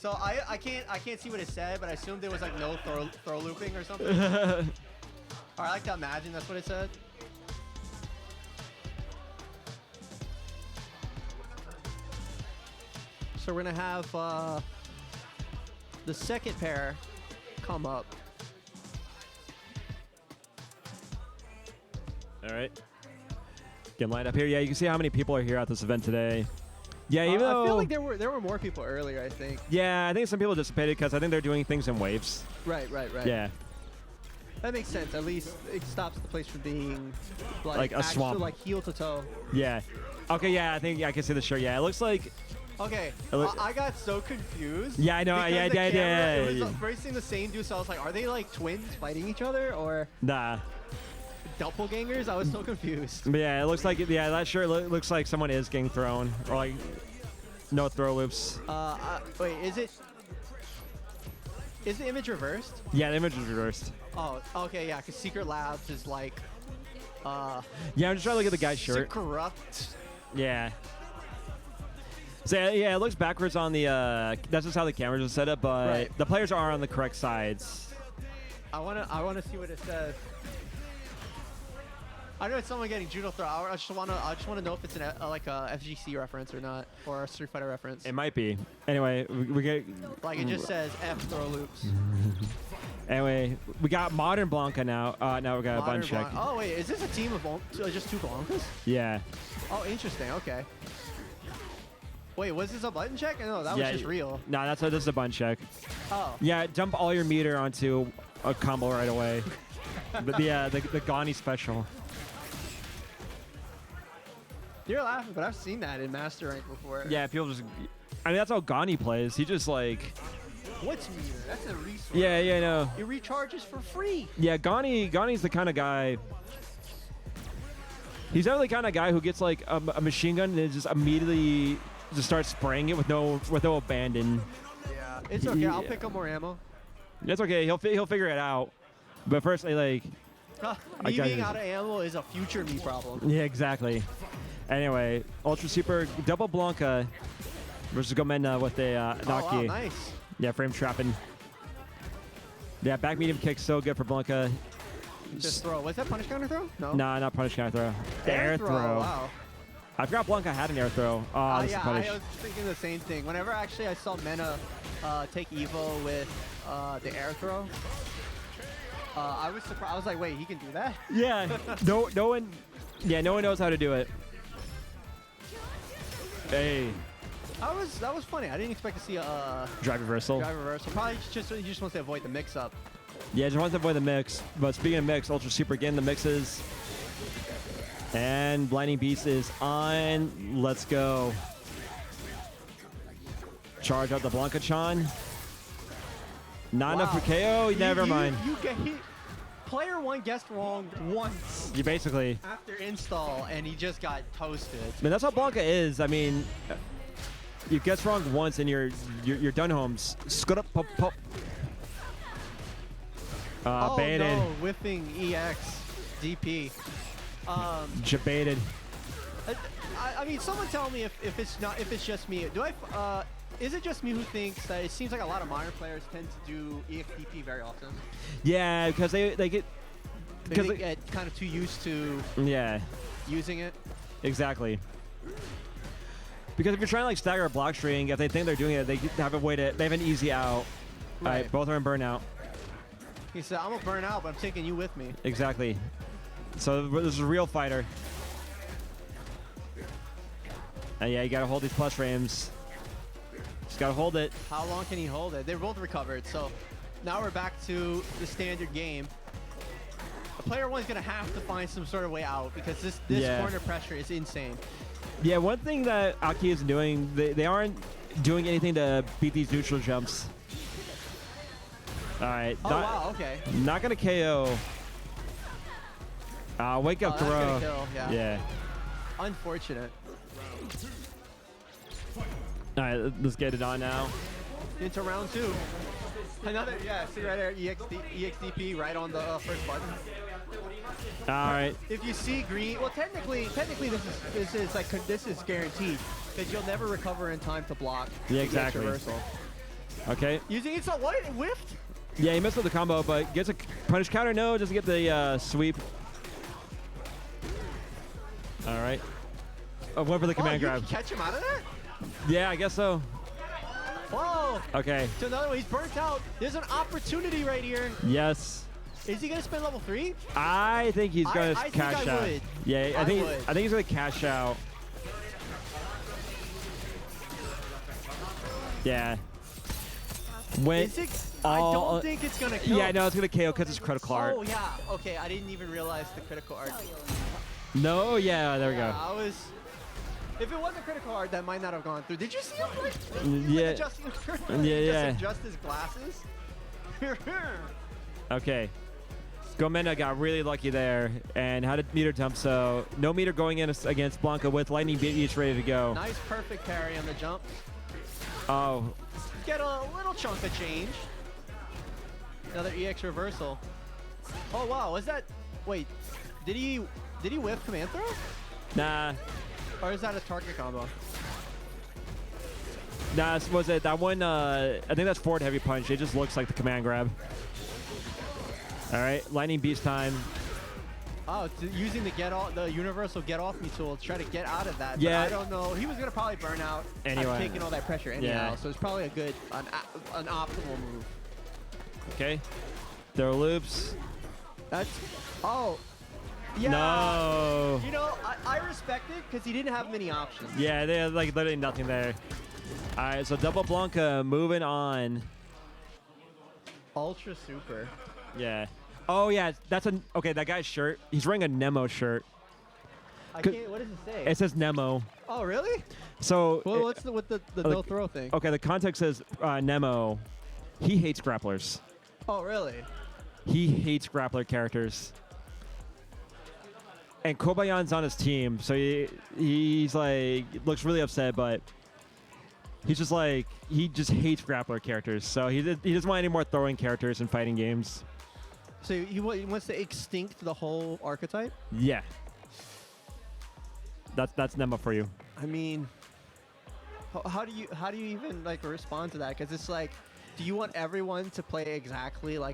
So I can't see what it said, but I assumed there was like no throw looping or something. Or I like to imagine that's what it said. So we're gonna have the second pair come up. All right. Get lined up here. Yeah, you can see how many people are here at this event today. Yeah, even though I feel like there were more people earlier, I think. Yeah, I think some people dissipated because I think they're doing things in waves. Right. Yeah. That makes sense. At least it stops the place from being like a swamp, like heel to toe. Yeah. Okay. Yeah, I think I can see the shirt. Yeah, it looks like. Okay, I got so confused. Yeah, I know. Yeah. It was facing the same dude, so I was like, are they like twins fighting each other or? Nah. Doppelgangers? I was so confused. But yeah, it looks like that shirt looks like someone is getting thrown or like no throw loops. Wait, is the image reversed? Yeah, the image is reversed. Oh, okay, yeah, because Secret Labs is like. Yeah, I'm just trying to look at the guy's shirt. Corrupt. Yeah. So yeah, it looks backwards on the. That's just how the cameras are set up, but the players are on the correct sides. I wanna see what it says. I know it's someone getting judo throw. I just wanna know if it's like a FGC reference or not, or a Street Fighter reference. It might be. Anyway, we get. Like it just says F throw loops. Anyway, we got modern Blanka now. Now we got a bunch check. Oh wait, is this a team of just 2 Blankas? Yeah. Oh, interesting. Okay. Wait, was this a button check? No, that was just real. Nah, this is a button check. Oh. Yeah, dump all your meter onto a combo right away. But yeah, the Gani special. You're laughing, but I've seen that in Master Rank before. Yeah, people just. I mean, that's how Gani plays. He just like. What's meter? That's a resource. Yeah, no. It recharges for free. Yeah, Gani's the kind of guy. He's definitely the kind of guy who gets like a machine gun and then just immediately just starts spraying it with no abandon. Yeah, it's okay. I'll pick up more ammo. It's okay. He'll figure it out. But personally, like. Me being out of ammo is a future me problem. Yeah, exactly. Anyway, Ultra Super double Blanka versus Gomennna with a Naki. Oh, wow, nice. Yeah, frame trapping. Yeah, back medium kick so good for Blanka. Just throw. Was that punish counter throw? No. Nah, not punish counter throw. The air throw. Wow. I forgot Blanka had an air throw. Oh, Yeah, I was thinking the same thing. Whenever actually I saw Menna take Evo with the air throw, I was surprised. I was like, wait, he can do that? Yeah. no one knows how to do it. Hey. That was funny. I didn't expect to see a drive reversal. Drive reversal. Probably he just wants to avoid the mix-up. Yeah, just wants to avoid the mix. But speaking of mix, Ultra Super again, the mixes. And Blinding Beast is on. Let's go. Charge out the Blanka-chan. Not enough for KO. Never mind. Player one guessed wrong once. You basically. After install, and he just got toasted. I mean, that's how Blanka is. I mean, you guess wrong once and you're done homes. Scut up, pop, pop. Oh baited. no, whipping EX DP. Jebaited. I mean, someone tell me if it's just me. Is it just me who thinks that it seems like a lot of modern players tend to do EXDP very often? Yeah, because they get kind of too used to using it. Exactly. Because if you're trying to like stagger a block string, if they think they're doing it, they have a way to. They have an easy out. Right. All right, both are in burnout. He said, "I'm gonna burn out, but I'm taking you with me." Exactly. So this is a real fighter. And yeah, you gotta hold these plus frames. Just gotta hold it. How long can he hold it? They're both recovered, so now we're back to the standard game. Player one's gonna have to find some sort of way out because this corner pressure is insane. Yeah, one thing that Aki isn't doing, they aren't doing anything to beat these neutral jumps. All right. Oh, wow, okay. Not gonna KO. Wake up throw. That's gonna kill, Yeah. Unfortunate. All right, let's get it on now. Into round two. Another, see right there, EXDP right on the first button. All right. If you see green, well, technically, this is guaranteed because you'll never recover in time to block. Yeah, exactly. Reversal. Okay. Using it's a what? It whiffed. Yeah, he missed with the combo, but gets a punish counter. No, doesn't get the sweep. All right. Went for the command grab. You catch him out of that? Yeah, I guess so. Whoa. Okay. So another one, he's burnt out. There's an opportunity right here. Yes. Is he gonna spend level 3? I think he's gonna cash out. Would. Yeah, I think he's gonna cash out. Yeah. When I don't think it's gonna kill. Yeah, no, it's gonna KO because it's critical art. Oh yeah. Okay, I didn't even realize the critical art. No, yeah, there we go. If it wasn't critical art, that might not have gone through. Did you see him? Adjust his glasses. Okay. Gomennna got really lucky there and had a meter dump, so no meter going in against Blanka with lightning beach ready to go. Nice perfect parry on the jump. Oh. Get a little chunk of change. Another EX reversal. Oh wow, was that? Wait, did he whiff command throw? Nah. Or is that a target combo? Nah, was it that one? I think that's forward heavy punch. It just looks like the command grab. All right, lightning beast time. Oh, using the universal get off me tool to try to get out of that. Yeah. But I don't know. He was gonna probably burn out. Anyway. Taking all that pressure anyhow. So it's probably an optimal move. Okay. Throw loops. That's Yeah. No. You know, I respect it because he didn't have many options. Yeah, they had like literally nothing there. All right, so double Blanka moving on. UltraSuper. Yeah. Oh yeah, that's okay. That guy's shirt. He's wearing a Nemo shirt. I can't. What does it say? It says Nemo. Oh, really? So. Well, what's with the no throw thing? Okay, the context says Nemo. He hates grapplers. Oh, really? He hates grappler characters. And Kobayan's on his team, so he's like looks really upset, but he's just like he just hates grappler characters. So he doesn't want any more throwing characters in fighting games. So he wants to extinct the whole archetype? Yeah. That's Nemo for you. I mean, how do you even like respond to that? Because it's like, do you want everyone to play exactly like a